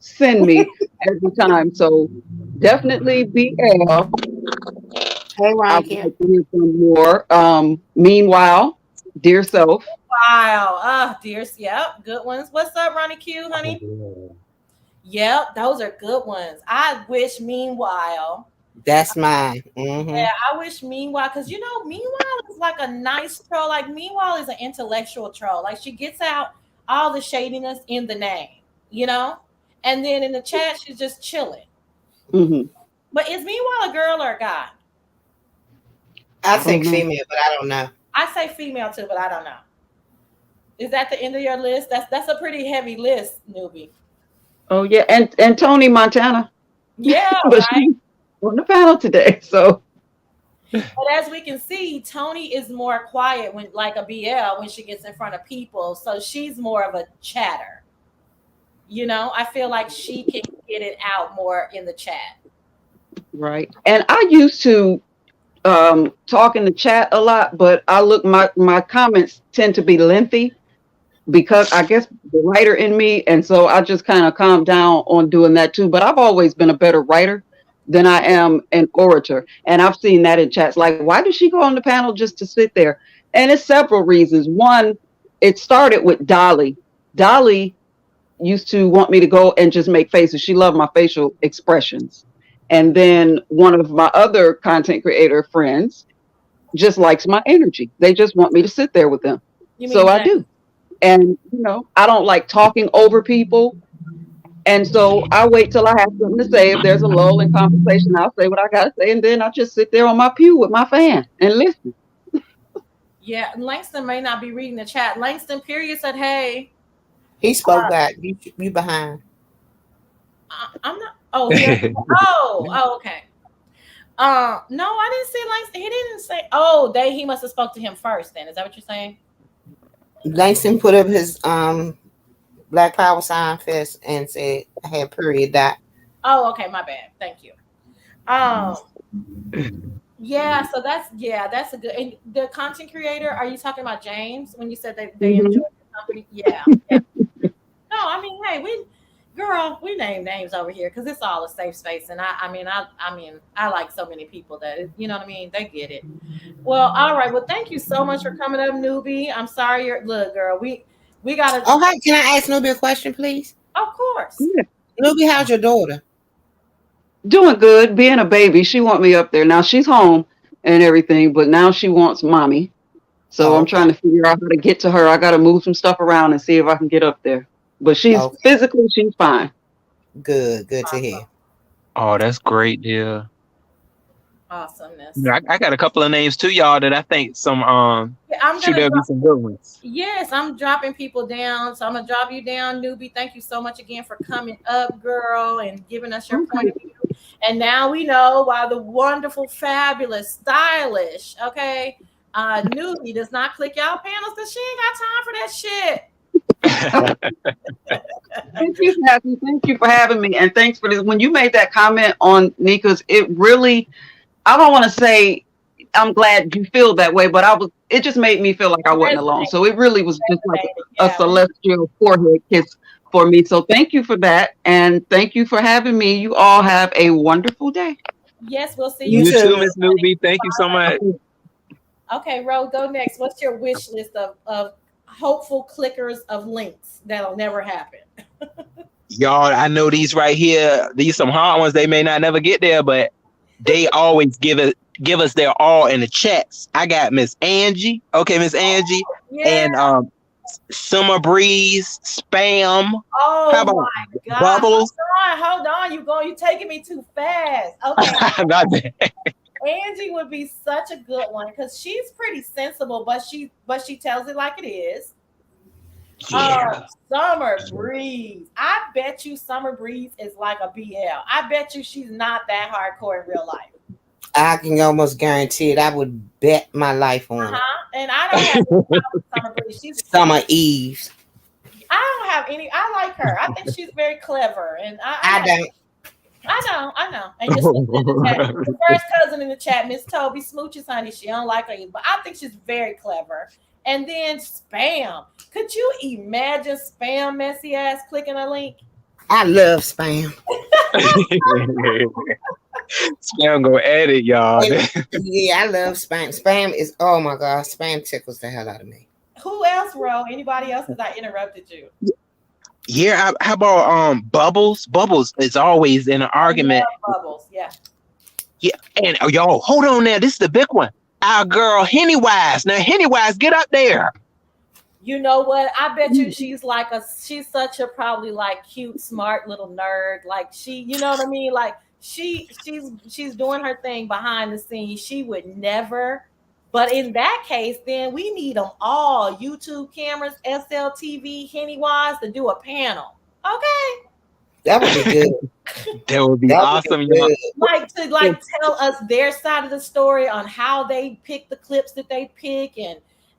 send me every time. So definitely BL. Hey, I Ron would here. like to hear some more. Meanwhile, dear self. Wow. Dear. Yep. Good ones. What's up, Ronnie Q, honey? Yep. Those are good ones. I wish, meanwhile. That's mine. Yeah, I wish meanwhile, because meanwhile is like a nice troll. Like meanwhile is an intellectual troll. Like she gets out all the shadiness in the name, and then in the chat she's just chilling. Mm-hmm. But is meanwhile a girl or a guy? I think female, but I don't know. I say female too, but I don't know. Is that the end of your list? That's a pretty heavy list, newbie. Oh yeah, and Tony Montana. Yeah, but right. she's on the panel today, so. But as we can see, Tony is more quiet when, like a BL, when she gets in front of people. So she's more of a chatter. I feel like she can get it out more in the chat. Right. And I used to talk in the chat a lot, but my comments tend to be lengthy because I guess the writer in me, and so I just kind of calmed down on doing that too. But I've always been a better writer than I am an orator. And I've seen that in chats. Like, why does she go on the panel just to sit there? And it's several reasons. One, it started with Dolly. Dolly used to want me to go and just make faces. She loved my facial expressions. And then one of my other content creator friends just likes my energy. They just want me to sit there with them. So I do. And, I don't like talking over people. And so I wait till I have something to say. If there's a lull in conversation, I'll say what I got to say. And then I just sit there on my pew with my fan and listen. Yeah, Langston may not be reading the chat. Langston, period, said, hey. He spoke back. You behind. I'm not. Oh, here. Okay. No, I didn't see Langston. He didn't say. Oh, he must have spoke to him first. Then is that what you're saying? Langston put up his Black Power sign fist and said, "I had period that." Oh, okay, my bad. Thank you. Yeah. So that's a good. And the content creator. Are you talking about James when you said they enjoyed the company? Yeah. No, I mean, hey, we name names over here because it's all a safe space, and I like so many people that you know what I mean. They get it. Well, all right. Well, thank you so much for coming up, newbie. I'm sorry, look, girl. We gotta. Oh, hi. Can I ask Newbie a question, please? Of course. Yeah. Newbie, how's your daughter? Doing good. Being a baby, she want me up there. Now she's home and everything, but now she wants mommy. So I'm trying to figure out how to get to her. I got to move some stuff around and see if I can get up there. But she's physically, she's fine. Good to hear. Oh, that's great, dear. Awesomeness. I got a couple of names too, y'all, that I think there'll be some good ones. Yes, I'm dropping people down. So I'm gonna drop you down, newbie. Thank you so much again for coming up, girl, and giving us your point of view. And now we know why the wonderful, fabulous, stylish, newbie does not click y'all panels because she ain't got time for that shit. Thank you, Kathy. Thank you for having me. And thanks for this. When you made that comment on Nika's, it really, I don't want to say I'm glad you feel that way, but it just made me feel like I wasn't alone. So it really was just like a celestial forehead kiss for me. So thank you for that. And thank you for having me. You all have a wonderful day. Yes, we'll see you. You too, Miss Newbie. Thank you so much. Okay, Ro, go next. What's your wish list of hopeful clickers of links that'll never happen? Y'all, I know these right here. These some hard ones. They may not never get there, but they always give us their all in the chats. I got Miss Angie. Okay, Miss Angie. And Summer Breeze, Spam. Oh, how about my God. Bubbles? Hold on. You taking me too fast. Okay. Not bad. Angie would be such a good one because she's pretty sensible, but she tells it like it is. Yeah. Summer Breeze. I bet you Summer Breeze is like a BL. I bet you she's not that hardcore in real life. I can almost guarantee it. I would bet my life on it. And I don't have any problem with Summer Breeze. She's Summer Eve. I don't have any. I like her. I think she's very clever, and I don't. I know. And your first cousin in the chat, Miss Toby Smooches, honey, she don't like her either, but I think she's very clever. And then Spam. Could you imagine Spam messy ass clicking a link? I love Spam. Spam go at it, y'all. Yeah, I love Spam. Spam is, oh my God, Spam tickles the hell out of me. Who else, Ro? Anybody else? Because I interrupted you. Yeah, how about Bubbles? Bubbles is always in an argument. Bubbles, yeah. Yeah, and y'all, hold on now. This is the big one. Our girl Hennywise. Now, Hennywise, get up there. You know what? I bet you she's such a probably like cute, smart little nerd. Like she, you know what I mean? Like she's doing her thing behind the scenes. She would never. But in that case, then we need them all. YouTube cameras, SLTV, Hennywise to do a panel. Okay. That would be good. That would be awesome. Like to tell us their side of the story on how they pick the clips that they pick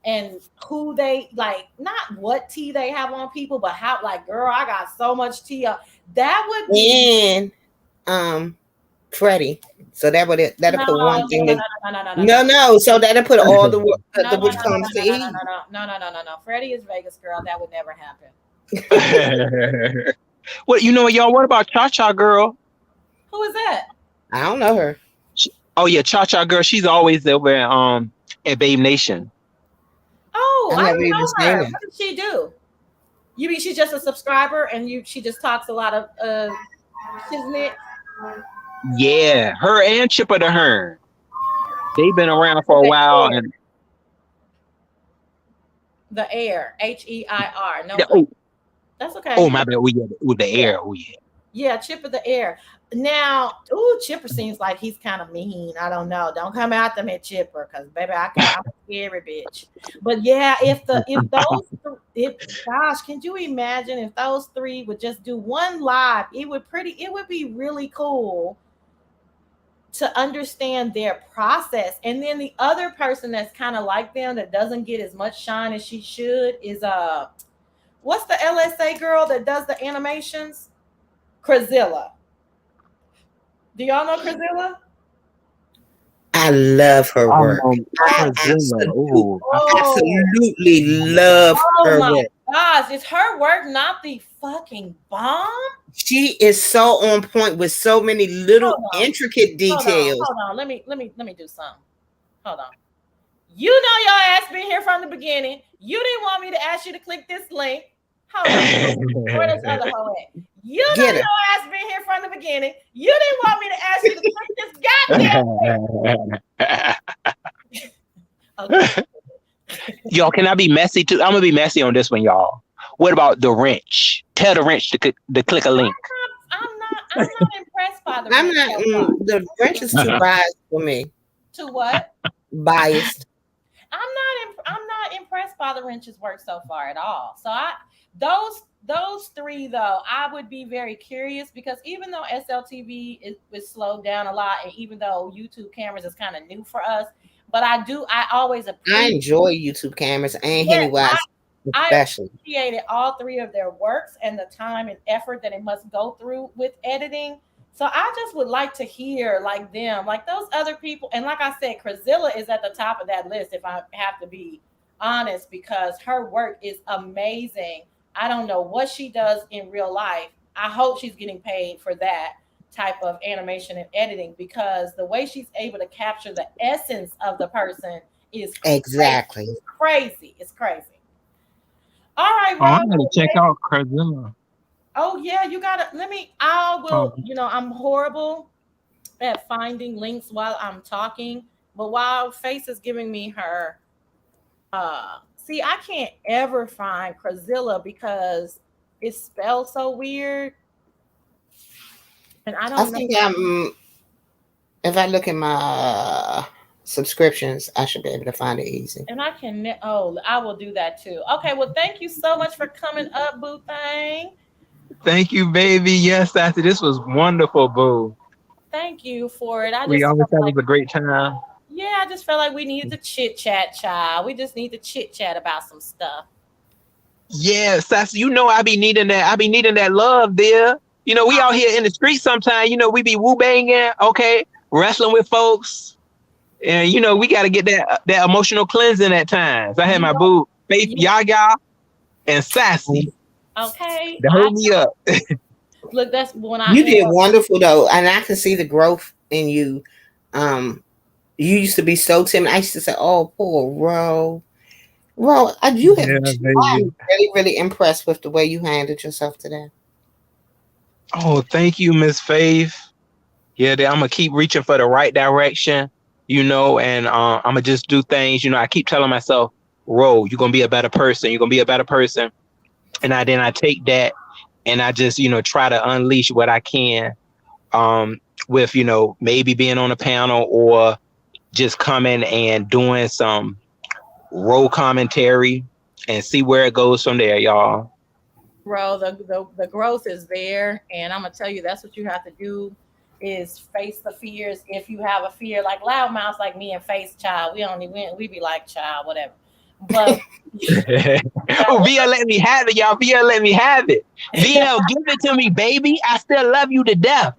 and who they like, not what tea they have on people, but how, like, girl, I got so much tea. That would be Freddie. So that'll put one thing. No. So that'll put all the which comes to eat. No. Freddie is Vegas girl. That would never happen. Well, you know what, y'all? What about Cha Cha Girl? Who is that? I don't know her. Oh yeah, Cha Cha Girl. She's always over at Babe Nation. Oh, I never didn't know even her. seen What did she do? You mean she's just a subscriber and she just talks a lot of shiznit? Yeah, her and Chipper the Hearn. They've been around for a while. And the Air, HEIR. No, oh, that's okay. Oh my bad. With the Air. Oh yeah. Yeah, Chipper the Air. Now, Chipper seems like he's kind of mean. I don't know. Don't come after me, Chipper, because baby, I'm a scary bitch. But yeah, gosh, can you imagine if those three would just do one live? It would be really cool to understand their process. And then the other person that's kind of like them that doesn't get as much shine as she should is what's the LSA girl that does the animations? Crazilla. Do y'all know Crazilla? I love her work. I absolutely love her work. Oh my gosh, is her work not the fucking bomb? She is so on point with so many little intricate details. Hold on. Let me do something. Hold on. You know your ass been here from the beginning. You didn't want me to ask you to click this link. Hold on. Where this other hoe at? You know your ass been here from the beginning. You didn't want me to ask you to click this goddamn link. Okay. Y'all, can I be messy too? I'm gonna be messy on this one, y'all. What about the wrench? Tell the wrench to click a link. I'm not impressed by the wrench. The wrench is too biased for me. To what? Biased. I'm not impressed by the wrench's work so far at all. So those three though, I would be very curious because even though SLTV is slowed down a lot, and even though YouTube cameras is kind of new for us, but I always appreciate. I enjoy YouTube cameras and Hennywise. Especially. I appreciated all three of their works and the time and effort that it must go through with editing. So I just would like to hear like them, like those other people. And like I said, Crazilla is at the top of that list if I have to be honest, because her work is amazing. I don't know what she does in real life. I hope she's getting paid for that type of animation and editing because the way she's able to capture the essence of the person is exactly crazy. It's crazy. All right, Rob, I'm gonna check out Crazilla. Oh yeah, you gotta I'm horrible at finding links while I'm talking, but while Face is giving me her see, I can't ever find Crazilla because it's spelled so weird. And I think if I look at my subscriptions, I should be able to find it easy. And I will do that too. Okay, well, thank you so much for coming up, Boo Thang. Thank you, baby. Yes, Sassy, this was wonderful, Boo. thank you for it. We always have a great time. Yeah, I just felt like we needed to chit chat, child. We just need to chit chat about some stuff. Yeah, Sassy, you know I be needing that. I be needing that love there. You know, we out here in the street sometimes, you know, we be woo banging, okay, wrestling with folks. And you know, we gotta get that emotional cleansing at times. I had my boo, Faith, Yaya, and Sassy. Okay. To hold me up. Look, that's when You did wonderful though, and I can see the growth in you. You used to be so timid. I used to say, "Oh, poor Ro." Ro, you have. I'm really, really impressed with the way you handled yourself today. Oh, thank you, Miss Faith. Yeah, I'm gonna keep reaching for the right direction, you know, and I'm gonna just do things. You know, I keep telling myself, "Ro, you're gonna be a better person. You're gonna be a better person." And then I take that and I just, you know, try to unleash what I can, with, you know, maybe being on a panel or just coming and doing some role commentary and see where it goes from there, y'all. Bro, the growth is there, and I'm gonna tell you that's what you have to do is face the fears. If you have a fear, like loudmouths like me and Face Child, we be like child, whatever. But VL let me have it, y'all. VL let me have it. VL, give it to me, baby. I still love you to death.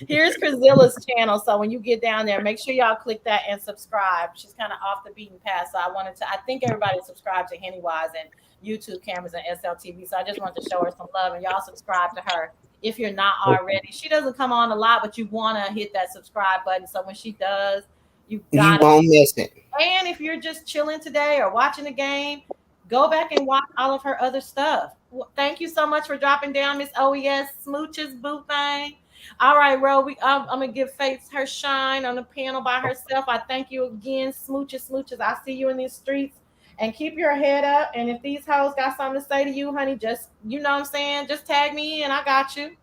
Here's Krazilla's channel. So when you get down there, make sure y'all click that and subscribe. She's kind of off the beaten path. So I think everybody subscribed to Hennywise and YouTube cameras and SLTV. So I just wanted to show her some love, and y'all subscribe to her if you're not already. She doesn't come on a lot, but you want to hit that subscribe button. So when she does, you won't miss it. And if you're just chilling today or watching the game, go back and watch all of her other stuff. Well, thank you so much for dropping down, Miss OES Smooches Boo Thing. All right, Ro, I'm gonna give Faith her shine on the panel by herself. I thank you again, Smooches. I see you in these streets, and keep your head up. And if these hoes got something to say to you, honey, just, you know what I'm saying, just tag me in. I got you.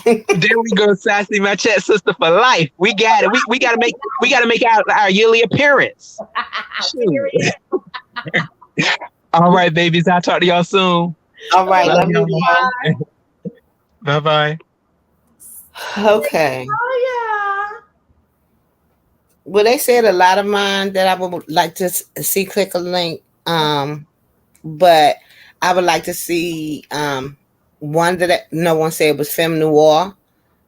There we go, Sassy, my chat sister for life. We got it. We gotta make our yearly appearance. All right, babies. I'll talk to y'all soon. All right, love you. Bye bye. Okay. Oh yeah. Well, they said a lot of mine that I would like to see. Click a link. But I would like to see one that no one said was Femme Noir.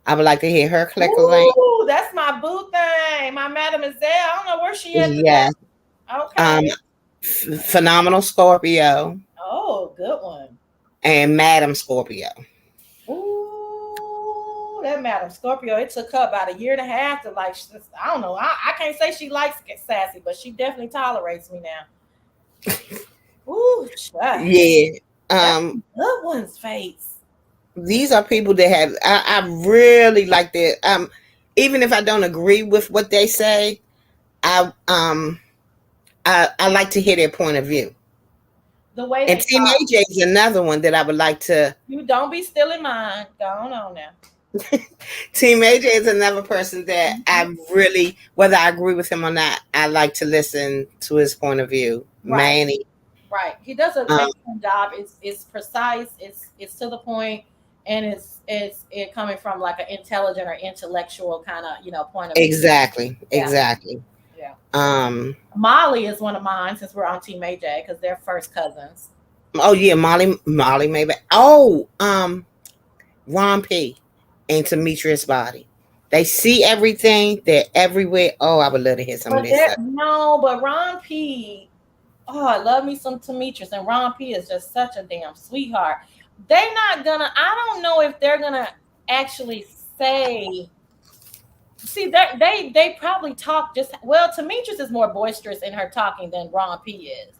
I would like to hear her click a link. Ooh, that's my boo thing, my mademoiselle. I don't know where she is. Yes. Okay. Phenomenal Scorpio. Oh, good one. And Madam Scorpio. Ooh, that Madam Scorpio. It took her about a year and a half to like. I don't know. I can't say she likes Sassy, but she definitely tolerates me now. Ooh, child. Yeah. Good one's Face. These are people that have I really like that. Even if I don't agree with what they say, I like to hear their point of view. The way and Team AJ is another one that I would like to. You don't be stealing mine. Go on now. Team AJ is another person that I really, whether I agree with him or not, I like to listen to his point of view. Right. Manny. Right. He does an excellent job. It's precise. It's to the point, and it's coming from like an intelligent or intellectual kind of point of view. Exactly. Yeah. Exactly. Yeah. Molly is one of mine since we're on Team AJ because they're first cousins. Oh yeah, Molly maybe. Oh, Ron P. and Demetrius Body. They see everything. They're everywhere. Oh, I would love to hear some of this stuff. No, but Ron P. Oh, I love me some Demetrius, and Ron P. is just such a damn sweetheart. They're not gonna. I don't know if they're gonna actually say. See, they probably talk just well. Demetrius is more boisterous in her talking than Ron P. is.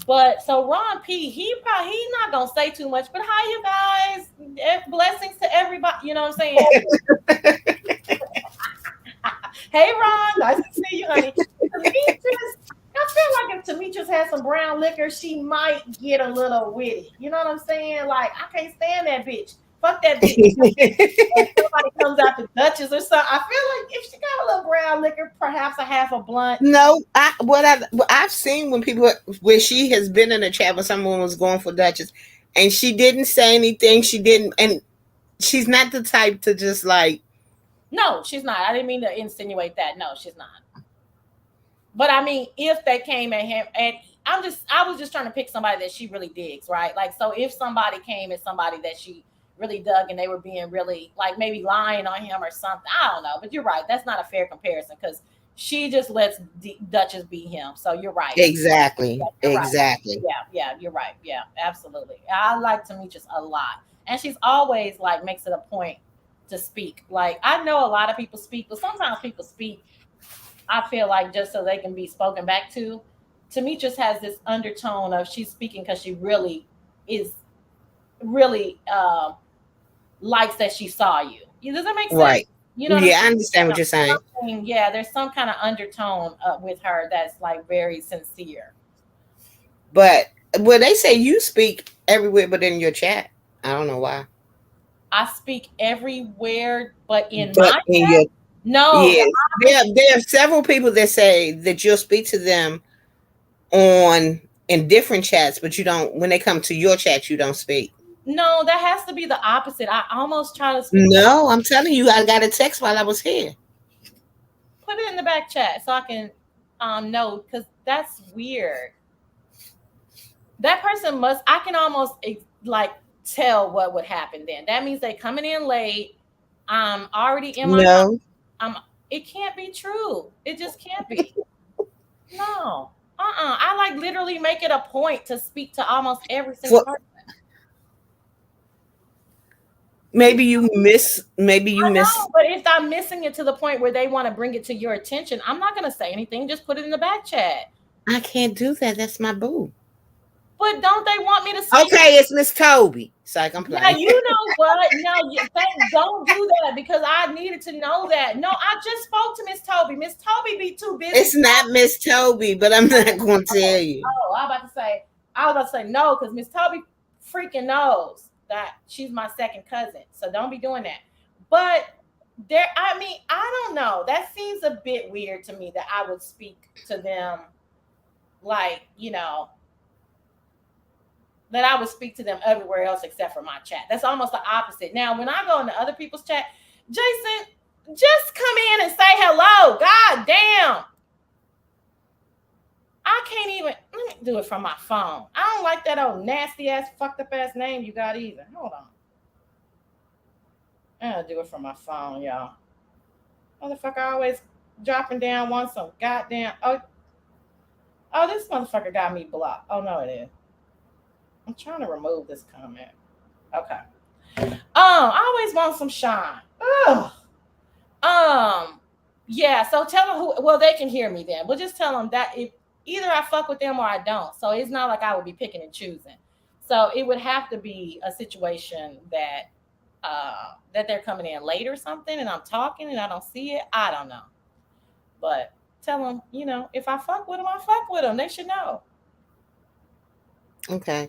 But so Ron P, he's not gonna say too much. But hi, you guys. Blessings to everybody. You know what I'm saying? Hey, Ron. Nice to see you, honey. Demetrius, I feel like if Demetrius had some brown liquor, she might get a little witty. You know what I'm saying? Like, I can't stand that bitch. Fuck that bitch. If somebody comes out the Duchess or something, I feel like if she got a little brown liquor, perhaps a half a blunt. No, I've seen where she has been in a chat when someone was going for Duchess, and she didn't say anything. She didn't, and she's not the type to just like No, she's not. I didn't mean to insinuate that. No, she's not. But I mean, if they came at him, and I was just trying to pick somebody that she really digs, right? Like, so if somebody came at somebody that she really dug and they were being really, like, maybe lying on him or something, I don't know. But you're right. That's not a fair comparison because she just lets Duchess be him. So you're right. Exactly. Yeah, you're right. Exactly. Yeah, you're right. Yeah, absolutely. I like Demetrius a lot. And she's always like makes it a point to speak. Like, I know a lot of people speak, but sometimes people speak, I feel like, just so they can be spoken back to. Demetrius has this undertone of she's speaking because she really is really likes that she saw you. Does that make sense? Right. You know what Yeah, I'm I understand what you're saying. saying? Yeah, there's some kind of undertone with her that's like very sincere. But well, they say you speak everywhere but in your chat. I don't know why. I speak everywhere but in But my in chat. your No, yes, there are several people that say that you'll speak to them on in different chats, but you don't. When they come to your chat, you don't speak. no, that has to be the opposite. I almost try to speak. No, I'm telling you, I got a text while I was here. Put it in the back chat so I can know, because that's weird. That person must. I can almost like tell what would happen then. That means they coming in late. I'm already in my. No, It can't be true. It just can't be. No. I like literally make it a point to speak to almost every single person. maybe you miss. Maybe you miss. No, but if I'm missing it to the point where they want to bring it to your attention, I'm not going to say anything. Just put it in the back chat. I can't do that. That's my boo. But don't they want me to say? Okay, it's Miss Toby. Psych, I'm playing. Yeah, you know what? No, don't do that because I needed to know that. No, I just spoke to Miss Toby. Miss Toby be too busy. It's not Miss Toby, but I'm not going to tell you. Oh, I was about to say no because Miss Toby freaking knows that she's my second cousin. So don't be doing that. But I don't know. That seems a bit weird to me that I would speak to them like, that I would speak to them everywhere else except for my chat. That's almost the opposite. Now, when I go into other people's chat, Jason, just come in and say hello. God damn. I can't even, let me do it from my phone. I don't like that old nasty ass, fucked up ass name you got either. Hold on. I'll do it from my phone, y'all. Motherfucker always dropping down one some goddamn, oh, this motherfucker got me blocked. Oh, no, it is. I'm trying to remove this comment. Okay. I always want some shine. Ugh. Yeah, so tell them who, well, they can hear me then. We'll just tell them that if either I fuck with them or I don't. So it's not like I would be picking and choosing. So it would have to be a situation that they're coming in late or something and I'm talking and I don't see it. I don't know. But tell them, if I fuck with them, I fuck with them. They should know. Okay.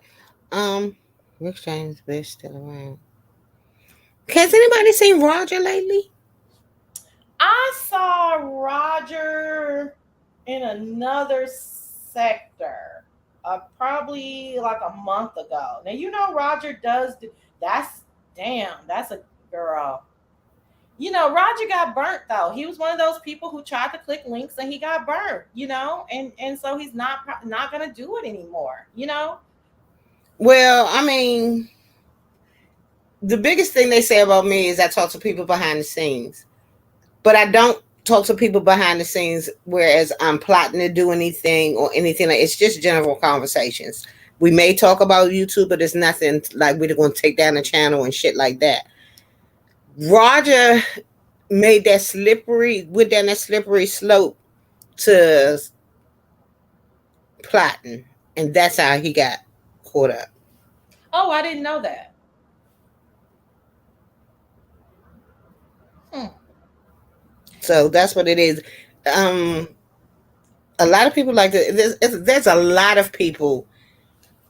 Rick James Best still around. Has anybody seen Roger lately? I saw Roger in another sector, probably like a month ago. Now Roger does. That's a girl. Roger got burnt though. He was one of those people who tried to click links and he got burnt. And so he's not gonna do it anymore. Well, I mean, the biggest thing they say about me is I talk to people behind the scenes, but I don't talk to people behind the scenes whereas I'm plotting to do anything or anything. It's just general conversations. We may talk about YouTube, but it's nothing like we're going to take down the channel and shit like that. Roger went down that slippery slope to plotting, and that's how he got caught up. Oh, I didn't know that. So that's what it is. A lot of people like to, there's a lot of people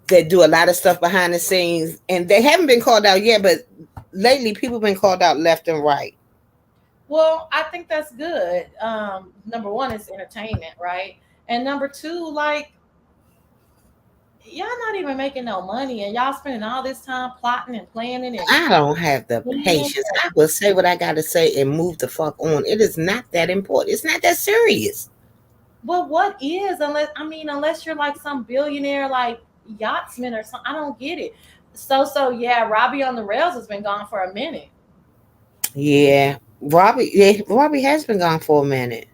that do a lot of stuff behind the scenes and they haven't been called out yet, but lately people have been called out left and right. Well, I think that's good. Number one is entertainment, right? And number two, like, y'all not even making no money, and y'all spending all this time plotting and planning and I don't have the scheming. patience. I will say what I gotta say and move the fuck on. It is not that important. It's not that serious. But what is, unless you're like some billionaire like yachtsman or something, I don't get it. So yeah, Robbie on the rails has been gone for a minute. Yeah. Robbie has been gone for a minute.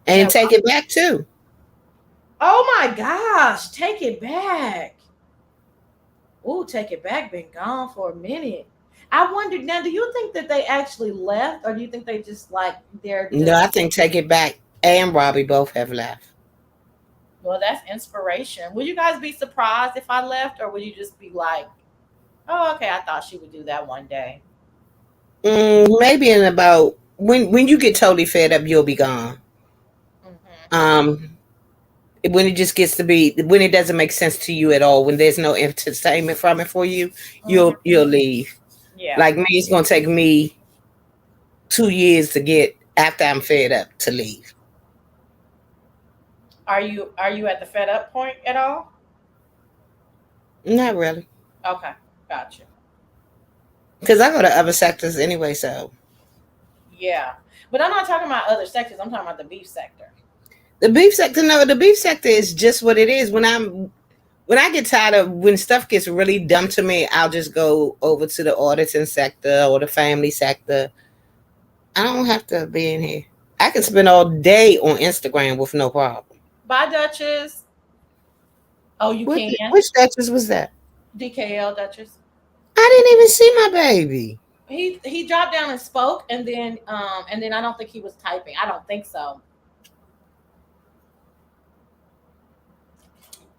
And And take it back too. oh my gosh, take it back. Ooh, take it back. Been gone for a minute. I wondered now. Do you think that they actually left, or do you think they just like they're No, just I think Take It Back and Robbie both have left. well? That's inspiration. Would you guys be surprised if I left, or would you just be like, oh, okay, I thought she would do that one day? Maybe in about when you get totally fed up, you'll be gone. Hmm. Um, when it just gets to be when it doesn't make sense to you at all, when there's no entertainment from it for you, Hmm. you'll leave. Yeah. Like me, it's gonna take me 2 years to get after I'm fed up to leave. Are you at the fed up point at all? Not really, Okay, gotcha. because I go to other sectors anyway. So Yeah, but I'm not talking about other sectors. I'm talking about the beef sector. the beef sector, no, the beef sector is just what it is. When I get tired of when stuff gets really dumb to me, I'll just go over to the auditing sector or the family sector. I don't have to be in here. I can spend all day on Instagram with no problem. Bye, Duchess. Oh, you can. Which Duchess was that? DKL Duchess. I didn't even see my baby. He dropped down and spoke, and then I don't think he was typing. I don't think so.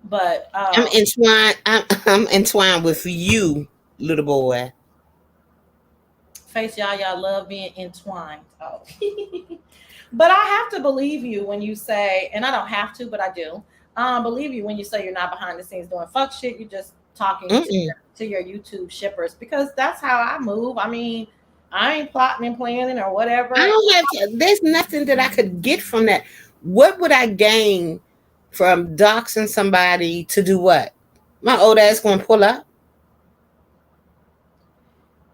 But I'm entwined. I'm entwined with you, little boy. face y'all love being entwined. Oh. But I have to believe you when you say, and I don't have to, but I do. Believe you when you say you're not behind the scenes doing fuck shit. You're just talking to Mm-mm. your YouTube shippers because that's how I move. I mean, I ain't plotting and planning or I whatever. don't have. There's nothing that I could get from that. What would I gain from doxing somebody to do what? My old ass gonna pull up.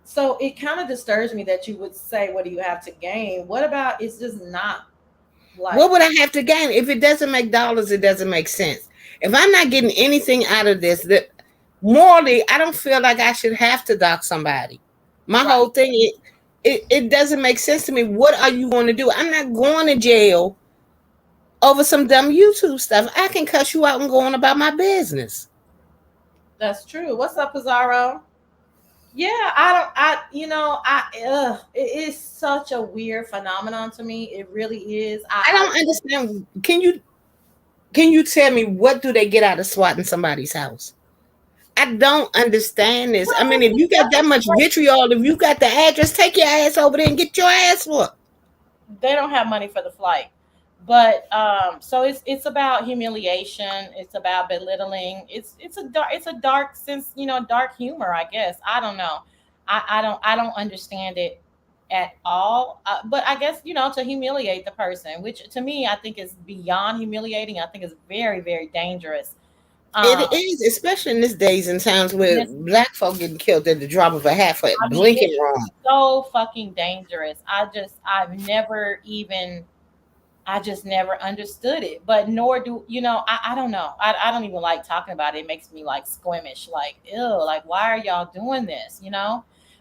So it kind of disturbs me that you would say, "What do you have to gain?" What about it's just not like What would I have to gain? If it doesn't make dollars, it doesn't make sense. If I'm not getting anything out of this, that morally, I don't feel like I should have to dox somebody. My right? whole thing, it doesn't make sense to me. What are you going to do? I'm not going to jail over some dumb YouTube stuff. I can cuss you out and go on about my business. That's true. What's up, Pizarro? Yeah, I don't. It is such a weird phenomenon to me. It really is. I don't understand. Can you tell me what do they get out of swatting somebody's house? I don't understand this. I mean, if you got that much vitriol, if you got the address, take your ass over there and get your ass whooped. they don't have money for the flight. But so it's about humiliation. It's about belittling. It's a dark sense, dark humor. I guess I don't know. I don't understand it at all. But I guess to humiliate the person, which to me I think is beyond humiliating. I think is very very dangerous. Um, It is, especially in these days and times where this, black folk getting killed at the drop of a hat for I mean, blinking it's wrong. so fucking dangerous. I just never understood it. But nor do I don't know. I don't even like talking about it. It makes me like squeamish, like ew, like why are y'all doing this?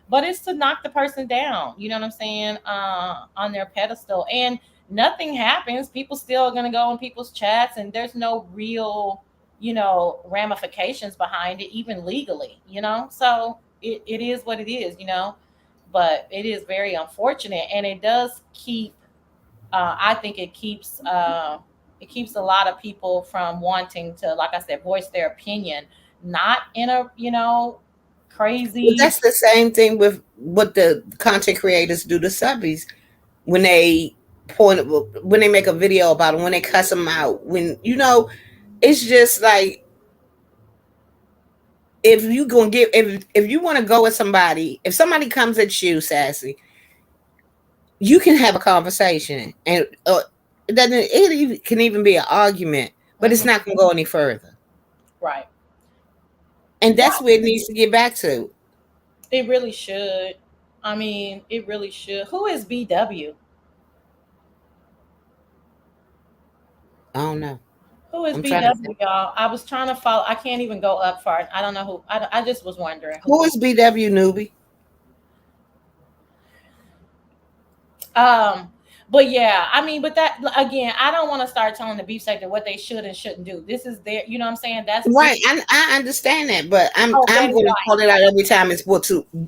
But it's to knock the person down, you know what I'm saying, on their pedestal. And nothing happens. People still are gonna go in people's chats and there's no real, ramifications behind it, even legally. So it is what it is. But it is very unfortunate and it does keep I think it keeps a lot of people from wanting to, like I said, voice their opinion, not in a But crazy. that's the same thing with what the content creators do to subbies when they when they make a video about them, when they cuss them out, it's just like if you gonna give if you want to go with somebody, if somebody comes at you sassy, you can have a conversation, and it can even be an argument, but it's Mhm. not gonna go any further. Right. And that's where it needs to get back to. It really should. I mean, it really should. Who is BW? I don't know. Who is I'm trying to think. BW, y'all? I was trying to follow. I can't even go up far. I don't know who. I just was wondering Who is BW newbie? But yeah, I mean, but that again, I don't want to start telling the beef sector what they should and shouldn't do. This is their, you know what I'm saying? That's Right. I understand that, but I'm Betty going to White. call it out every time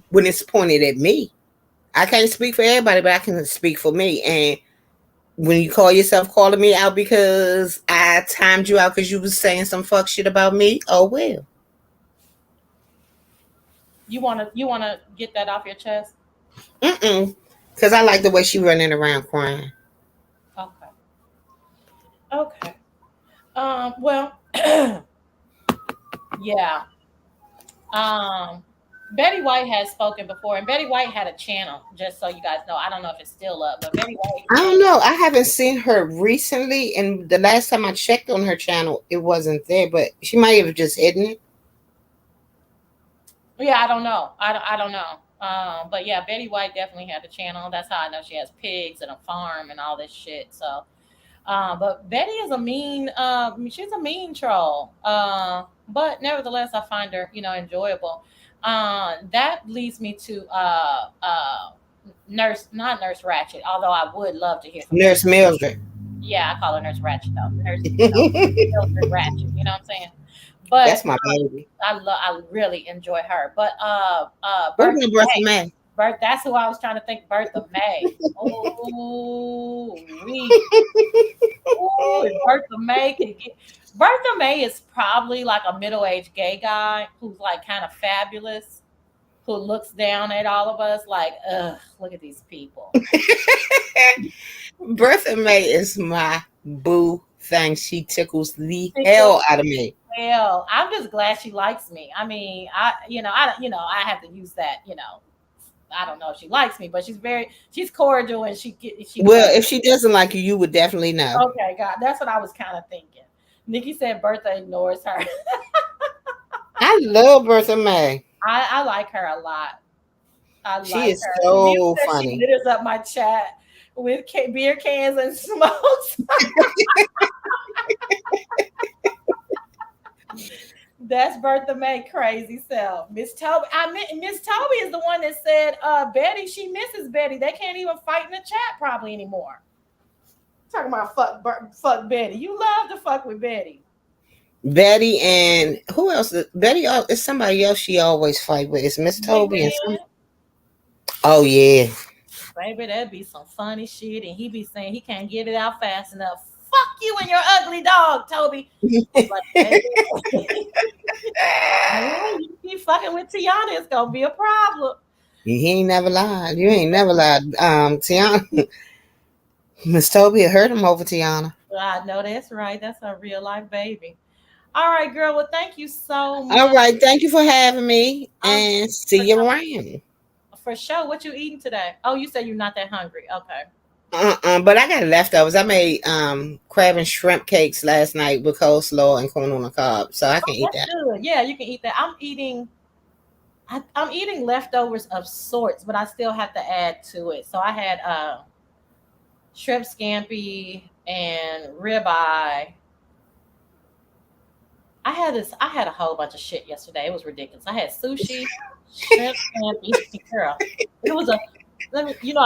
when it's pointed at me. I can't speak for everybody, but I can speak for me. And when you call yourself calling me out because I timed you out because you was saying some fuck shit about me, oh well. You wanna get that off your chest? Because I like the way she running around crying. Okay. Okay. Well, yeah. Betty White has spoken before, and Betty White had a channel, just so you guys know. I don't know if it's still up, but Betty White. I don't know. I haven't seen her recently, and the last time I checked on her channel, it wasn't there, but she might have just hidden it. Yeah, I don't know. I don't know. But yeah, Betty White definitely had a channel. That's how I know she has pigs and a farm and all this shit. So, but Betty is a mean. She's a mean troll. But nevertheless, I find her, enjoyable. That leads me to not Nurse Ratchet. Although I would love to hear from Nurse Mildred. Yeah, I call her Nurse Ratchet though. Mildred Ratchet. You know what I'm saying? But that's my baby. I really enjoy her. But Bertha May. That's who I was trying to think. Bertha May. Oh, Bertha May can get. Bertha May is probably like a middle-aged gay guy who's like kind of fabulous, who looks down at all of us like, ugh, look at these people. Bertha May is my boo thing. She tickles the hell out of me. Well, I'm just glad she likes me. I mean, I have to use that, I don't know if she likes me, but she's cordial and she well, if she doesn't like you, you would definitely know. Okay, God, that's what I was kind of thinking. Nikki said Bertha ignores her. I love Bertha May. I like her a lot. She is so funny. She litters up my chat with beer cans and smokes. That's Bertha May crazy self. Miss Toby. Miss Toby is the one that said Betty, she misses Betty. They can't even fight in the chat probably anymore. Talking about fuck Betty. You love to fuck with Betty. Betty and who else? Betty is somebody else she always fight with. It's Miss Toby and some. Oh yeah. Baby, that'd be some funny shit. And he be saying he can't get it out fast enough. Fuck you and your ugly dog, Toby. Like, you keep fucking with Tiana, it's gonna be a problem. He ain't never lied. You ain't never lied. Tiana, Miss Toby hurt him over Tiana. I know that's right. That's a real life baby. All right, girl. Well, thank you so much. All right, thank you for having me, and see you around. For sure. What you eating today? Oh, you said you're not that hungry. Okay. But I got leftovers. I made crab and shrimp cakes last night with coleslaw and corn on the cob, so I can eat that. Good. Yeah, you can eat that. I'm eating leftovers of sorts, but I still have to add to it. So I had shrimp scampi and ribeye. I had a whole bunch of shit yesterday. It was ridiculous. I had sushi, shrimp scampi. Girl, it was I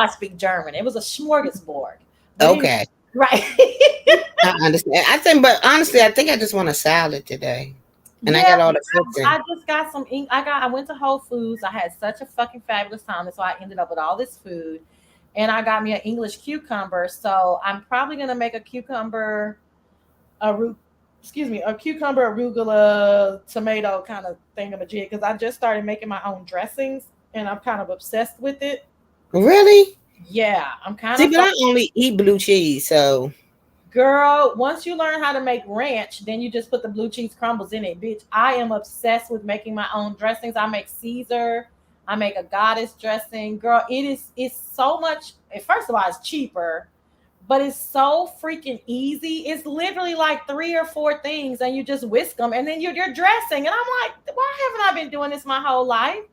speak German. It was a smorgasbord. Okay. Right. I understand. But honestly, I think I just want a salad today. And I got all the fixing. I just got some I went to Whole Foods. I had such a fucking fabulous time. And so I ended up with all this food. And I got me an English cucumber. So I'm probably gonna make a cucumber arugula tomato kind of thingamajig because I just started making my own dressings and I'm kind of obsessed with it. Really? Yeah, I'm kind of. See, but I only eat blue cheese, so. Girl, once you learn how to make ranch, then you just put the blue cheese crumbles in it, bitch. I am obsessed with making my own dressings. I make Caesar. I make a goddess dressing. Girl, it's so much. First of all, it's cheaper. but it's so freaking easy. It's literally like 3 or 4 things, and you just whisk them, and then you're dressing. And I'm like, why haven't I been doing this my whole life?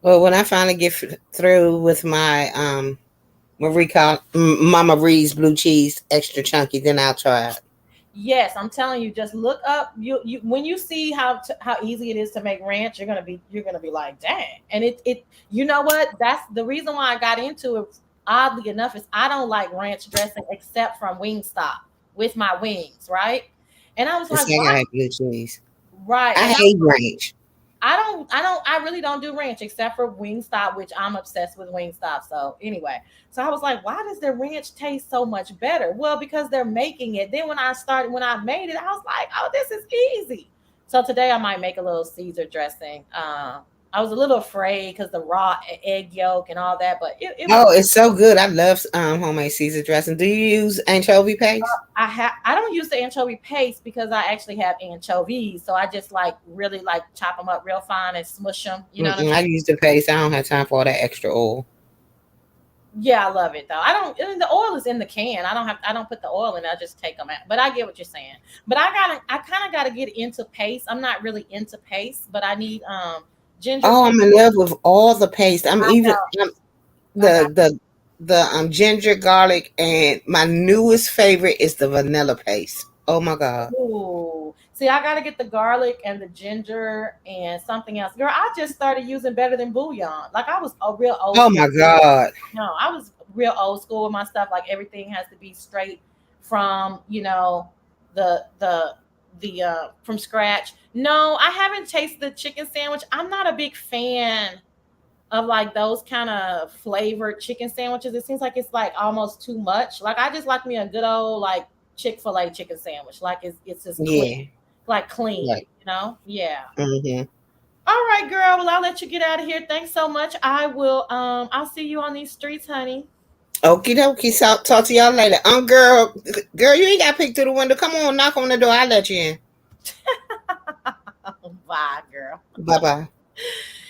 Well, when I finally get through with my Mama Reed's blue cheese extra chunky, then I'll try it. Yes, I'm telling you, just look up you when you see how easy it is to make ranch, you're gonna be like, dang. And it you know what? That's the reason why I got into it. Oddly enough, is I don't like ranch dressing except from Wingstop with my wings, right? And I was It's like, like I why? have blue cheese. Right. I And hate ranch. I really don't do ranch except for Wingstop, which I'm obsessed with Wingstop. So anyway, so I was like, why does the ranch taste so much better? Well, because they're making it. Then when I made it, I was like, oh, this is easy. So today I might make a little Caesar dressing. I was a little afraid because the raw egg yolk and all that, but it was. Oh, it's so good. I love homemade Caesar dressing. Do you use anchovy paste? I don't use the anchovy paste because I actually have anchovies, so I just like really like chop them up real fine and smush them. You know what I I mean? use the paste. I don't have time for all that extra oil. Yeah, I love it though. I don't. And the oil is in the can. I don't put the oil in. I just take them out. But I get what you're saying. But I kind of gotta get into paste. I'm not really into paste, but I need ginger Oh, paste. I'm in love with all the paste. I'm I even know. I got. the ginger garlic, and my newest favorite is the vanilla paste. Oh my god. Ooh. See, I gotta get the garlic and the ginger and something else. Girl, I just started using Better Than Bouillon. Like I was a real old Oh school. my god. No, I was real old school with my stuff. Like everything has to be straight from, the from scratch. No, I haven't tasted the chicken sandwich. I'm not a big fan of like those kind of flavored chicken sandwiches. It seems like it's like almost too much. Like I just like me a good old like Chick-fil-A chicken sandwich. Like it's just clean. Yeah. Like clean, Right. Yeah. Mm-hmm. All right, girl. Well, I'll let you get out of here. Thanks so much. I'll see you on these streets, honey. Okie dokie. So, talk to y'all later. Girl, you ain't got picked through the window. Come on, knock on the door. I'll let you in. Bye, girl. Bye bye.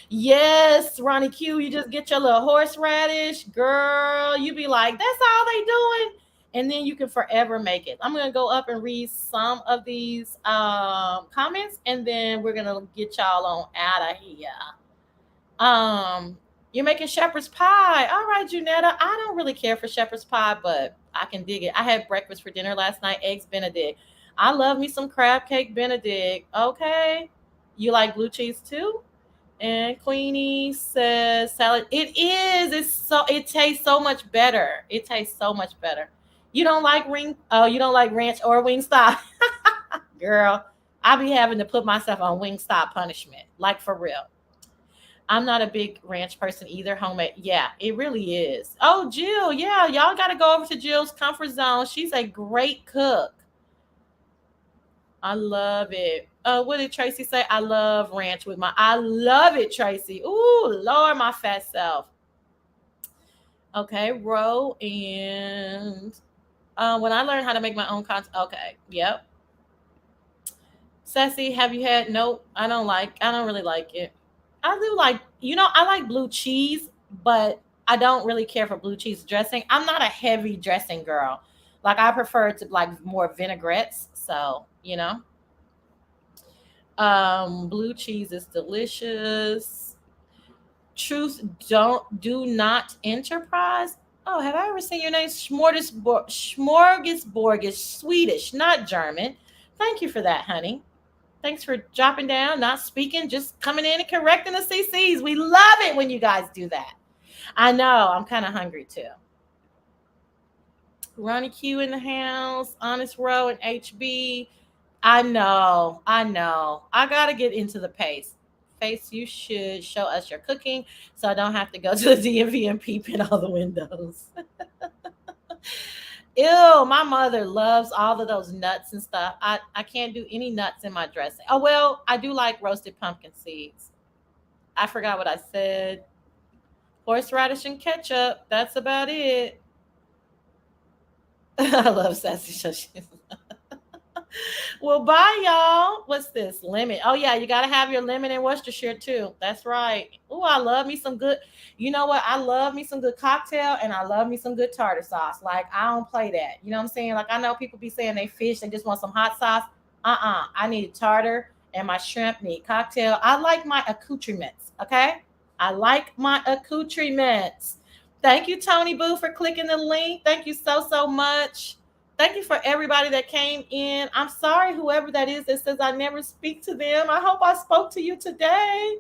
Yes, Ronnie Q, you just get your little horseradish, girl. You be like, that's all they doing. And then you can forever make it. I'm gonna go up and read some of these comments, and then we're gonna get y'all on out of here. You're making shepherd's pie. All right, Junetta. I don't really care for shepherd's pie, but I can dig it. I had breakfast for dinner last night, eggs Benedict. I love me some crab cake Benedict. Okay. You like blue cheese too? And Queenie says salad. It is. It tastes so much better. It tastes so much better. You don't like you don't like ranch or Wingstop. Girl, I be having to put myself on Wingstop punishment. Like for real. I'm not a big ranch person either. Homemade. Yeah, it really is. Oh, Jill. Yeah, y'all got to go over to Jill's comfort zone. She's a great cook. I love it. What did Tracy say? I love ranch with my. I love it, Tracy. Ooh, Lord, my fat self. Okay, row and when I learned how to make my own content. Okay, yep. Sassy, have you had? Nope. I don't really like it. I do like. I like blue cheese, but I don't really care for blue cheese dressing. I'm not a heavy dressing girl. Like I prefer to like more vinaigrettes. So blue cheese is delicious. Truth don't do not enterprise. Oh, have I ever seen your name? Smorgasborg is Swedish, not German. Thank you for that, honey. Thanks for dropping down, not speaking, just coming in and correcting the CCs. We love it when you guys do that. I know. I'm kind of hungry too. Ronnie Q in the house, Honest Row and HB. I know. I know. I got to get into the pace. Face, you should show us your cooking so I don't have to go to the DMV and peep in all the windows. Ew, my mother loves all of those nuts and stuff. I can't do any nuts in my dressing. Oh, well, I do like roasted pumpkin seeds. I forgot what I said. Horseradish and ketchup. That's about it. I love sassy shushies. Well, bye, y'all. What's this? Lemon. Oh, yeah, you got to have your lemon and Worcestershire, too. That's right. Oh, I love me some good. You know what? I love me some good cocktail and I love me some good tartar sauce. Like, I don't play that. You know what I'm saying? Like, I know people be saying they fish, they just want some hot sauce. I need tartar and my shrimp need cocktail. I like my accoutrements, okay? I like my accoutrements. Thank you, Tony Boo, for clicking the link. Thank you so, so much. Thank you for everybody that came in. I'm sorry, whoever that is that says I never speak to them. I hope I spoke to you today.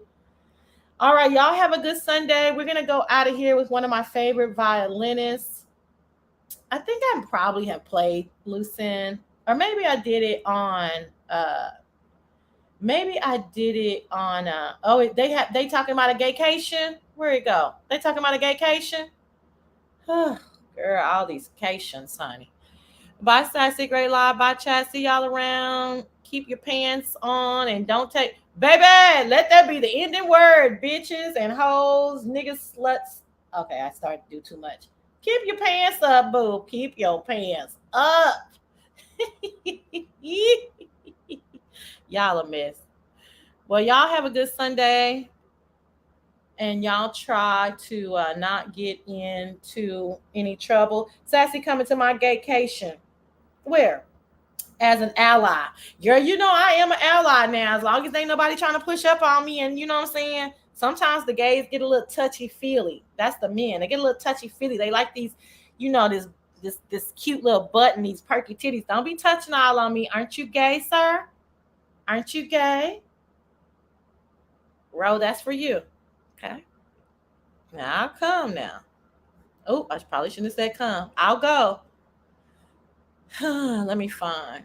All right, y'all have a good Sunday. We're going to go out of here with one of my favorite violinists. I think I probably have played Lucin, or maybe I did it on they talking about a gaycation. Where it go? They talking about a gaycation? Girl, all these cations, honey. Bye, Sassy Great Live. Bye, chat. See y'all around. Keep your pants on and don't take. Baby, let that be the ending word. Bitches and hoes, niggas, sluts. Okay, I started to do too much. Keep your pants up, boo. Keep your pants up. Y'all a mess. Well, y'all have a good Sunday. And y'all try to not get into any trouble. Sassy coming to my gaycation. Where? As an ally. Girl, you know I am an ally now. As long as ain't nobody trying to push up on me, and you know what I'm saying? Sometimes the gays get a little touchy-feely. That's the men. They get a little touchy-feely. They like these, you know, this cute little butt and these perky titties. Don't be touching all on me. Aren't you gay, sir? Aren't you gay? Ro, that's for you. Okay. Now I'll come now. Oh, I probably shouldn't have said come. I'll go. Let me find.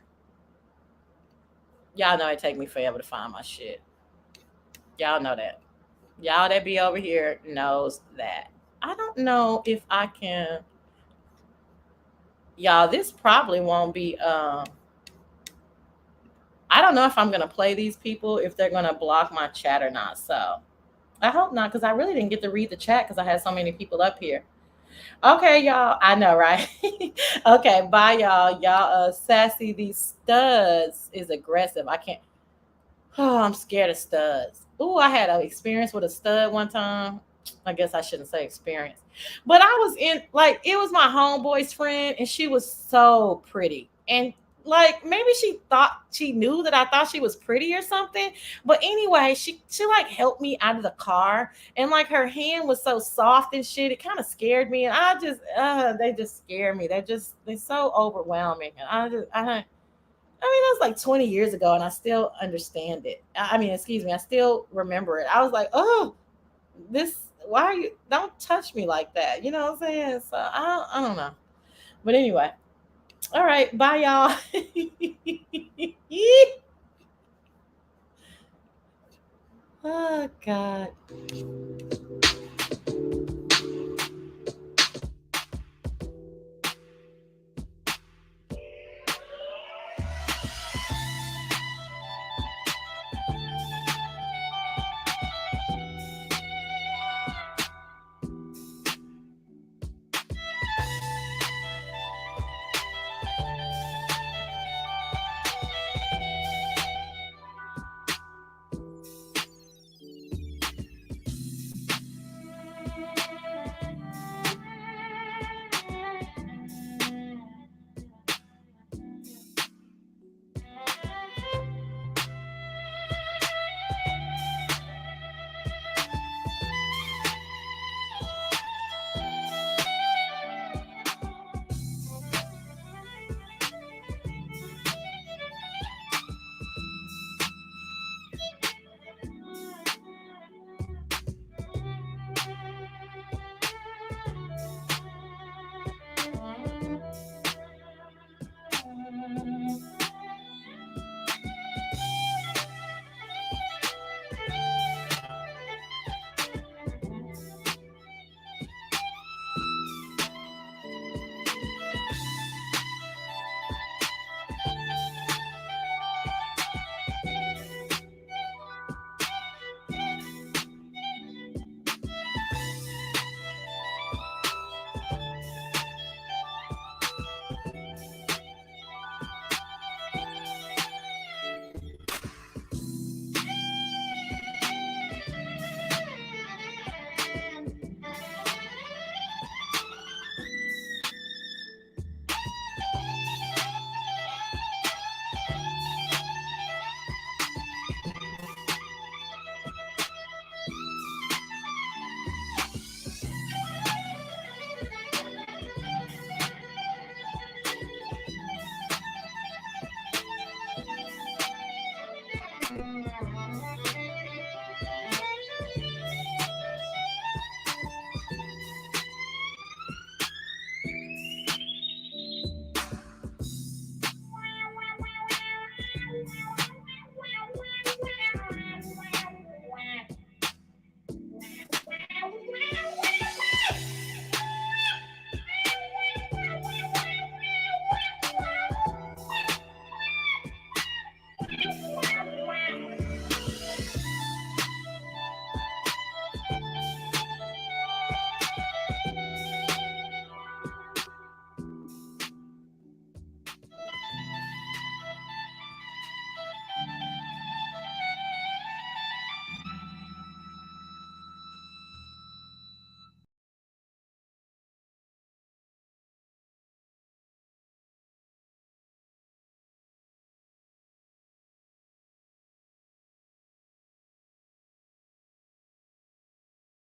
Y'all know it take me forever to find my shit. Y'all know that. Y'all that be over here knows that. I don't know if I can. Y'all, this probably won't be. I don't know if I'm gonna play these people if they're gonna block my chat or not. So I hope not, because I really didn't get to read the chat because I had so many people up here. Okay, y'all. I know, right? Okay, bye, y'all. Y'all, sassy. These studs is aggressive. I can't. Oh, I'm scared of studs. Ooh, I had an experience with a stud one time. I guess I shouldn't say experience, but I was in like it was my homeboy's friend, and she was so pretty, and like maybe she thought she knew that I thought she was pretty or something. But anyway, she like helped me out of the car, and like her hand was so soft and shit. It kind of scared me, and they just scare me. They're so overwhelming, and I mean, that was like 20 years ago, and I still understand it. I mean, excuse me, I still remember it. I was like, oh, why are you, don't touch me like that. You know what I'm saying? So I don't know. But anyway, all right, bye, y'all. Oh, God.